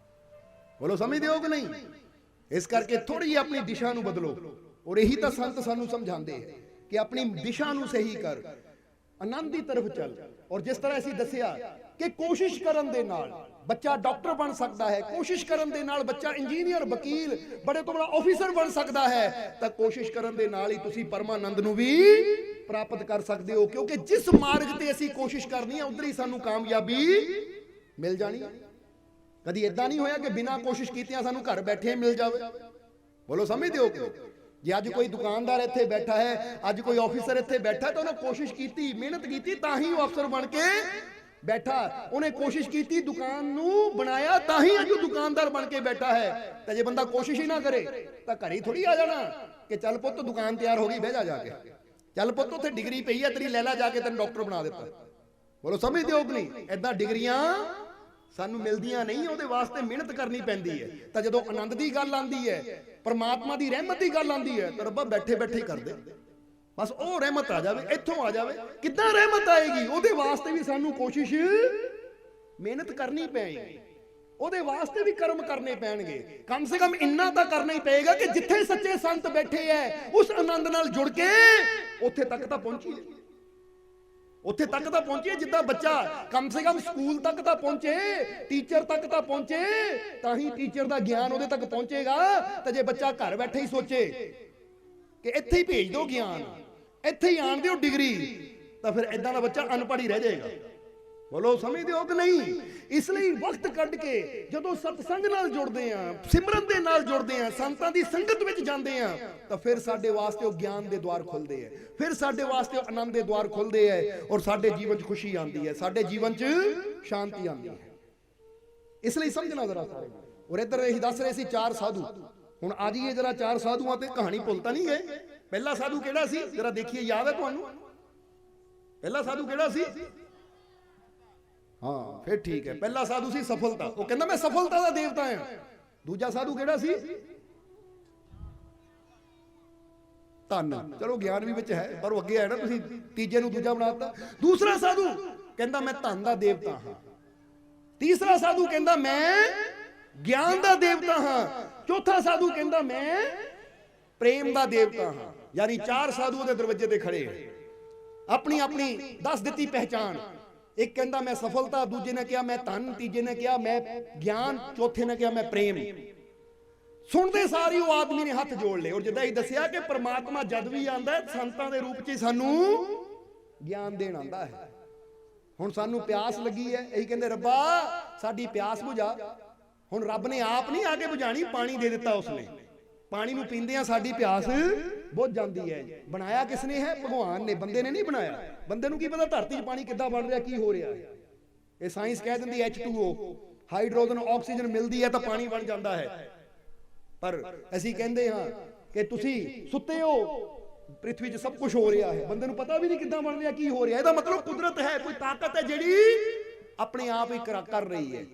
ਬੋਲੋ ਸਮਝਦੇ ਹੋ ਕਿ ਨਹੀਂ? ਇਸ ਕਰਕੇ ਥੋੜੀ ਜਿਹੀ ਆਪਣੀ ਦਿਸ਼ਾ ਨੂੰ ਬਦਲੋ, ਔਰ ਇਹੀ ਤਾਂ ਸੰਤ ਸਾਨੂੰ ਸਮਝਾਉਂਦੇ ਹੈ ਕਿ ਆਪਣੀ ਦਿਸ਼ਾ ਨੂੰ ਸਹੀ ਕਰ, ਆਨੰਦ ਦੀ ਤਰਫ ਚੱਲ। ਔਰ ਜਿਸ ਤਰ੍ਹਾਂ ਅਸੀਂ ਦੱਸਿਆ ਕਿ ਕੋਸ਼ਿਸ਼ ਕਰਨ ਦੇ ਨਾਲ ਬੱਚਾ ਡਾਕਟਰ ਬਣ ਸਕਦਾ ਹੈ, ਕੋਸ਼ਿਸ਼ ਕਰਨ ਦੇ ਨਾਲ ਬੱਚਾ ਇੰਜੀਨੀਅਰ, ਵਕੀਲ, ਬੜੇ ਤੋਂ ਬੜਾ ਆਫੀਸਰ ਬਣ ਸਕਦਾ ਹੈ, ਤਾਂ ਕੋਸ਼ਿਸ਼ ਕਰਨ ਦੇ ਨਾਲ ਹੀ ਤੁਸੀਂ ਪਰਮਾਨੰਦ ਨੂੰ ਵੀ ਪ੍ਰਾਪਤ ਕਰ ਸਕਦੇ ਹੋ। ਕਿਉਂਕਿ ਜਿਸ ਮਾਰਗ ਤੇ ਅਸੀਂ ਕੋਸ਼ਿਸ਼ ਕਰਨੀ ਹੈ ਉਧਰ ਹੀ ਸਾਨੂੰ ਕਾਮਯਾਬੀ ਮਿਲ ਜਾਣੀ ਹੈ। ਕਦੀ ਇਦਾਂ ਨਹੀਂ ਹੋਇਆ ਕਿ ਬਿਨਾਂ ਕੋਸ਼ਿਸ਼ ਕੀਤਿਆਂ ਸਾਨੂੰ ਘਰ ਬੈਠੇ ਮਿਲ ਜਾਵੇ। ਬੋਲੋ ਸਮਝਦੇ ਹੋ ਕਿ ਜੇ ਅੱਜ ਕੋਈ ਦੁਕਾਨਦਾਰ ਇੱਥੇ ਬੈਠਾ ਹੈ, ਅੱਜ ਕੋਈ ਆਫੀਸਰ ਇੱਥੇ ਬੈਠਾ, ਤਾਂ ਉਹਨੇ ਕੋਸ਼ਿਸ਼ ਕੀਤੀ, ਮਿਹਨਤ ਕੀਤੀ, ਤਾਂ ਹੀ ਉਹ ਅਫਸਰ ਬਣ ਕੇ ਬੈਠਾ। ਉਹਨੇ ਕੋਸ਼ਿਸ਼ ਕੀਤੀ, ਦੁਕਾਨ ਨੂੰ ਬਣਾਇਆ, ਤਾਂ ਹੀ ਅੱਜ ਉਹ ਦੁਕਾਨਦਾਰ ਬਣ ਕੇ ਬੈਠਾ ਹੈ। ਤਾਂ ਜੇ ਬੰਦਾ ਕੋਸ਼ਿਸ਼ ਹੀ ਨਾ ਕਰੇ ਤਾਂ ਘਰ ਹੀ ਥੋੜੀ ਆ ਜਾਣਾ ਕਿ ਚੱਲ ਪੁੱਤ ਦੁਕਾਨ ਤਿਆਰ ਹੋ ਗਈ, ਬਹਿ ਜਾ ਕੇ, ਚੱਲ ਪੁੱਤ ਉੱਥੇ ਡਿਗਰੀ ਪਈ ਹੈ ਤੇਰੀ, ਲੈ ਲਾ ਜਾ ਕੇ, ਤੈਨੂੰ ਡਾਕਟਰ ਬਣਾ ਦਿੱਤਾ। ਬੋਲੋ ਸਮਝਦੇ ਹੋ ਕਿ ਨਹੀਂ? ਏਦਾਂ ਡਿਗਰੀਆਂ ਸਾਨੂੰ ਮਿਲਦੀਆਂ ਨਹੀਂ, ਉਹਦੇ ਵਾਸਤੇ ਮਿਹਨਤ ਕਰਨੀ ਪੈਂਦੀ ਹੈ। ਤਾਂ ਜਦੋਂ ਆਨੰਦ ਦੀ ਗੱਲ ਆਉਂਦੀ ਹੈ, ਪਰਮਾਤਮਾ ਦੀ ਰਹਿਮਤ ਦੀ ਗੱਲ ਆਉਂਦੀ ਹੈ, ਤਾਂ ਰੱਬਾ ਬੈਠੇ ਬੈਠੇ ਹੀ ਕਰਦੇ, ਬਸ ਉਹ ਰਹਿਮਤ ਆ ਜਾਵੇ, ਇੱਥੋਂ ਆ ਜਾਵੇ। ਕਿੱਦਾਂ ਰਹਿਮਤ ਆਏਗੀ? ਉਹਦੇ ਵਾਸਤੇ ਵੀ ਸਾਨੂੰ ਕੋਸ਼ਿਸ਼, ਮਿਹਨਤ ਕਰਨੀ ਪਏਗੀ, ਉਹਦੇ ਵਾਸਤੇ ਵੀ ਕਰਮ ਕਰਨੇ ਪੈਣਗੇ। ਕਮ ਸੇ ਕਮ ਇੰਨਾ ਤਾਂ ਕਰਨਾ ਹੀ ਪਏਗਾ ਕਿ ਜਿੱਥੇ ਸੱਚੇ ਸੰਤ ਬੈਠੇ ਹੈ ਉਸ ਆਨੰਦ ਨਾਲ ਜੁੜ ਕੇ ਉੱਥੇ ਤੱਕ ਤਾਂ ਪਹੁੰਚੀਏ, ਉੱਥੇ ਤੱਕ ਤਾਂ ਪਹੁੰਚੀਏ ਜਿੱਦਾਂ ਬੱਚਾ ਕਮ ਸੇ ਕਮ ਸਕੂਲ ਤੱਕ ਤਾਂ ਪਹੁੰਚੇ, ਟੀਚਰ ਤੱਕ ਤਾਂ ਪਹੁੰਚੇ, ਤਾਂ ਹੀ ਟੀਚਰ ਦਾ ਗਿਆਨ ਉਹਦੇ ਤੱਕ ਪਹੁੰਚੇਗਾ। ਤਾਂ ਜੇ ਬੱਚਾ ਘਰ ਬੈਠੇ ਹੀ ਸੋਚੇ ਕਿ ਇੱਥੇ ਹੀ ਭੇਜ ਦਿਓ ਗਿਆਨ, ਇੱਥੇ ਹੀ ਆਣ ਦਿਓ ਡਿਗਰੀ, ਤਾਂ ਫਿਰ ਇਦਾਂ ਦਾ ਬੱਚਾ ਅਨਪੜ੍ਹ ਹੀ ਰਹਿ ਜਾਏਗਾ। ਬੋਲੋ ਸਮਝਦੇ ਹੋ ਕਿ ਨਹੀਂ? ਇਸ ਲਈ ਵਕਤ ਕੱਢ ਕੇ ਜਦੋਂ ਸਤਸੰਗ ਨਾਲ ਜੁੜਦੇ ਆ, ਸਿਮਰਨ ਦੇ ਨਾਲ ਜੁੜਦੇ ਆ, ਸੰਤਾਂ ਦੀ ਸੰਗਤ ਵਿੱਚ ਜਾਂਦੇ ਆ, ਤਾਂ ਫਿਰ ਸਾਡੇ ਵਾਸਤੇ ਉਹ ਗਿਆਨ ਦੇ ਦੁਆਰ ਖੁੱਲਦੇ ਆ, ਫਿਰ ਸਾਡੇ ਵਾਸਤੇ ਉਹ ਆਨੰਦ ਦੇ ਦੁਆਰ ਖੁੱਲਦੇ ਆ, ਔਰ ਸਾਡੇ ਜੀਵਨ 'ਚ ਖੁਸ਼ੀ ਆਉਂਦੀ ਹੈ, ਸਾਡੇ ਜੀਵਨ 'ਚ ਸ਼ਾਂਤੀ ਆਉਂਦੀ ਹੈ। ਇਸ ਲਈ ਸਮਝਣਾ ਜ਼ਰਾ ਸਾਰੇ। ਔਰ ਇੱਧਰ ਅਸੀਂ ਦੱਸ ਰਹੇ ਸੀ 4 ਸਾਧੂ। ਹੁਣ ਆ ਜਾਈਏ ਜਰਾ 4 ਸਾਧੂਆਂ ਤੇ। ਕਹਾਣੀ ਭੁੱਲ ਤਾਂ ਨਹੀਂ ਗਏ? ਪਹਿਲਾ ਸਾਧੂ ਕਿਹੜਾ ਸੀ? ਜਰਾ ਦੇਖੀਏ, ਯਾਦ ਹੈ ਤੁਹਾਨੂੰ? ਪਹਿਲਾ ਸਾਧੂ ਕਿਹੜਾ ਸੀ? ਹਾਂ ਫਿਰ ਠੀਕ ਹੈ। ਪਹਿਲਾ ਸਾਧੂ ਸੀ ਸਫਲਤਾ, ਉਹ ਕਹਿੰਦਾ ਮੈਂ ਸਫਲਤਾ ਦਾ ਦੇਵਤਾ ਹਾਂ। ਦੂਜਾ ਸਾਧੂ ਕਿਹੜਾ ਸੀ? ਧਨ। ਚਲੋ ਗਿਆਨ ਵੀ ਵਿੱਚ ਹੈ ਪਰ ਉਹ ਅੱਗੇ ਹੈ ਨਾ, ਤੁਸੀਂ ਤੀਜੇ ਨੂੰ ਦੂਜਾ ਬਣਾਤਾ। ਦੂਸਰਾ ਸਾਧੂ ਕਹਿੰਦਾ ਮੈਂ ਧਨ ਦਾ ਦੇਵਤਾ ਹਾਂ। ਤੀਸਰਾ ਸਾਧੂ ਕਹਿੰਦਾ ਮੈਂ ਗਿਆਨ ਦਾ ਦੇਵਤਾ ਹਾਂ। ਚੌਥਾ ਸਾਧੂ ਕਹਿੰਦਾ ਮੈਂ ਪ੍ਰੇਮ ਦਾ ਦੇਵਤਾ ਹਾਂ। ਯਾਨੀ 4 ਸਾਧੂ ਉਹਦੇ ਦਰਵਾਜ਼ੇ ਤੇ ਖੜੇ ਹੈ, ਆਪਣੀ ਆਪਣੀ ਦੱਸ ਦਿੱਤੀ ਪਹਿਚਾਨ। ਇੱਕ ਕਹਿੰਦਾ ਮੈਂ ਸਫਲਤਾ, ਦੂਜੇ ਨੇ ਕਿਹਾ ਮੈਂ ਧਨ, ਤੀਜੇ ਨੇ ਕਿਹਾ ਮੈਂ ਗਿਆਨ, ਚੌਥੇ ਨੇ ਕਿਹਾ ਮੈਂ ਪ੍ਰੇਮ। ਸੁਣਦੇ ਸਾਰੀ ਉਹ ਆਦਮੀ ਨੇ ਹੱਥ ਜੋੜ ਲਏ। ਔਰ ਜਿੱਦਾਂ ਹੀ ਦੱਸਿਆ ਕਿ ਪ੍ਰਮਾਤਮਾ ਜਦ ਵੀ ਆਂਦਾ ਹੈ ਸੰਤਾਂ ਦੇ ਰੂਪ 'ਚ ਸਾਨੂੰ ਗਿਆਨ ਦੇਣ ਆਂਦਾ ਹੈ। ਹੁਣ ਸਾਨੂੰ ਪਿਆਸ ਲੱਗੀ ਹੈ, ਇਹੀ ਕਹਿੰਦੇ ਰੱਬਾ ਸਾਡੀ ਪਿਆਸ ਬੁਝਾ। ਹੁਣ ਰੱਬ ਨੇ ਆਪ ਨਹੀਂ ਆ ਕੇ ਬੁਝਾਣੀ, ਪਾਣੀ ਦੇ ਦਿੱਤਾ ਉਸਨੇ। ਪਾਣੀ ਨੂੰ ਪੀਂਦੇ ਆ ਸਾਡੀ ਪਿਆਸ ਬੁਝ ਜਾਂਦੀ ਹੈ। ਬਣਾਇਆ ਕਿਸ ਨੇ ਹੈ? ਭਗਵਾਨ ਨੇ, ਬੰਦੇ ਨੇ ਨਹੀਂ ਬਣਾਇਆ। ਬੰਦੇ ਨੂੰ ਕੀ ਪਤਾ ਧਰਤੀ 'ਚ ਪਾਣੀ ਕਿੱਦਾਂ ਬਣ ਰਿਹਾ, ਕੀ ਹੋ ਰਿਹਾ ਹੈ। ਇਹ ਸਾਇੰਸ ਕਹਿ ਦਿੰਦੀ H2O, ਹਾਈਡਰੋਜਨ ਆਕਸੀਜਨ ਮਿਲਦੀ ਹੈ ਤਾਂ ਪਾਣੀ ਬਣ ਜਾਂਦਾ ਹੈ। ਪਰ ਅਸੀਂ ਕਹਿੰਦੇ ਹਾਂ ਕਿ ਤੁਸੀਂ ਸੁੱਤੇ ਹੋ, ਪ੍ਰਿਥਵੀ 'ਚ ਸਭ ਕੁਝ ਹੋ ਰਿਹਾ ਹੈ, ਬੰਦੇ ਨੂੰ ਪਤਾ ਵੀ ਨਹੀਂ ਕਿੱਦਾਂ ਬਣ ਰਿਹਾ, ਕੀ ਹੋ ਰਿਹਾ। ਇਹਦਾ ਮਤਲਬ ਕੁਦਰਤ ਹੈ, ਕੋਈ ਤਾਕਤ ਹੈ ਜਿਹੜੀ ਆਪਣੇ ਆਪ ਹੀ ਕਰ ਰਹੀ ਹੈ,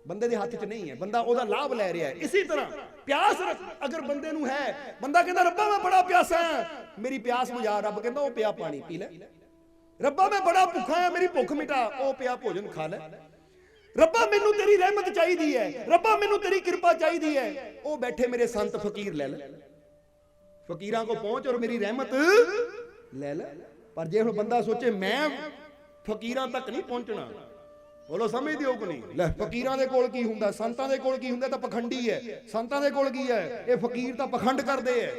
ਬੰਦੇ ਦੇ ਹੱਥ 'ਚ ਨਹੀਂ ਹੈ। ਬੰਦਾ ਉਹਦਾ ਲਾਭ ਲੈ ਰਿਹਾ ਹੈ। ਇਸੇ ਤਰ੍ਹਾਂ ਪਿਆਸ ਅਗਰ ਬੰਦੇ ਨੂੰ ਹੈ, ਬੰਦਾ ਕਹਿੰਦਾ ਰੱਬਾ ਮੈਂ ਬੜਾ ਪਿਆਸਾ ਹਾਂ, ਮੇਰੀ ਪਿਆਸ ਬੁਝਾ। ਰੱਬ ਕਹਿੰਦਾ ਉਹ ਪਿਆ ਪਾਣੀ ਪੀ ਲੈ। ਰੱਬਾ ਮੈਂ ਬੜਾ ਭੁੱਖਾ ਹਾਂ, ਮੇਰੀ ਭੁੱਖ ਮਿਟਾ, ਉਹ ਪਿਆ ਭੋਜਨ ਖਾ ਲੈ। ਰੱਬਾ ਮੈਨੂੰ ਤੇਰੀ ਰਹਿਮਤ ਚਾਹੀਦੀ ਹੈ, ਰੱਬਾ ਮੈਨੂੰ ਤੇਰੀ ਕਿਰਪਾ ਚਾਹੀਦੀ ਹੈ, ਉਹ ਬੈਠੇ ਮੇਰੇ ਸੰਤ ਫਕੀਰ ਲੈ ਲੈ। ਫਕੀਰਾਂ ਕੋ ਪਹੁੰਚ ਔਰ ਮੇਰੀ ਰਹਿਮਤ ਲੈ ਲੈ। ਪਰ ਜੇ ਹੁਣ ਬੰਦਾ ਸੋਚੇ ਮੈਂ ਫਕੀਰਾਂ ਤੱਕ ਨਹੀਂ ਪਹੁੰਚਣਾ, ਬੋਲੋ ਸਮਝਦੇ ਹੋ ਕਿ ਨਹੀਂ? ਲੈ ਫਕੀਰਾਂ ਦੇ ਕੋਲ ਕੀ ਹੁੰਦਾ, ਸੰਤਾਂ ਦੇ ਕੋਲ ਕੀ ਹੁੰਦਾ? ਤਾਂ ਪਖੰਡੀ ਹੈ। ਸੰਤਾਂ ਦੇ ਕੋਲ ਕੀ ਹੈ? ਇਹ ਫਕੀਰ ਤਾਂ ਪਖੰਡ ਕਰਦੇ ਹੈ।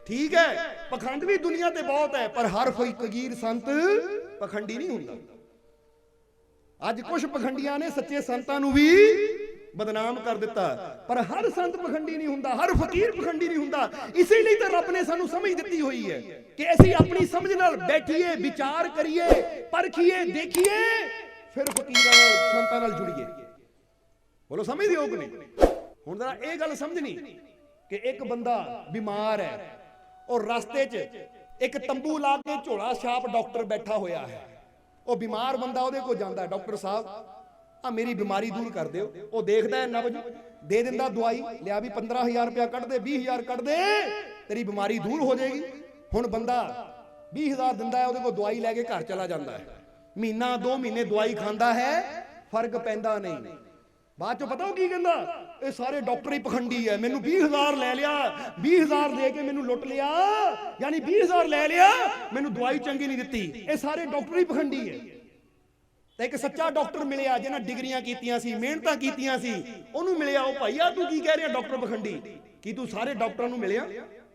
ਠੀਕ ਹੈ, ਪਖੰਡ ਵੀ ਦੁਨੀਆ ਤੇ ਬਹੁਤ ਹੈ, ਪਰ ਹਰ ਫਕੀਰ ਸੰਤ ਪਖੰਡੀ ਨਹੀਂ ਹੁੰਦਾ। ਅੱਜ ਕੁਝ ਪਖੰਡੀਆਂ ਨੇ ਸੱਚੇ ਸੰਤਾਂ ਨੂੰ ਵੀ ਬਦਨਾਮ ਕਰ ਦਿੱਤਾ, ਪਰ ਹਰ ਸੰਤ ਪਖੰਡੀ ਨਹੀਂ ਹੁੰਦਾ, ਹਰ ਫਕੀਰ ਪਖੰਡੀ ਨਹੀਂ ਹੁੰਦਾ। ਇਸੇ ਲਈ ਤਾਂ ਰੱਬ ਨੇ ਸਾਨੂੰ ਸਮਝ ਦਿੱਤੀ ਹੋਈ ਹੈ ਕਿ ਅਸੀਂ ਆਪਣੀ ਸਮਝ ਨਾਲ ਬੈਠੀਏ, ਵਿਚਾਰ ਕਰੀਏ, ਪਰਖੀਏ, ਦੇਖੀਏ, ਫਿਰ ਫਕੀਰਾਂ ਨਾਲ, ਸੰਤਾਂ ਨਾਲ ਜੁੜੀਏ। ਬੋਲੋ ਸਮਝਦੇ ਹੋ ਕਿ ਨਹੀਂ? ਹੁਣ ਜਰਾ ਇਹ ਗੱਲ ਸਮਝਣੀ ਕਿ ਇੱਕ ਬੰਦਾ ਬਿਮਾਰ ਹੈ ਔਰ ਰਸਤੇ 'ਚ ਇੱਕ ਤੰਬੂ ਲਾ ਕੇ ਝੋਲਾ ਛਾਪ ਡਾਕਟਰ ਬੈਠਾ ਹੋਇਆ ਹੈ। ਉਹ ਬਿਮਾਰ ਬੰਦਾ ਉਹਦੇ ਕੋਲ ਜਾਂਦਾ, ਡਾਕਟਰ ਸਾਹਿਬ ਆ ਮੇਰੀ ਬਿਮਾਰੀ ਦੂਰ ਕਰ ਦਿਓ। ਉਹ ਦੇਖਦਾ ਹੈ ਨਬਜ, ਦੇ ਦਿੰਦਾ ਦਵਾਈ, ਲਿਆ ਵੀ 15,000 ਰੁਪਇਆ ਕੱਢ ਦੇ, 20,000 ਕੱਢ ਦੇ, ਤੇਰੀ ਬਿਮਾਰੀ ਦੂਰ ਹੋ ਜਾਏਗੀ। ਹੁਣ ਬੰਦਾ 20,000 ਦਿੰਦਾ ਹੈ, ਉਹਦੇ ਕੋਲ ਦਵਾਈ ਲੈ ਕੇ ਘਰ ਚਲਾ ਜਾਂਦਾ ਹੈ। ਮਹੀਨਾ 2 ਮਹੀਨੇ ਦਵਾਈ ਖਾਂਦਾ ਹੈ, ਫਰਕ ਪੈਂਦਾ ਨਹੀਂ। ਬਾਅਦ ਚੋਂ ਪਤਾ ਉਹ ਕੀ ਕਹਿੰਦਾ? ਇਹ ਸਾਰੇ ਡਾਕਟਰ ਹੀ ਪਖੰਡੀ ਹੈ, ਮੈਨੂੰ 20,000 ਲੈ ਲਿਆ, 20,000 ਦੇ ਕੇ ਮੈਨੂੰ ਲੁੱਟ ਲਿਆ, ਯਾਨੀ 20,000 ਲੈ ਲਿਆ, ਮੈਨੂੰ ਦਵਾਈ ਚੰਗੀ ਨਹੀਂ ਦਿੱਤੀ, ਇਹ ਸਾਰੇ ਡਾਕਟਰ ਹੀ ਪਖੰਡੀ ਹੈ। ਤੇ ਇੱਕ ਸੱਚਾ ਡਾਕਟਰ ਮਿਲਿਆ ਜਿਹਨਾਂ ਡਿਗਰੀਆਂ ਕੀਤੀਆਂ ਸੀ, ਮਿਹਨਤਾਂ ਕੀਤੀਆਂ ਸੀ, ਉਹਨੂੰ ਮਿਲਿਆ। ਉਹ ਭਾਈਆ ਤੂੰ ਕੀ ਕਹਿ ਰਿਹਾ ਡਾਕਟਰ ਪਖੰਡੀ? ਕੀ ਤੂੰ ਸਾਰੇ ਡਾਕਟਰਾਂ ਨੂੰ ਮਿਲਿਆ,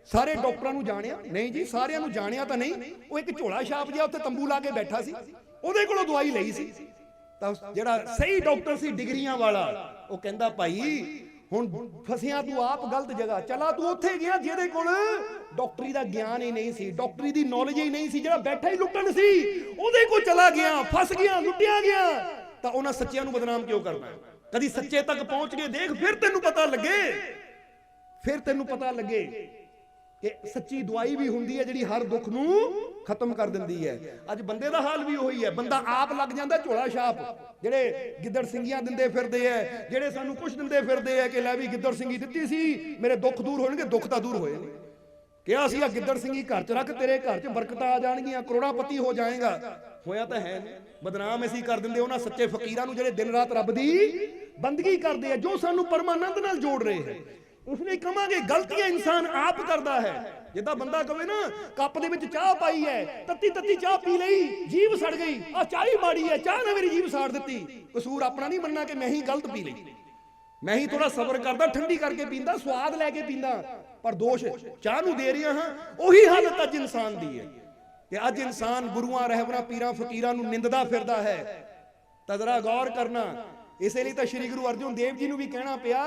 ਸਾਰੇ ਡਾਕਟਰਾਂ ਨੂੰ ਜਾਣਿਆ? ਨਹੀਂ ਜੀ, ਸਾਰਿਆਂ ਨੂੰ ਜਾਣਿਆ ਤਾਂ ਨਹੀਂ। ਉਹ ਇੱਕ ਝੋਲਾ ਛਾਪ ਜਿਹਾ ਉੱਥੇ ਤੰਬੂ ਲਾ ਕੇ ਬੈਠਾ ਸੀ, ਉਹਦੇ ਕੋਲੋਂ ਦਵਾਈ ਲਈ ਸੀ। ਤਾਂ ਜਿਹੜਾ ਸਹੀ ਡਾਕਟਰ ਸੀ ਡਿਗਰੀਆਂ ਵਾਲਾ, ਉਹ ਕਹਿੰਦਾ ਭਾਈ ਹੁਣ ਫਸਿਆ ਤੂੰ ਆਪ ਗਲਤ ਜਗ੍ਹਾ, ਚਲਾ ਤੂੰ ਉੱਥੇ ਗਿਆ ਜਿਹਦੇ ਕੋਲ ਡਾਕਟਰੀ ਦਾ ਗਿਆਨ ਹੀ ਨਹੀਂ ਸੀ, ਡਾਕਟਰੀ ਦੀ ਨੌਲੇਜ ਹੀ ਨਹੀਂ ਸੀ, ਜਿਹੜਾ ਬੈਠਾ ਹੀ ਲੁੱਟਣ ਸੀ, ਉਹਦੇ ਕੋਲ ਚਲਾ ਗਿਆ, ਫਸ ਗਿਆ, ਲੁੱਟਿਆ ਗਿਆ। ਤਾਂ ਉਹਨਾਂ ਸੱਚਿਆਂ ਨੂੰ ਬਦਨਾਮ ਕਿਉਂ ਕਰਨਾ? ਕਦੀ ਸੱਚੇ ਤੱਕ ਪਹੁੰਚ ਕੇ ਦੇਖ, ਫਿਰ ਤੈਨੂੰ ਪਤਾ ਲੱਗੇ, ਫਿਰ ਤੈਨੂੰ ਪਤਾ ਲੱਗੇ ਕਿ ਸੱਚੀ ਦਵਾਈ ਵੀ ਹੁੰਦੀ ਹੈ ਜਿਹੜੀ ਹਰ ਦੁੱਖ ਨੂੰ ਖਤਮ ਕਰ ਦਿੰਦੀ ਹੈ। ਅੱਜ ਬੰਦੇ ਦਾ ਹਾਲ ਵੀ ਉਹੀ ਹੈ, ਬੰਦਾ ਆਪ ਲੱਗ ਜਾਂਦਾ ਝੋਲਾ ਛਾਪ। ਜਿਹੜੇ ਗਿੱਦੜ ਸਿੰਘੀਆਂ ਦਿੰਦੇ ਫਿਰਦੇ ਐ, ਜਿਹੜੇ ਸਾਨੂੰ ਕੁਛ ਦਿੰਦੇ ਫਿਰਦੇ ਐ ਕਿ ਲੈ ਵੀ ਗਿੱਦੜ ਸਿੰਘੀ ਦਿੱਤੀ ਸੀ, ਮੇਰੇ ਦੁੱਖ ਦੂਰ ਹੋਣਗੇ। ਦੁੱਖ ਤਾਂ ਦੂਰ ਹੋਏ ਨੇ। ਕਿਹਾ ਸੀ ਆ ਗਿੱਦੜ ਸਿੰਘੀ ਘਰ 'ਚ ਰੱਖ, ਤੇਰੇ ਘਰ 'ਚ ਬਰਕਤਾਂ ਆ ਜਾਣਗੀਆਂ, ਕਰੋੜਾਪਤੀ ਹੋ ਜਾਏਗਾ। ਹੋਇਆ ਤਾਂ ਹੈ ਨਹੀਂ। ਬਦਨਾਮ ਅਸੀਂ ਕਰ ਦਿੰਦੇ ਉਹਨਾਂ ਸੱਚੇ ਫਕੀਰਾਂ ਨੂੰ ਜਿਹੜੇ ਦਿਨ ਰਾਤ ਰੱਬ ਦੀ ਬੰਦਗੀ ਕਰਦੇ ਆ, ਜੋ ਸਾਨੂੰ ਪਰਮਾਨੰਦ ਨਾਲ ਜੋੜ ਰਹੇ ਹੈ। ਉਸ ਲਈ ਕਹਾਂਗੇ ਗਲਤੀਆਂ ਇਨਸਾਨ ਆਪ ਕਰਦਾ ਹੈ। ਜਿੱਦਾਂ ਬੰਦਾ ਕਹੇ ਨਾ ਕੱਪ ਦੇ ਵਿੱਚ ਚਾਹ ਪਾਈ ਹੈ, ਤੱਤੀ ਤੱਤੀ ਚਾਹ ਪੀ ਲਈ, ਜੀਭ ਸੜ ਗਈ, ਆ ਚਾਹ ਹੀ ਮਾੜੀ ਹੈ, ਚਾਹ ਨੇ ਮੇਰੀ ਜੀਭ ਸਾੜ ਦਿੱਤੀ। ਕਸੂਰ ਆਪਣਾ ਨਹੀਂ ਮੰਨਣਾ ਕਿ ਮੈਂ ਹੀ ਗਲਤ ਪੀ ਲਈ, ਮੈਂ ਹੀ ਥੋੜਾ ਸਬਰ ਕਰਦਾ, ਠੰਡੀ ਕਰਕੇ ਪੀਂਦਾ, ਸਵਾਦ ਲੈ ਕੇ ਪੀਂਦਾ, ਪਰ ਦੋਸ਼ ਚਾਹ ਨੂੰ ਦੇ ਰਿਹਾ ਹਾਂ। ਉਹੀ ਹਾਲਤ ਅੱਜ ਇਨਸਾਨ ਦੀ ਹੈ ਕਿ ਅੱਜ ਇਨਸਾਨ ਗੁਰੂਆਂ, ਰਹਿਬਰਾਂ, ਪੀਰਾਂ, ਫਕੀਰਾਂ ਨੂੰ ਨਿੰਦਦਾ ਫਿਰਦਾ ਹੈ। ਤਾਂ ਜ਼ਰਾ ਗੌਰ ਕਰਨਾ। ਇਸੇ ਲਈ ਤਾਂ ਸ਼੍ਰੀ ਗੁਰੂ ਅਰਜਨ ਦੇਵ ਜੀ ਨੂੰ ਵੀ ਕਹਿਣਾ ਪਿਆ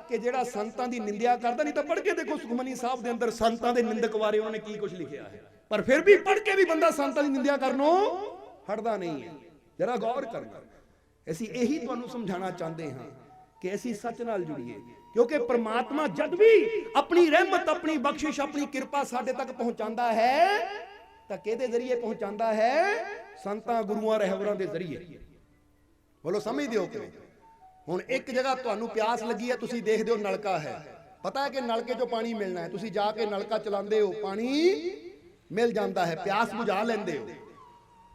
ਕਿ ਜਿਹੜਾ ਸੰਤਾਂ ਦੀ ਨਿੰਦਿਆ ਕਰਦਾ, ਨਹੀਂ ਤਾਂ ਪੜ੍ਹ ਕੇ ਦੇਖੋ ਸੁਖਮਨੀ ਸਾਹਿਬ ਦੇ ਅੰਦਰ ਸੰਤਾਂ ਦੇ ਨਿੰਦਕ ਬਾਰੇ ਉਹਨਾਂ ਨੇ ਕੀ ਕੁਝ ਲਿਖਿਆ ਹੈ। ਪਰ ਫਿਰ ਵੀ ਪੜ੍ਹ ਕੇ ਵੀ ਬੰਦਾ ਸੰਤਾਂ ਦੀ ਨਿੰਦਿਆ ਕਰਨੋਂ ਹਟਦਾ ਨਹੀਂ ਹੈ। ਜਰਾ ਗੌਰ ਕਰਨਾ। ਅਸੀਂ ਇਹੀ ਤੁਹਾਨੂੰ ਸਮਝਾਉਣਾ ਚਾਹੁੰਦੇ ਹਾਂ ਕਿ ਅਸੀਂ ਸੱਚ ਨਾਲ ਜੁੜੀਏ, ਕਿਉਂਕਿ ਪ੍ਰਮਾਤਮਾ ਜਦ ਵੀ ਆਪਣੀ ਰਹਿਮਤ, ਆਪਣੀ ਬਖਸ਼ਿਸ਼, ਆਪਣੀ ਕਿਰਪਾ ਸਾਡੇ ਤੱਕ ਪਹੁੰਚਾਉਂਦਾ ਹੈ ਤਾਂ ਕਿਹਦੇ ਜ਼ਰੀਏ ਪਹੁੰਚਾਉਂਦਾ ਹੈ? ਸੰਤਾਂ, ਗੁਰੂਆਂ, ਰਹਿਬਰਾਂ ਦੇ ਜ਼ਰੀਏ। ਬੋਲੋ ਸਮਝਦੇ ਹੋ ਕਿ ਨਹੀਂ? ਹੁਣ ਇੱਕ ਜਗ੍ਹਾ ਤੁਹਾਨੂੰ ਪਿਆਸ ਲੱਗੀ ਹੈ, ਤੁਸੀਂ ਦੇਖਦੇ ਹੋ ਨਲਕਾ ਹੈ, ਪਤਾ ਹੈ ਕਿ ਨਲਕੇ 'ਚੋਂ ਪਾਣੀ ਮਿਲਣਾ ਹੈ, ਤੁਸੀਂ ਜਾ ਕੇ ਨਲਕਾ ਚਲਾਉਂਦੇ ਹੋ, ਪਾਣੀ ਮਿਲ ਜਾਂਦਾ ਹੈ, ਪਿਆਸ ਬੁਝਾ ਲੈਂਦੇ ਹੋ।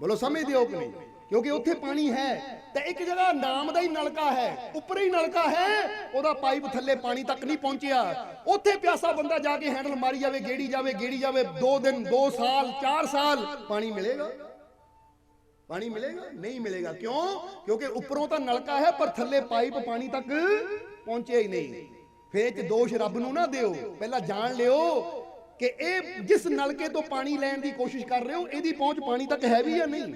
ਬੋਲੋ ਸਮਝਦੇ ਹੋ ਕਿ ਨਹੀਂ? ਕਿਉਂਕਿ ਉੱਥੇ ਪਾਣੀ ਹੈ। ਤੇ ਇੱਕ ਜਗ੍ਹਾ ਨਾਮ ਦਾ ਹੀ ਨਲਕਾ ਹੈ, ਉੱਪਰ ਹੀ ਨਲਕਾ ਹੈ, ਉਹਦਾ ਪਾਈਪ ਥੱਲੇ ਪਾਣੀ ਤੱਕ ਨਹੀਂ ਪਹੁੰਚਿਆ, ਉੱਥੇ ਪਿਆਸਾ ਬੰਦਾ ਜਾ ਕੇ ਹੈਂਡਲ ਮਾਰੀ ਜਾਵੇ, ਗੇੜੀ ਜਾਵੇ, ਗੇੜੀ ਜਾਵੇ, 2 ਦਿਨ 2 ਸਾਲ 4 ਸਾਲ ਪਾਣੀ ਮਿਲੇਗਾ? ਪਾਣੀ ਮਿਲੇਗਾ? ਨਹੀਂ ਮਿਲੇਗਾ। ਕਿਉਂ? ਕਿਉਂਕਿ ਉੱਪਰੋਂ ਤਾਂ ਨਲਕਾ ਹੈ ਪਰ ਥੱਲੇ ਪਾਈਪ ਪਾਣੀ ਤੱਕ ਪਹੁੰਚਿਆ ਹੀ ਨਹੀਂ। ਫਿਰ ਇਹ 'ਚ ਦੋਸ਼ ਰੱਬ ਨੂੰ ਨਾ ਦਿਓ, ਪਹਿਲਾਂ ਜਾਣ ਲਿਓ ਕਿ ਇਹ ਜਿਸ ਨਲਕੇ ਤੋਂ ਪਾਣੀ ਲੈਣ ਦੀ ਕੋਸ਼ਿਸ਼ ਕਰ ਰਹੇ ਹੋ, ਇਹਦੀ ਪਹੁੰਚ ਪਾਣੀ ਤੱਕ ਹੈ ਵੀ ਜਾਂ ਨਹੀਂ।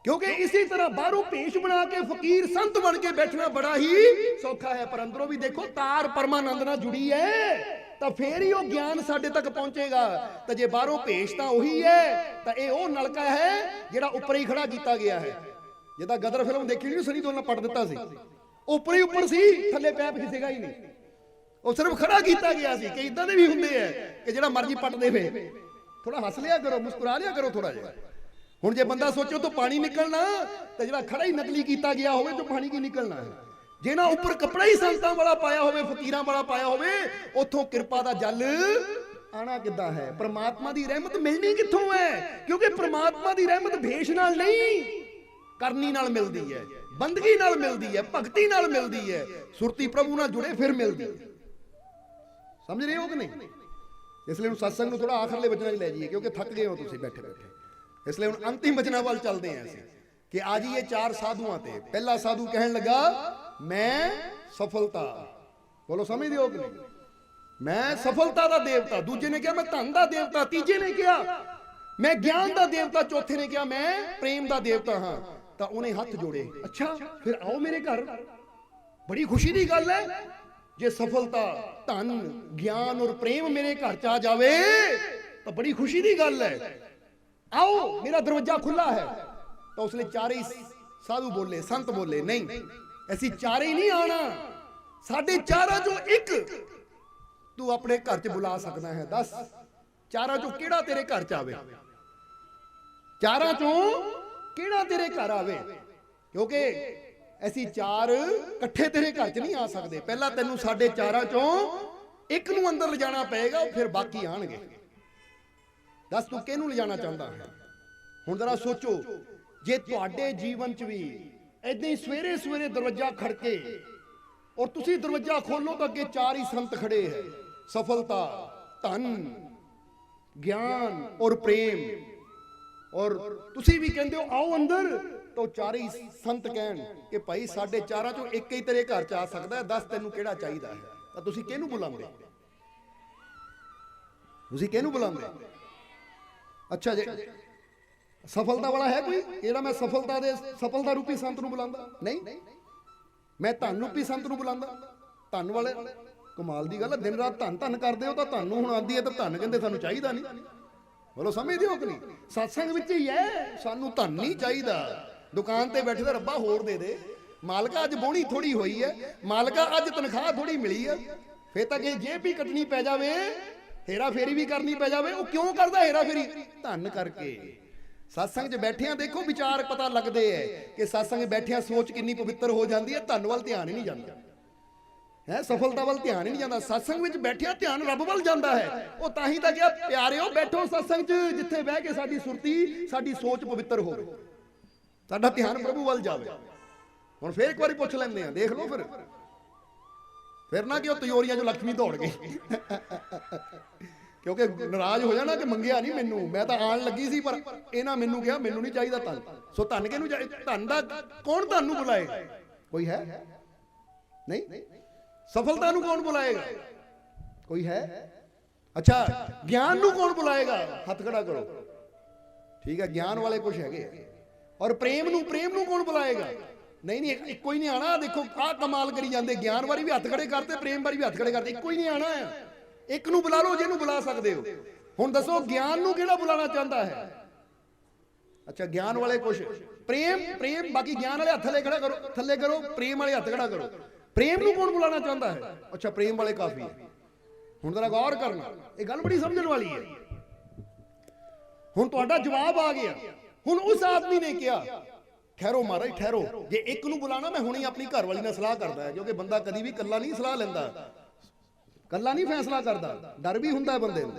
ਕਿਉਂਕਿ ਇਸੇ ਤਰ੍ਹਾਂ ਬਾਹਰੋਂ ਭੇਸ਼ ਬਣਾ ਕੇ ਫਕੀਰ ਸੰਤ ਬਣ ਕੇ ਬੈਠਣਾ ਬੜਾ ਹੀ ਸੌਖਾ ਹੈ, ਪਰ ਅੰਦਰੋਂ ਵੀ ਦੇਖੋ ਤਾਰ ਪਰਮਾਨੰਦ ਨਾਲ ਜੁੜੀ ਹੈ, ਤਾਂ ਫੇਰ ਹੀ ਉਹ ਗਿਆਨ ਸਾਡੇ ਤੱਕ ਪਹੁੰਚੇਗਾ। ਤਾਂ ਜੇ ਬਾਹਰੋਂ ਭੇਸ਼ ਤਾਂ ਉਹੀ ਹੈ, ਤਾਂ ਇਹ ਉਹ ਨਲਕਾ ਹੈ ਜਿਹੜਾ ਉੱਪਰ ਹੀ ਖੜਾ ਕੀਤਾ ਗਿਆ ਹੈ। ਜਿੱਦਾਂ ਗਦਰ ਫਿਲਮ ਦੇਖੀ ਨਹੀਂ, ਸਨੀ ਦਿਓਲ ਨੇ ਪੱਟ ਦਿੱਤਾ ਸੀ, ਉੱਪਰ ਹੀ ਉੱਪਰ ਸੀ, ਥੱਲੇ ਪੈਪ ਖਿਸੇਗਾ ਹੀ ਨਹੀਂ, ਉਹ ਸਿਰਫ ਖੜਾ ਕੀਤਾ ਗਿਆ ਸੀ। ਕਿ ਇਦਾਂ ਦੇ ਵੀ ਹੁੰਦੇ ਆ ਕਿ ਜਿਹੜਾ ਮਰਜ਼ੀ ਪੱਟ ਦੇਵੇ। ਥੋੜਾ ਹੱਸ ਲਿਆ ਕਰੋ, ਮੁਸਕਰਾ ਲਿਆ ਕਰੋ ਥੋੜਾ ਜਿਹਾ। ਹੁਣ ਜੇ ਬੰਦਾ ਸੋਚੋ ਤੋਂ ਪਾਣੀ ਨਿਕਲਣਾ, ਤਾਂ ਜਿਹੜਾ ਖੜਾ ਹੀ ਨਕਲੀ ਕੀਤਾ ਗਿਆ ਹੋਵੇ ਤੋਂ ਪਾਣੀ ਕੀ ਨਿਕਲਣਾ ਹੈ। ਜੇ ਨਾ ਉੱਪਰ ਕੱਪੜਾ ਹੀ ਸੰਤਾਂ ਵਾਲਾ ਪਾਇਆ ਹੋਵੇ, ਫਕੀਰਾਂ ਵਾਲਾ ਪਾਇਆ ਹੋਵੇ, ਉੱਥੋਂ ਕਿਰਪਾ ਦਾ ਜਲ ਆਣਾ ਕਿੱਦਾਂ ਹੈ? ਪ੍ਰਮਾਤਮਾ ਦੀ ਰਹਿਮਤ ਮਿਲਣੀ ਕਿੱਥੋਂ ਹੈ? ਕਿਉਂਕਿ ਪ੍ਰਮਾਤਮਾ ਦੀ ਰਹਿਮਤ ਭੇਸ਼ ਨਾਲ ਨਹੀਂ, ਕਰਨੀ ਨਾਲ ਮਿਲਦੀ ਹੈ, ਬੰਦਗੀ ਨਾਲ ਮਿਲਦੀ ਹੈ, ਭਗਤੀ ਨਾਲ ਮਿਲਦੀ ਹੈ, ਸੁਰਤੀ ਪ੍ਰਭੂ ਨਾਲ ਜੁੜੇ ਫਿਰ ਮਿਲਦੀ ਹੈ। ਸਮਝ ਰਹੇ ਹੋ ਕਿ ਨਹੀਂ? ਇਸ ਲਈ ਹੁਣ ਸਤਸੰਗ ਨੂੰ ਥੋੜਾ ਆਖਰਲੇ ਵਚਨਾਂ 'ਚ ਲੈ ਜਾਈਏ, ਕਿਉਂਕਿ ਥੱਕ ਗਏ ਹੋ ਤੁਸੀਂ ਬੈਠੇ ਬੈਠੇ। ਇਸ ਲਈ ਹੁਣ ਅੰਤਿਮ ਵਚਨਾਂ ਵੱਲ ਚੱਲਦੇ ਹਾਂ ਅਸੀਂ ਕਿ ਆ ਜਾਈਏ 4 ਸਾਧੂਆਂ ਤੇ। ਪਹਿਲਾ ਸਾਧੂ ਕਹਿਣ ਲੱਗਾ ਮੈਂ ਸਫਲਤਾ। ਬੋਲੋ ਸਮਝਦੇ ਹੋ ਕਿ ਨਹੀਂ? ਮੈਂ ਸਫਲਤਾ ਦਾ ਦੇਵਤਾ। ਦੂਜੇ ਨੇ ਕਿਹਾ ਮੈਂ ਧਨ ਦਾ ਦੇਵਤਾ। ਤੀਜੇ ਨੇ ਕਿਹਾ ਮੈਂ ਗਿਆਨ ਦਾ ਦੇਵਤਾ। ਚੌਥੇ ਨੇ ਕਿਹਾ ਮੈਂ ਪ੍ਰੇਮ ਦਾ ਦੇਵਤਾ ਹਾਂ। ਤਾਂ ਉਹਨੇ ਹੱਥ ਜੋੜੇ। ਅੱਛਾ ਫਿਰ ਆਓ ਮੇਰੇ ਘਰ, ਬੜੀ ਖੁਸ਼ੀ ਦੀ ਗੱਲ ਹੈ ਜੇ ਸਫਲਤਾ, ਧਨ, ਗਿਆਨ ਔਰ ਪ੍ਰੇਮ ਮੇਰੇ ਘਰ ਚ ਆ ਜਾਵੇ ਤਾਂ ਬੜੀ ਖੁਸ਼ੀ ਦੀ ਗੱਲ ਹੈ। आओ मेरा दरवाजा खुला है। तो उसने चारे साधु बोले, संत बोले नहीं ऐसी चारे ही नहीं आना, साढ़े चारा चो एक तू अपने घर च बुला सकना है। दस चारा चो केड़ा तेरे घर च आवे? चारा चो केड़ा तेरे घर आवे? क्योंकि ऐसी 4 इकट्ठे तेरे घर च नहीं आ सकते। पहला तेनू साढ़े चारा चो एक नू अंदर ले जाना पएगा, फिर बाकी आणगे। दस तू किहनू ले जाना चाहता है? हुण जरा सोचो, जे तुहाडे जीवन च भी ऐदां ही सवेरे सवेरे दरवाजा खड़के और तुसी दरवाजा खोलो तो अगे 4 ही संत खड़े हैं, सफलता, धन, ज्ञान और प्रेम, और तुसी भी कहंदे हो आओ अंदर, तो 4 ही संत कहन कि भाई साढ़े 4 चों एक ही तेरे घर च आ सकदा है। दस तैनू किहड़ा चाहीदा है? तां तुसी किहनू बुलांदे? तुसी किहनू बुलांदे? अच्छा जे सफलता वाला है कोई जेड़ा मैं सफलता दे सफलता रूपी संत नूं बुलांदा? नहीं, मैं धन रूपी संत नूं बुलांदा। धन वाले कमाल दी गल है, दिन रात धन धन करदे हो, तां धन नूं हुण आंदी है तां धन कहंदे सानूं चाहीदा नहीं। बोलो समझदे हो कि नहीं? सत्संग विच ही है, सानूं धन नहीं चाहीदा। दुकान ते बैठे तां रब्बा होर दे दे, मालका अज बोणी थोड़ी होई है, मालका अज तनख्वाह थोड़ी मिली है, फिर तां जे जेब भी कटनी पै जावे, हेरा फेरी भी करनी पै जावे, वो क्यों करदा हेरा फेरी? धन करके। सत्संग च बैठिया देखो विचार पता लगते हैं कि सत्संग बैठिया सोच कितनी पवित्र हो जाती है, धन वाल ध्यान ही नहीं जाता है, सफलता वाल ध्यान ही नहीं जाता। सत्संग में बैठिया ध्यान रब वाल जाता है। वो ताही तां क्या प्यारे हो बैठो सत्संग च जिथे बह के साडी सुरती साडी सोच पवित्र हो, साडा ध्यान प्रभु वाल जावे। हुण फिर एक बार पुछ लैंदे आ, देख लो फिर ना कि वो तिजोरियां जो लक्ष्मी दौड़ गई क्योंकि नाराज हो जाना कि मंगिया नहीं मैनू, मैं तो आन लगी सी पर इन्हां मैनू कहा मैनू नहीं चाहिए धन। सो धन किहनूं चाहिए? धन दा कौन धन नूं बुलाएगा? कोई है नहीं। सफलता नूं कौन बुलाएगा? कोई है? अच्छा ज्ञान नूं कौन बुलाएगा? हथ खड़ा करो। ठीक है, ज्ञान वाले कुछ है। और प्रेम नूं कौन बुलाएगा? नहीं कोई नहीं आना। देखो आ कमाल करी जाते, ज्ञान वारी भी हथ खड़े करते, प्रेम वारी भी हथ खड़े करते, कोई नहीं आना है। एक नूं बुला लो जिन्हों बुला सकते हो। हुण दसो ज्ञान नूं किहड़ा बुलाना चाहता है? अच्छा ज्ञान वाले कुछ, प्रेम बाकी ज्ञान वाले हथ खड़ा करो, थले करो, प्रेम वाले हथ खड़ा करो। प्रेम नूं कौन बुलाना चाहता है? अच्छा प्रेम वाले काफी है। हुण जरा गौर करना, ये गल बड़ी समझण वाली है। हुण तुहाडा जवाब आ गया। हुण उस आदमी ने कहा ਠਹਿਰੋ ਮਹਾਰਾਜ ਠਹਿਰੋ, ਜੇ ਇੱਕ ਨੂੰ ਬੁਲਾਣਾ ਮੈਂ ਹੁਣੇ ਆਪਣੀ ਘਰ ਵਾਲੀ ਨਾਲ ਸਲਾਹ ਕਰਦਾ ਹੈ, ਕਿਉਂਕਿ ਬੰਦਾ ਕਦੀ ਵੀ ਇਕੱਲਾ ਨਹੀਂ ਸਲਾਹ ਲੈਂਦਾ, ਇਕੱਲਾ ਨਹੀਂ ਫੈਸਲਾ ਕਰਦਾ, ਡਰ ਵੀ ਹੁੰਦਾ ਬੰਦੇ ਨੂੰ।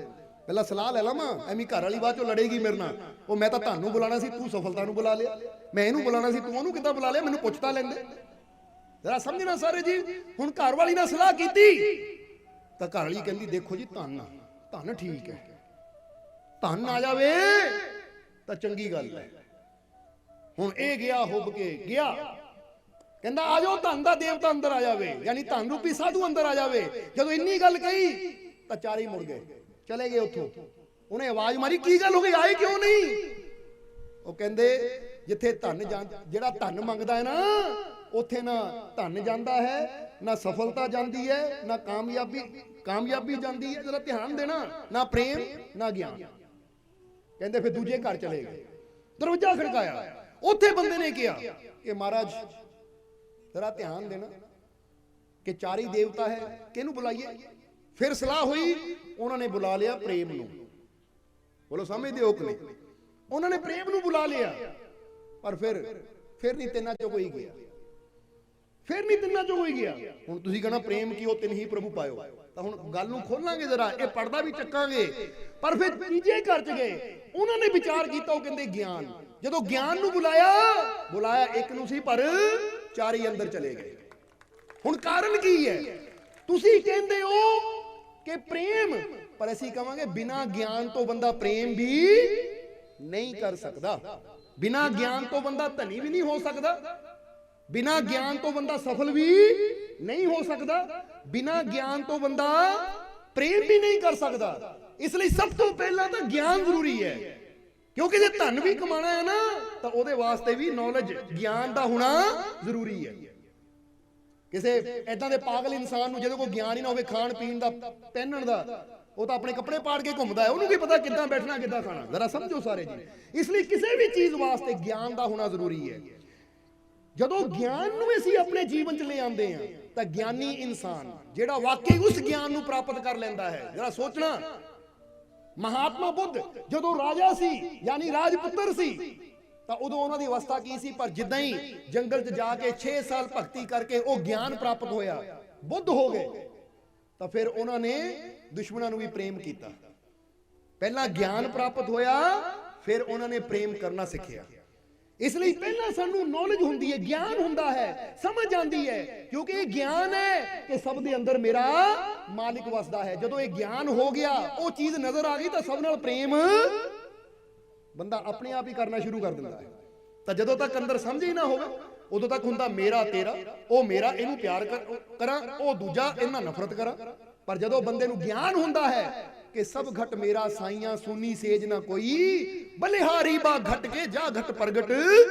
ਪਹਿਲਾਂ ਸਲਾਹ ਲੈ ਲਵਾਂ, ਐਵੇਂ ਘਰ ਵਾਲੀ ਬਾਅਦ ਚੋਂ ਲੜੇਗੀ ਮੇਰੇ ਨਾਲ, ਉਹ ਮੈਂ ਤਾਂ ਤੁਹਾਨੂੰ ਬੁਲਾਣਾ ਸੀ, ਤੂੰ ਸਫਲਤਾ ਨੂੰ ਬੁਲਾ ਲਿਆ, ਮੈਂ ਇਹਨੂੰ ਬੁਲਾਣਾ ਸੀ, ਤੂੰ ਉਹਨੂੰ ਕਿੱਦਾਂ ਬੁਲਾ ਲਿਆ, ਮੈਨੂੰ ਪੁੱਛ ਤਾਂ ਲੈਂਦੇ। ਜਰਾ ਸਮਝਣਾ ਸਾਰੇ ਜੀ। ਹੁਣ ਘਰ ਵਾਲੀ ਨਾਲ ਸਲਾਹ ਕੀਤੀ ਤਾਂ ਘਰ ਵਾਲੀ ਕਹਿੰਦੀ ਦੇਖੋ ਜੀ ਧਨ ਠੀਕ ਹੈ, ਧਨ ਆ ਜਾਵੇ ਤਾਂ ਚੰਗੀ ਗੱਲ ਹੈ। ਹੁਣ ਇਹ ਗਿਆ ਹੁੱਬ ਕੇ ਗਿਆ, ਕਹਿੰਦਾ ਆ ਜਾਓ ਧਨ ਦਾ ਦੇਵਤਾ ਅੰਦਰ ਆ ਜਾਵੇ, ਯਾਨੀ ਧਨ ਰੂਪੀ ਸਾਧੂ ਅੰਦਰ ਆ ਜਾਵੇ। ਜਦੋਂ ਇੰਨੀ ਗੱਲ ਕਹੀ ਤਾਂ ਚਾਰੇ ਮੁੜ ਗਏ, ਚਲੇ ਗਏ ਉੱਥੋਂ। ਉਹਨੇ ਆਵਾਜ਼ ਮਾਰੀ ਕੀ ਗੱਲ ਹੋ ਗਈ, ਆਏ ਕਿਉਂ ਨਹੀਂ? ਉਹ ਕਹਿੰਦੇ ਜਿੱਥੇ ਧਨ ਜਿਹੜਾ ਧਨ ਮੰਗਦਾ ਹੈ ਨਾ, ਉੱਥੇ ਨਾ ਧਨ ਜਾਂਦਾ ਹੈ, ਨਾ ਸਫਲਤਾ ਜਾਂਦੀ ਹੈ, ਨਾ ਕਾਮਯਾਬੀ ਜਾਂਦੀ ਹੈ। ਜਰਾ ਧਿਆਨ ਦੇਣਾ, ਨਾ ਪ੍ਰੇਮ ਨਾ ਗਿਆਨ। ਕਹਿੰਦੇ ਫਿਰ ਦੂਜੇ ਘਰ ਚਲੇ ਗਏ, ਦਰਵਾਜ਼ਾ ਖੜਕਾਇਆ, ਉੱਥੇ ਬੰਦੇ ਨੇ ਕਿਹਾ ਕਿ ਮਹਾਰਾਜ ਜਰਾ ਧਿਆਨ ਦੇਣਾ ਕਿ ਚਾਰੀ ਦੇਵਤਾ ਹੈ, ਕਿਹਨੂੰ ਬੁਲਾਈਏ? ਫਿਰ ਸਲਾਹ ਹੋਈ, ਉਹਨਾਂ ਨੇ ਬੁਲਾ ਲਿਆ ਪ੍ਰੇਮ ਨੂੰ। ਬੋਲੋ ਸਮਝਦੇ ਹੋ ਕਿ ਨਹੀਂ? ਉਹਨਾਂ ਨੇ ਪ੍ਰੇਮ ਨੂੰ ਬੁਲਾ ਲਿਆ, ਪਰ ਫਿਰ ਨਹੀਂ ਤਿੰਨਾਂ ਚੋਂ ਕੋਈ ਗਿਆ, ਫਿਰ ਨਹੀਂ ਤਿੰਨਾਂ ਚੋਂ ਕੋਈ ਗਿਆ। ਹੁਣ ਤੁਸੀਂ ਕਹਣਾ ਪ੍ਰੇਮ ਕੀ, ਉਹ ਤਿੰਨ ਹੀ ਪ੍ਰਭੂ ਪਾਇਓ, ਤਾਂ ਹੁਣ ਗੱਲ ਨੂੰ ਖੋਲਾਂਗੇ ਜਰਾ, ਇਹ ਪਰਦਾ ਵੀ ਚੱਕਾਂਗੇ। ਪਰ ਫਿਰ ਤੀਜੇ ਘਰ ਚ ਗਏ, ਉਹਨਾਂ ਨੇ ਵਿਚਾਰ ਕੀਤਾ, ਉਹ ਕਹਿੰਦੇ ਗਿਆਨ। ਜਦੋਂ ਗਿਆਨ ਨੂੰ ਬੁਲਾਇਆ ਇੱਕ ਨੂੰ ਸੀ, ਪਰ ਚਾਰੇ ਅੰਦਰ ਚਲੇ ਗਏ। ਹੁਣ ਕਾਰਨ ਕੀ ਹੈ? ਤੁਸੀਂ ਕਹਿੰਦੇ ਹੋ ਕਿ ਪ੍ਰੇਮ, ਪਰ ਅਸੀਂ ਕਹਾਂਗੇ ਬਿਨਾਂ ਗਿਆਨ ਤੋਂ ਬੰਦਾ ਪ੍ਰੇਮ ਵੀ ਨਹੀਂ ਕਰ ਸਕਦਾ, ਬਿਨਾਂ ਗਿਆਨ ਤੋਂ ਬੰਦਾ ਧਨੀ ਵੀ ਨਹੀਂ ਹੋ ਸਕਦਾ, ਬਿਨਾਂ ਗਿਆਨ ਤੋਂ ਬੰਦਾ ਸਫਲ ਵੀ ਨਹੀਂ ਹੋ ਸਕਦਾ, ਬਿਨਾਂ ਗਿਆਨ ਤੋਂ ਬੰਦਾ ਪ੍ਰੇਮ ਵੀ ਨਹੀਂ ਕਰ ਸਕਦਾ। ਇਸ ਲਈ ਸਭ ਤੋਂ ਪਹਿਲਾਂ ਤਾਂ ਗਿਆਨ ਜ਼ਰੂਰੀ ਹੈ, ਕਿਉਂਕਿ ਜੇ ਧਨ ਵੀ ਕਮਾਣਾ ਹੈ ਨਾ, ਤਾਂ ਉਹਦੇ ਵਾਸਤੇ ਵੀ ਨੌਲੇਜ, ਗਿਆਨ ਦਾ ਹੋਣਾ ਜ਼ਰੂਰੀ ਹੈ। ਕਿਸੇ ਐਦਾਂ ਦੇ ਪਾਗਲ ਇਨਸਾਨ ਨੂੰ ਜਿਹਦੇ ਕੋਲ ਗਿਆਨ ਹੀ ਨਾ ਹੋਵੇ, ਖਾਣ ਪੀਣ ਦਾ, ਪਹਿਨਣ ਦਾ, ਉਹ ਤਾਂ ਆਪਣੇ ਕੱਪੜੇ ਪਾੜ ਕੇ ਘੁੰਮਦਾ ਹੈ, ਉਹਨੂੰ ਕੀ ਪਤਾ ਕਿੱਦਾਂ ਬੈਠਣਾ ਕਿੱਦਾਂ ਖਾਣਾ। ਜ਼ਰਾ ਸਮਝੋ ਸਾਰੇ ਜੀ। ਇਸ ਲਈ ਕਿਸੇ ਵੀ ਚੀਜ਼ ਵਾਸਤੇ ਗਿਆਨ ਦਾ ਹੋਣਾ ਜ਼ਰੂਰੀ ਹੈ। ਜਦੋਂ ਗਿਆਨ ਨੂੰ ਅਸੀਂ ਆਪਣੇ ਜੀਵਨ 'ਚ ਲੈ ਆਉਂਦੇ ਹਾਂ, ਤਾਂ ਗਿਆਨੀ ਇਨਸਾਨ ਜਿਹੜਾ ਵਾਕਈ ਉਸ ਗਿਆਨ ਨੂੰ ਪ੍ਰਾਪਤ ਕਰ ਲੈਂਦਾ ਹੈ। ਜ਼ਰਾ ਸੋਚਣਾ, ਮਹਾਤਮਾ ਬੁੱਧ ਜਦੋਂ ਰਾਜਾ ਸੀ, ਯਾਨੀ ਰਾਜਪੁੱਤਰ ਸੀ, ਤਾਂ ਉਦੋਂ ਉਹਨਾਂ ਦੀ ਅਵਸਥਾ ਕੀ ਸੀ? ਪਰ ਜਿੱਦਾਂ ਹੀ ਜੰਗਲ 'ਚ ਜਾ ਕੇ 6 ਸਾਲ ਭਗਤੀ ਕਰਕੇ ਉਹ ਗਿਆਨ ਪ੍ਰਾਪਤ ਹੋਇਆ, ਬੁੱਧ ਹੋ ਗਏ, ਤਾਂ ਫਿਰ ਉਹਨਾਂ ਨੇ ਦੁਸ਼ਮਣਾਂ ਨੂੰ ਵੀ ਪ੍ਰੇਮ ਕੀਤਾ। ਪਹਿਲਾਂ ਗਿਆਨ ਪ੍ਰਾਪਤ ਹੋਇਆ, ਫਿਰ ਉਹਨਾਂ ਨੇ ਪ੍ਰੇਮ ਕਰਨਾ ਸਿੱਖਿਆ। ਇਸ ਲਈ ਪਹਿਲਾਂ ਸਾਨੂੰ ਨੌਲੇਜ ਹੁੰਦੀ ਹੈ, ਗਿਆਨ ਹੁੰਦਾ ਹੈ, ਸਮਝ ਆਉਂਦੀ ਹੈ, ਕਿਉਂਕਿ ਇਹ ਗਿਆਨ ਹੈ ਕਿ ਸਭ ਦੇ ਅੰਦਰ ਮੇਰਾ ਮਾਲਿਕ ਵਸਦਾ ਹੈ। ਜਦੋਂ ਇਹ ਗਿਆਨ ਹੋ ਗਿਆ, ਉਹ ਚੀਜ਼ ਨਜ਼ਰ ਆ ਗਈ, ਤਾਂ ਸਭ ਨਾਲ ਪ੍ਰੇਮ ਬੰਦਾ ਆਪਣੇ ਆਪ ਹੀ ਕਰਨਾ ਸ਼ੁਰੂ ਕਰ ਦਿੰਦਾ ਹੈ। ਤਾਂ ਜਦੋਂ ਤੱਕ ਅੰਦਰ ਸਮਝ ਹੀ ਨਾ ਹੋਵੇ, ਉਦੋਂ ਤੱਕ ਹੁੰਦਾ ਮੇਰਾ ਤੇਰਾ, ਉਹ ਮੇਰਾ ਇਹਨੂੰ ਪਿਆਰ ਕਰਾਂ, ਉਹ ਦੂਜਾ ਇਹਨਾਂ ਨਫ਼ਰਤ ਕਰਾਂ। ਪਰ ਜਦੋਂ ਬੰਦੇ ਨੂੰ ਗਿਆਨ ਹੁੰਦਾ ਹੈ ਕਿ ਸਭ ਘਟ ਮੇਰਾ ਸਾਈਆਂ, ਸੁਨੀ ਸੇਜ ਨਾ ਕੋਈ, ਬਲਿਹਾਰੀ ਬਾ ਘਟ ਕੇ ਜਾ ਘਟ ਪ੍ਰਗਟ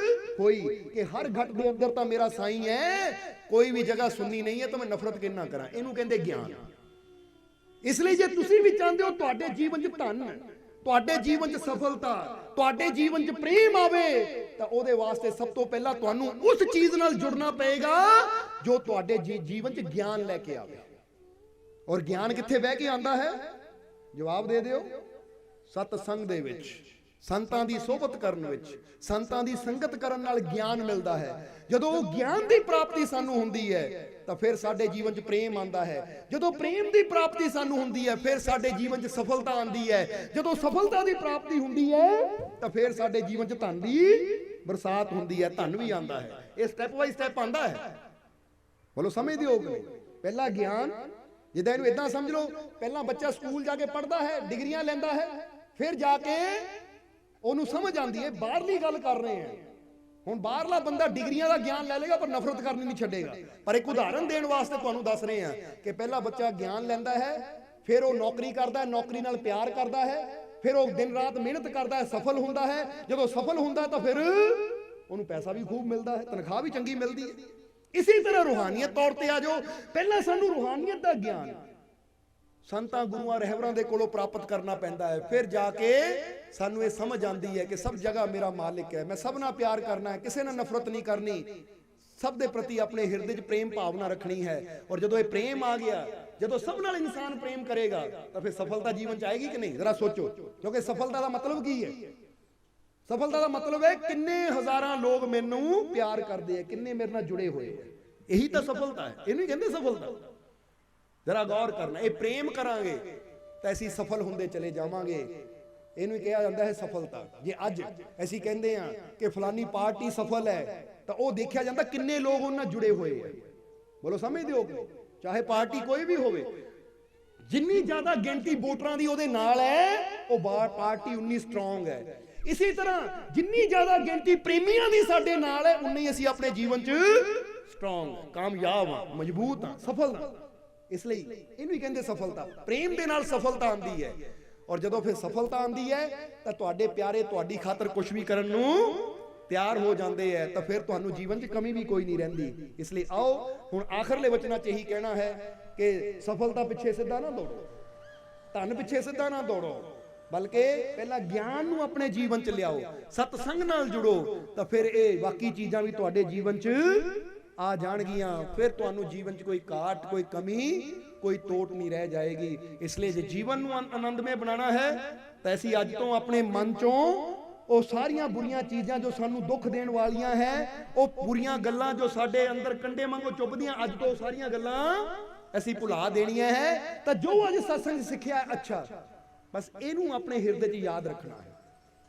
ਹੋਈ, ਕਿ ਹਰ ਘਟ ਦੇ ਅੰਦਰ ਤਾਂ ਮੇਰਾ ਸਾਈਂ ਹੈ, ਕੋਈ ਵੀ ਜਗ੍ਹਾ ਸੁਨੀ ਨਹੀਂ ਹੈ, ਤਾਂ ਮੈਂ ਨਫ਼ਰਤ ਕਿੰਨਾ ਕਰਾਂ। ਇਹਨੂੰ ਕਹਿੰਦੇ ਗਿਆਨ। ਇਸ ਲਈ ਜੇ ਤੁਸੀਂ ਵੀ ਚਾਹੁੰਦੇ ਹੋ ਤੁਹਾਡੇ ਜੀਵਨ 'ਚ ਧਨ, ਤੁਹਾਡੇ ਜੀਵਨ 'ਚ ਸਫਲਤਾ, ਤੁਹਾਡੇ ਜੀਵਨ 'ਚ ਪ੍ਰੇਮ ਆਵੇ, ਤਾਂ ਉਹਦੇ ਵਾਸਤੇ ਸਭ ਤੋਂ ਪਹਿਲਾਂ ਤੁਹਾਨੂੰ ਉਸ ਚੀਜ਼ ਨਾਲ ਜੁੜਨਾ ਪਏਗਾ ਜੋ ਤੁਹਾਡੇ ਜੀਵਨ 'ਚ ਗਿਆਨ ਲੈ ਕੇ ਆਵੇ। ਔਰ ਗਿਆਨ ਕਿੱਥੇ ਬਹਿ ਕੇ ਆਂਦਾ ਹੈ? ਜਵਾਬ ਦੇ ਦਿਓ। ਸਤ ਸੰਗ ਦੇ ਵਿੱਚ, ਸੰਤਾਂ ਦੀ ਸੋਭਤ ਕਰਨ ਵਿੱਚ, ਸੰਤਾਂ ਦੀ ਸੰਗਤ ਕਰਨ ਨਾਲ ਗਿਆਨ ਮਿਲਦਾ ਹੈ। ਜਦੋਂ ਉਹ ਗਿਆਨ ਦੀ ਪ੍ਰਾਪਤੀ ਸਾਨੂੰ ਹੁੰਦੀ ਹੈ, ਤਾਂ ਫਿਰ ਸਾਡੇ ਜੀਵਨ 'ਚ ਪ੍ਰੇਮ ਆਂਦਾ ਹੈ। ਜਦੋਂ ਪ੍ਰੇਮ ਦੀ ਪ੍ਰਾਪਤੀ ਸਾਨੂੰ ਹੁੰਦੀ ਹੈ, ਫਿਰ ਸਾਡੇ ਜੀਵਨ 'ਚ ਸਫਲਤਾ ਆਂਦੀ ਹੈ। ਜਦੋਂ ਸਫਲਤਾ ਦੀ ਪ੍ਰਾਪਤੀ ਹੁੰਦੀ ਹੈ, ਤਾਂ ਫਿਰ ਸਾਡੇ ਜੀਵਨ 'ਚ ਧਨ ਦੀ ਬਰਸਾਤ ਹੁੰਦੀ ਹੈ, ਧਨ ਵੀ ਆਂਦਾ ਹੈ। ਇਹ ਸਟੈਪ ਬਾਈ ਸਟੈਪ ਆਂਦਾ ਹੈ। ਬੋਲੋ ਸਮਝਦੇ ਹੋ ਕਿ ਨਹੀਂ? ਪਹਿਲਾ ਗਿਆਨ, ਜਿੱਦਾਂ ਇਹਨੂੰ ਇਦਾਂ ਸਮਝ ਲਓ, ਪਹਿਲਾਂ ਬੱਚਾ ਸਕੂਲ ਜਾ ਕੇ ਪੜ੍ਹਦਾ ਹੈ, ਡਿਗਰੀਆਂ ਲੈਂਦਾ ਹੈ, ਫਿਰ ਜਾ ਕੇ ਉਹਨੂੰ ਸਮਝ ਆਉਂਦੀ ਹੈ। ਬਾਹਰਲੀ ਗੱਲ ਕਰ ਰਹੇ ਹਾਂ, ਹੁਣ ਬਾਹਰਲਾ ਬੰਦਾ ਡਿਗਰੀਆਂ ਦਾ ਗਿਆਨ ਲੈ ਲੇਗਾ, ਪਰ ਨਫ਼ਰਤ ਕਰਨੀ ਨਹੀਂ ਛੱਡੇਗਾ। ਪਰ ਇੱਕ ਉਦਾਹਰਨ ਦੇਣ ਵਾਸਤੇ ਤੁਹਾਨੂੰ ਦੱਸ ਰਹੇ ਹਾਂ ਕਿ ਪਹਿਲਾ ਬੱਚਾ ਗਿਆਨ ਲੈਂਦਾ ਹੈ, ਫਿਰ ਉਹ ਨੌਕਰੀ ਕਰਦਾ ਹੈ, ਨੌਕਰੀ ਨਾਲ ਪਿਆਰ ਕਰਦਾ ਹੈ, ਫਿਰ ਉਹ ਦਿਨ ਰਾਤ ਮਿਹਨਤ ਕਰਦਾ ਹੈ, ਸਫਲ ਹੁੰਦਾ ਹੈ। ਜਦੋਂ ਸਫਲ ਹੁੰਦਾ ਤਾਂ ਫਿਰ ਉਹਨੂੰ ਪੈਸਾ ਵੀ ਖੂਬ ਮਿਲਦਾ ਹੈ, ਤਨਖਾਹ ਵੀ ਚੰਗੀ ਮਿਲਦੀ ਹੈ। ਇਸੇ ਤਰ੍ਹਾਂ ਰੂਹਾਨੀਅਤ ਤੌਰ ਤੇ ਆ ਜਾਓ, ਪਹਿਲਾਂ ਸਾਨੂੰ ਰੂਹਾਨੀਅਤ ਦਾ ਗਿਆਨ ਸੰਤਾਂ ਗੁਰੂਆਂ ਰਹਿਬਰਾਂ ਦੇ ਕੋਲੋਂ ਪ੍ਰਾਪਤ ਕਰਨਾ ਪੈਂਦਾ ਹੈ। ਫਿਰ ਜਾ ਕੇ ਸਾਨੂੰ ਇਹ ਸਮਝ ਆਉਂਦੀ ਹੈ ਕਿ ਸਭ ਜਗ੍ਹਾ ਮੇਰਾ ਮਾਲਿਕ ਹੈ, ਮੈਂ ਸਭ ਨਾਲ ਪਿਆਰ ਕਰਨਾ ਹੈ, ਕਿਸੇ ਨਾਲ ਨਫ਼ਰਤ ਨਹੀਂ ਕਰਨੀ, ਸਭ ਦੇ ਪ੍ਰਤੀ ਆਪਣੇ ਹਿਰਦੇ 'ਚ ਪ੍ਰੇਮ ਭਾਵਨਾ ਰੱਖਣੀ ਹੈ। ਔਰ ਜਦੋਂ ਇਹ ਪ੍ਰੇਮ ਆ ਗਿਆ, ਜਦੋਂ ਸਭ ਨਾਲ ਇਨਸਾਨ ਪ੍ਰੇਮ ਕਰੇਗਾ, ਤਾਂ ਫਿਰ ਸਫਲਤਾ ਜੀਵਨ 'ਚ ਆਏਗੀ ਕਿ ਨਹੀਂ? ਜ਼ਰਾ ਸੋਚੋ, ਕਿਉਂਕਿ ਸਫਲਤਾ ਦਾ ਮਤਲਬ ਕੀ ਹੈ? ਸਫਲਤਾ ਦਾ ਮਤਲਬ ਹੈ ਕਿੰਨੇ ਹਜ਼ਾਰਾਂ ਲੋਕ ਮੈਨੂੰ ਪਿਆਰ ਕਰਦੇ ਆ, ਕਿੰਨੇ ਮੇਰੇ ਨਾਲ ਜੁੜੇ ਹੋਏ ਆ, ਇਹੀ ਤਾਂ ਸਫਲਤਾ ਹੈ। ਇਹਨੂੰ ਹੀ ਕਹਿੰਦੇ ਸਫਲਤਾ। ਜਰਾ ਗੌਰ ਕਰਨਾ, ਇਹ ਪ੍ਰੇਮ ਕਰਾਂਗੇ ਤਾਂ ਅਸੀਂ ਸਫਲ ਹੁੰਦੇ ਚਲੇ ਜਾਵਾਂਗੇ, ਇਹਨੂੰ ਹੀ ਕਿਹਾ ਜਾਂਦਾ ਹੈ ਸਫਲਤਾ। ਜੇ ਅੱਜ ਅਸੀਂ ਕਹਿੰਦੇ ਆ ਕਿ ਫਲਾਨੀ ਪਾਰਟੀ ਸਫਲ ਹੈ ਤਾਂ ਉਹ ਦੇਖਿਆ ਜਾਂਦਾ ਕਿੰਨੇ ਲੋਕ ਉਹਨਾਂ ਨਾਲ ਜੁੜੇ ਹੋਏ ਆ। ਬੋਲੋ ਸਮਝਦੇ ਹੋ ਕਿ ਚਾਹੇ ਪਾਰਟੀ ਕੋਈ ਵੀ ਹੋਵੇ, ਜਿੰਨੀ ਜ਼ਿਆਦਾ ਗਿਣਤੀ ਵੋਟਰਾਂ ਦੀ ਉਹਦੇ ਨਾਲ ਹੈ ਉਹ ਪਾਰਟੀ ਉਨੀ ਸਟਰੋਂਗ ਹੈ। ਇਸੇ ਤਰ੍ਹਾਂ ਜਿੰਨੀ ਜ਼ਿਆਦਾ ਗਿਣਤੀ ਪ੍ਰੇਮੀਆਂ ਦੀ ਸਾਡੇ ਨਾਲ ਹੈ ਉਨੀ ਅਸੀਂ ਆਪਣੇ ਜੀਵਨ 'ਚ ਸਟਰੋਂਗ, ਕਾਮਯਾਬ ਹਾਂ, ਮਜ਼ਬੂਤ ਹਾਂ, ਸਫਲ ਹਾਂ। ਇਸ ਲਈ ਇਹਨੂੰ ਹੀ ਕਹਿੰਦੇ ਸਫਲਤਾ। ਪ੍ਰੇਮ ਦੇ ਨਾਲ ਸਫਲਤਾ ਆਉਂਦੀ ਹੈ, ਔਰ ਜਦੋਂ ਫਿਰ ਸਫਲਤਾ ਆਉਂਦੀ ਹੈ ਤਾਂ ਤੁਹਾਡੇ ਪਿਆਰੇ ਤੁਹਾਡੀ ਖਾਤਰ ਕੁਝ ਵੀ ਕਰਨ ਨੂੰ ਤਿਆਰ ਹੋ ਜਾਂਦੇ ਹੈ, ਤਾਂ ਫਿਰ ਤੁਹਾਨੂੰ ਜੀਵਨ 'ਚ ਕਮੀ ਵੀ ਕੋਈ ਨਹੀਂ ਰਹਿੰਦੀ। ਇਸ ਲਈ ਆਓ ਹੁਣ ਆਖਰਲੇ ਵਚਨਾਂ 'ਚ ਇਹੀ ਕਹਿਣਾ ਹੈ ਕਿ ਸਫਲਤਾ ਪਿੱਛੇ ਸਿੱਧਾ ਨਾ ਦੌੜੋ, ਧਨ ਪਿੱਛੇ ਸਿੱਧਾ ਨਾ ਦੌੜੋ, ਬਲਕਿ ਪਹਿਲਾਂ ਗਿਆਨ ਨੂੰ ਆਪਣੇ ਜੀਵਨ 'ਚ ਲਿਆਓ, ਸਤਸੰਗ ਨਾਲ ਜੁੜੋ, ਤਾਂ ਫਿਰ ਇਹ ਬਾਕੀ ਚੀਜ਼ਾਂ ਵੀ ਤੁਹਾਡੇ ਜੀਵਨ 'ਚ ਆ ਜਾਣਗੀਆਂ। ਫਿਰ ਤੁਹਾਨੂੰ ਜੀਵਨ 'ਚ ਕੋਈ ਘਾਟ, ਕੋਈ ਕਮੀ, ਕੋਈ ਤੋਟ ਨਹੀਂ ਰਹਿ ਜਾਏਗੀ। ਇਸ ਲਈ ਜੇ ਜੀਵਨ ਨੂੰ ਆਨੰਦਮਈ ਬਣਾਉਣਾ ਹੈ ਤਾਂ ਅਸੀਂ ਅੱਜ ਤੋਂ ਆਪਣੇ ਮਨ 'ਚੋਂ ਉਹ ਸਾਰੀਆਂ ਬੁਰੀਆਂ ਚੀਜ਼ਾਂ ਜੋ ਸਾਨੂੰ ਦੁੱਖ ਦੇਣ ਵਾਲੀਆਂ ਹੈ, ਉਹ ਬੁਰੀਆਂ ਗੱਲਾਂ ਜੋ ਸਾਡੇ ਅੰਦਰ ਕੰਡੇ ਵਾਂਗੂ ਚੁੱਭਦੀਆਂ, ਅੱਜ ਤੋਂ ਸਾਰੀਆਂ ਗੱਲਾਂ ਅਸੀਂ ਭੁਲਾ ਦੇਣੀਆਂ ਹੈ। ਤਾਂ ਜੋ ਅੱਜ ਸਤਸੰਗ ਸਿੱਖਿਆ ਅੱਛਾ, ਬਸ ਇਹਨੂੰ ਆਪਣੇ ਹਿਰਦੇ 'ਚ ਯਾਦ ਰੱਖਣਾ ਹੈ।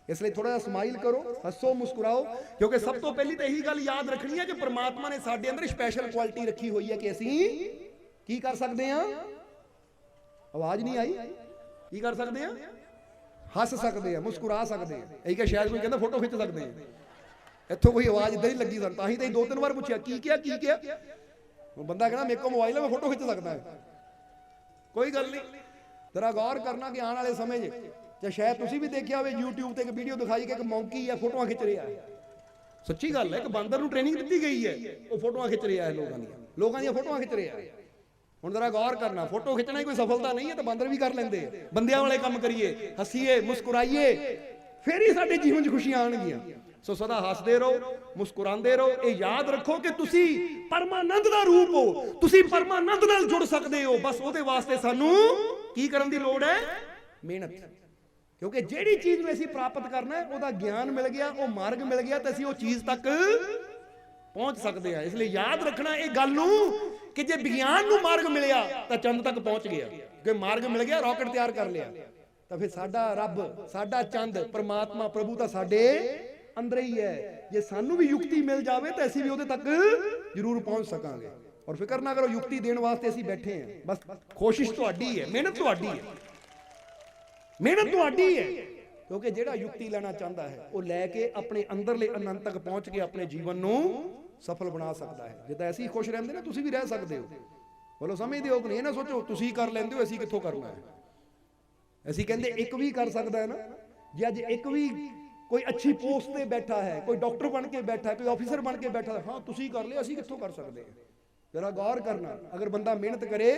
ਇਸ ਲਈ ਥੋੜਾ ਜਿਹਾ ਸਮਾਈਲ ਕਰੋ, ਹੱਸੋ, ਮੁਸਕਰਾਓ, ਕਿਉਂਕਿ ਸਭ ਤੋਂ ਪਹਿਲੀ ਤਾਂ ਇਹੀ ਗੱਲ ਯਾਦ ਰੱਖਣੀ ਹੈ ਕਿ ਪ੍ਰਮਾਤਮਾ ਨੇ ਸਾਡੇ ਅੰਦਰ ਸਪੈਸ਼ਲ ਕੁਆਲਿਟੀ ਰੱਖੀ ਹੋਈ ਹੈ ਕਿ ਅਸੀਂ ਕੀ ਕਰ ਸਕਦੇ ਹਾਂ। ਆਵਾਜ਼ ਨਹੀਂ ਆਈ? ਕੀ ਕਰ ਸਕਦੇ ਹਾਂ? ਹੱਸ ਸਕਦੇ ਆ, ਮੁਸਕਰਾ ਸਕਦੇ ਆ। ਇਹ ਕਿ ਸ਼ਾਇਦ ਕੋਈ ਕਹਿੰਦਾ ਫੋਟੋ ਖਿੱਚ ਸਕਦੇ ਆ, ਇੱਥੋਂ ਕੋਈ ਆਵਾਜ਼ ਇਦਾਂ ਹੀ ਲੱਗੀ ਸਾਨੂੰ, ਤਾਂ ਹੀ ਤਾਂ 2-3 ਵਾਰ ਪੁੱਛਿਆ ਕੀ ਕਿਹਾ, ਕੀ ਕਿਹਾ। ਬੰਦਾ ਕਹਿੰਦਾ ਮੇਰੇ ਕੋਲ ਮੋਬਾਈਲ ਹੈ, ਮੈਂ ਫੋਟੋ ਖਿੱਚ ਸਕਦਾ ਹੈ। ਕੋਈ ਗੱਲ ਨਹੀਂ, ਜਰਾ ਗੌਰ ਕਰਨਾ ਕਿ ਆਉਣ ਵਾਲੇ ਸਮੇਂ 'ਚ ਜਾਂ ਸ਼ਾਇਦ ਤੁਸੀਂ ਵੀ ਦੇਖਿਆ ਹੋਵੇ YouTube ਤੇ ਇੱਕ ਵੀਡੀਓ ਦਿਖਾਈ ਕਿ ਇੱਕ ਮੌਂਕੀ ਆ ਫੋਟੋਆਂ ਖਿੱਚ ਰਿਹਾ ਹੈ। ਸੱਚੀ ਗੱਲ ਹੈ, ਇੱਕ ਬਾਂਦਰ ਨੂੰ ਟ੍ਰੇਨਿੰਗ ਦਿੱਤੀ ਗਈ ਹੈ, ਉਹ ਫੋਟੋਆਂ ਖਿੱਚ ਰਿਹਾ ਹੈ, ਲੋਕਾਂ ਦੀਆਂ ਫੋਟੋਆਂ ਖਿੱਚ ਰਿਹਾ ਹੈ। ਹੁਣ ਜਰਾ ਗੌਰ ਕਰਨਾ, ਫੋਟੋ ਖਿੱਚਣਾ ਹੀ ਕੋਈ ਸਫਲਤਾ ਨਹੀਂ ਹੈ ਤਾਂ ਬਾਂਦਰ ਵੀ ਕਰ ਲੈਂਦੇ। ਬੰਦਿਆਂ ਵਾਲੇ ਕੰਮ ਕਰੀਏ, ਹੱਸੀਏ, ਮੁਸਕਰਾਈਏ, ਫਿਰ ਹੀ ਸਾਡੇ ਜੀਵਨ 'ਚ ਖੁਸ਼ੀਆਂ ਆਉਣਗੀਆਂ। ਸੋ ਸਦਾ ਹੱਸਦੇ ਰਹੋ, ਮੁਸਕਰਾਉਂਦੇ ਰਹੋ। ਇਹ ਯਾਦ ਰੱਖੋ ਕਿ ਤੁਸੀਂ ਪਰਮਾਨੰਦ ਦਾ ਰੂਪ ਹੋ, ਤੁਸੀਂ ਪਰਮਾਨੰਦ ਨਾਲ ਜੁੜ ਸਕਦੇ ਹੋ। ਬਸ ਉਹਦੇ ਵਾਸਤੇ ਸਾਨੂੰ ਕੀ ਕਰਨ ਦੀ ਲੋੜ ਹੈ? ਮਿਹਨਤ। ਕਿਉਂਕਿ ਜਿਹੜੀ ਚੀਜ਼ ਨੂੰ ਅਸੀਂ ਪ੍ਰਾਪਤ ਕਰਨਾ ਹੈ ਉਹਦਾ ਗਿਆਨ ਮਿਲ ਗਿਆ, ਉਹ ਮਾਰਗ ਮਿਲ ਗਿਆ ਤਾਂ ਅਸੀਂ ਉਹ ਚੀਜ਼ ਤੱਕ ਪਹੁੰਚ ਸਕਦੇ ਹਾਂ। ਇਸ ਲਈ ਯਾਦ ਰੱਖਣਾ ਇਹ ਗੱਲ ਨੂੰ ਕਿ ਜੇ ਵਿਗਿਆਨ ਨੂੰ ਮਾਰਗ ਮਿਲਿਆ ਤਾਂ ਚੰਦ ਤੱਕ ਪਹੁੰਚ ਗਿਆ, ਜੇ ਮਾਰਗ ਮਿਲ ਗਿਆ, ਰਾਕਟ ਤਿਆਰ ਕਰ ਲਿਆ, ਤਾਂ ਫਿਰ ਸਾਡਾ ਰੱਬ, ਸਾਡਾ ਚੰਦ, ਪ੍ਰਮਾਤਮਾ, ਪ੍ਰਭੂ ਤਾਂ ਸਾਡੇ ਅੰਦਰ ਹੀ ਹੈ। ਜੇ ਸਾਨੂੰ ਵੀ ਯੁਕਤੀ ਮਿਲ ਜਾਵੇ ਤਾਂ ਅਸੀਂ ਵੀ ਉਹਦੇ ਤੱਕ ਜ਼ਰੂਰ ਪਹੁੰਚ ਸਕਾਂਗੇ। ਔਰ ਫਿਕਰ ਨਾ ਕਰੋ, ਯੁਕਤੀ ਦੇਣ ਵਾਸਤੇ ਅਸੀਂ ਬੈਠੇ ਹਾਂ। ਬਸ ਕੋਸ਼ਿਸ਼ ਤੁਹਾਡੀ ਹੈ, ਮਿਹਨਤ ਤੁਹਾਡੀ ਹੈ, ਮਿਹਨਤ ਤੁਹਾਡੀ ਹੈ। ਕਿਉਂਕਿ ਜਿਹੜਾ ਯੁਕਤੀ ਲੈਣਾ ਚਾਹੁੰਦਾ ਹੈ ਉਹ ਲੈ ਕੇ ਆਪਣੇ ਅੰਦਰਲੇ ਆਨੰਦ ਤੱਕ ਪਹੁੰਚ ਕੇ ਆਪਣੇ ਜੀਵਨ ਨੂੰ ਸਫਲ ਬਣਾ ਸਕਦਾ ਹੈ। ਜਿੱਦਾਂ ਅਸੀਂ ਖੁਸ਼ ਰਹਿੰਦੇ ਨਾ, ਤੁਸੀਂ ਵੀ ਰਹਿ ਸਕਦੇ ਹੋ। ਬੋਲੋ ਸਮਝਦੇ ਹੋ ਕਿ ਨਹੀਂ? ਇਹ ਨਾ ਸੋਚੋ ਤੁਸੀਂ ਕਰ ਲੈਂਦੇ ਹੋ, ਅਸੀਂ ਕਿੱਥੋਂ ਕਰਨਾ ਹੈ। ਅਸੀਂ ਕਹਿੰਦੇ ਇੱਕ ਵੀ ਕਰ ਸਕਦਾ ਹੈ ਨਾ। ਜੇ ਅੱਜ ਇੱਕ ਵੀ ਕੋਈ ਅੱਛੀ ਪੋਸਟ ਤੇ ਬੈਠਾ ਹੈ, ਕੋਈ ਡਾਕਟਰ ਬਣ ਕੇ ਬੈਠਾ ਹੈ, ਕੋਈ ਆਫੀਸਰ ਬਣ ਕੇ ਬੈਠਾ ਹੈ, ਹਾਂ ਤੁਸੀਂ ਕਰ ਲਿਆ, ਅਸੀਂ ਕਿੱਥੋਂ ਕਰ ਸਕਦੇ ਹਾਂ? ਜਰਾ ਗੌਰ ਕਰਨਾ, ਅਗਰ ਬੰਦਾ ਮਿਹਨਤ ਕਰੇ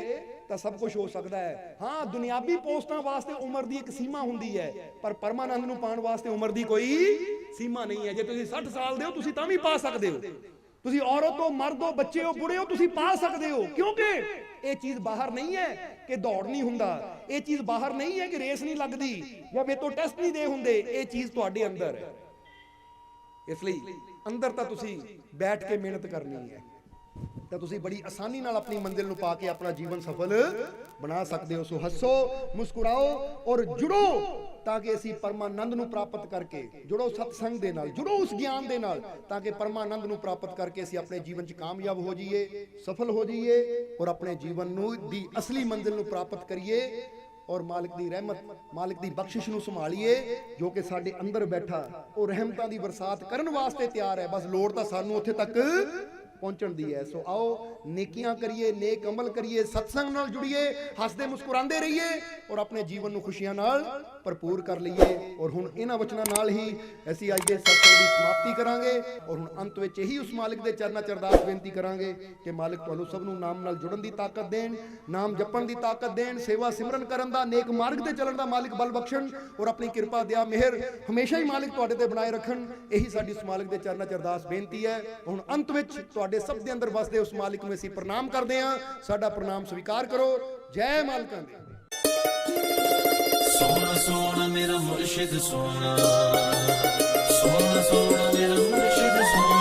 ਤਾਂ ਸਭ ਕੁਝ ਹੋ ਸਕਦਾ ਹੈ। ਹਾਂ, ਦੁਨਿਆਵੀ ਪੋਸਟਾਂ ਵਾਸਤੇ ਉਮਰ ਦੀ ਇੱਕ ਸੀਮਾ ਹੁੰਦੀ ਹੈ, ਪਰ ਪਰਮਾਨੰਦ ਨੂੰ ਪਾਉਣ ਵਾਸਤੇ ਉਮਰ ਦੀ ਕੋਈ ਸੀਮਾ ਨਹੀਂ ਹੈ। ਜੇ ਤੁਸੀਂ 60 ਸਾਲ ਦੇ ਹੋ ਤੁਸੀਂ ਤਾਂ ਵੀ ਪਾ ਸਕਦੇ ਹੋ। ਤੁਸੀਂ ਔਰਤ ਹੋ, ਮਰਦ ਹੋ, ਬੱਚੇ ਹੋ, ਬੁੜੇ ਹੋ, ਤੁਸੀਂ ਪਾ ਸਕਦੇ ਹੋ। ਕਿਉਂਕਿ ਇਹ ਚੀਜ਼ ਬਾਹਰ ਨਹੀਂ ਹੈ ਕਿ ਦੌੜ ਨਹੀਂ ਹੁੰਦਾ, ਇਹ ਚੀਜ਼ ਬਾਹਰ ਨਹੀਂ ਹੈ ਕਿ ਰੇਸ ਨਹੀਂ ਲੱਗਦੀ ਜਾਂ ਮੇਰੇ ਤੋਂ ਟੈਸਟ ਨਹੀਂ ਦੇ ਹੁੰਦੇ। ਇਹ ਚੀਜ਼ ਤੁਹਾਡੇ ਅੰਦਰ ਹੈ। ਇਸ ਲਈ ਅੰਦਰ ਤਾਂ ਤੁਸੀਂ ਬੈਠ ਕੇ ਮਿਹਨਤ ਕਰਨੀ ਹੈ ਤਾਂ ਤੁਸੀਂ ਬੜੀ ਆਸਾਨੀ ਨਾਲ ਆਪਣੀ ਮੰਜ਼ਿਲ ਨੂੰ ਪਾ ਕੇ ਆਪਣਾ ਜੀਵਨ ਸਫਲ ਬਣਾ ਸਕਦੇ ਹੋ। ਸੋ ਹੱਸੋ, ਮੁਸਕਰਾਓ ਔਰ ਜੁੜੋ ਤਾਂ ਕਿ ਅਸੀਂ ਪਰਮਾਨੰਦ ਨੂੰ ਪ੍ਰਾਪਤ ਕਰਕੇ, ਜੁੜੋ ਸਤਸੰਗ ਦੇ ਨਾਲ, ਜੁੜੋ ਉਸ ਗਿਆਨ ਦੇ ਨਾਲ, ਤਾਂ ਕਿ ਪਰਮਾਨੰਦ ਨੂੰ ਪ੍ਰਾਪਤ ਕਰਕੇ ਅਸੀਂ ਆਪਣੇ ਜੀਵਨ 'ਚ ਕਾਮਯਾਬ ਹੋ ਜਾਈਏ, ਸਫਲ ਹੋ ਜਾਈਏ ਔਰ ਆਪਣੇ ਜੀਵਨ ਨੂੰ ਦੀ ਅਸਲੀ ਮੰਜ਼ਿਲ ਨੂੰ ਪ੍ਰਾਪਤ ਕਰੀਏ ਔਰ ਮਾਲਿਕ ਦੀ ਰਹਿਮਤ, ਮਾਲਿਕ ਦੀ ਬਖਸ਼ਿਸ਼ ਨੂੰ ਸੰਭਾਲੀਏ ਜੋ ਕਿ ਸਾਡੇ ਅੰਦਰ ਬੈਠਾ ਉਹ ਰਹਿਮਤਾਂ ਦੀ ਬਰਸਾਤ ਕਰਨ ਵਾਸਤੇ ਤਿਆਰ ਹੈ। ਬਸ ਲੋੜ ਤਾਂ ਸਾਨੂੰ ਉੱਥੇ ਤੱਕ ਪਹੁੰਚਣ ਦੀ ਹੈ। ਸੋ ਆਓ ਨੇਕੀਆਂ ਕਰੀਏ, ਨੇਕ ਅਮਲ ਕਰੀਏ, ਸਤਸੰਗ ਨਾਲ ਜੁੜੀਏ, ਹੱਸਦੇ ਮੁਸਕਰਾਉਂਦੇ ਰਹੀਏ ਔਰ ਆਪਣੇ ਜੀਵਨ ਨੂੰ ਖੁਸ਼ੀਆਂ ਨਾਲ ਭਰਪੂਰ ਕਰ ਲਈਏ। ਔਰ ਹੁਣ ਇਹਨਾਂ ਵਚਨਾਂ ਨਾਲ ਹੀ ਅਸੀਂ ਅੱਜ ਦੇ ਸਤਸੰਗ ਦੀ ਸਮਾਪਤੀ ਕਰਾਂਗੇ ਔਰ ਹੁਣ ਅੰਤ ਵਿੱਚ ਇਹੀ ਉਸ ਮਾਲਿਕ ਦੇ ਚਰਨਾਂ 'ਚ ਅਰਦਾਸ ਬੇਨਤੀ ਕਰਾਂਗੇ ਕਿ ਮਾਲਿਕ ਤੁਹਾਨੂੰ ਸਭ ਨੂੰ ਨਾਮ ਨਾਲ ਜੁੜਨ ਦੀ ਤਾਕਤ ਦੇਣ, ਨਾਮ ਜਪਣ ਦੀ ਤਾਕਤ ਦੇਣ, ਸੇਵਾ ਸਿਮਰਨ ਕਰਨ ਦਾ, ਨੇਕ ਮਾਰਗ ਤੇ ਚੱਲਣ ਦਾ ਮਾਲਿਕ ਬਲ ਬਖਸ਼ਣ ਔਰ ਆਪਣੀ ਕਿਰਪਾ, ਦਇਆ, ਮਿਹਰ ਹਮੇਸ਼ਾ ਹੀ ਮਾਲਿਕ ਤੁਹਾਡੇ ਤੇ ਬਣਾਏ ਰੱਖਣ। ਇਹੀ ਸਾਡੀ ਉਸ ਮਾਲਿਕ ਦੇ ਚਰਨਾਂ 'ਚ ਅਰਦਾਸ ਬੇਨਤੀ ਹੈ। ਹੁਣ ਅੰਤ ਵਿੱਚ ਤੁਹਾਡੇ ਸਭ ਦੇ ਅੰਦਰ ਵਸਦੇ ਉਸ ਮਾਲਿਕ ਨੂੰ ਅਸੀਂ ਪ੍ਰਣਾਮ ਕਰਦੇ ਹਾਂ। ਸਾਡਾ ਪ੍ਰਣਾਮ ਸਵੀਕਾਰ ਕਰੋ। ਜੈ ਮਾਲਕਾਂ ਦੀ। सोना सोना मेरा मुर्शिद सोना, ਸੋਹਣਾ ਸੋਹਣਾ ਮੇਰਾ ਮੁਰਸ਼ਿਦ ਸੋਹਣਾ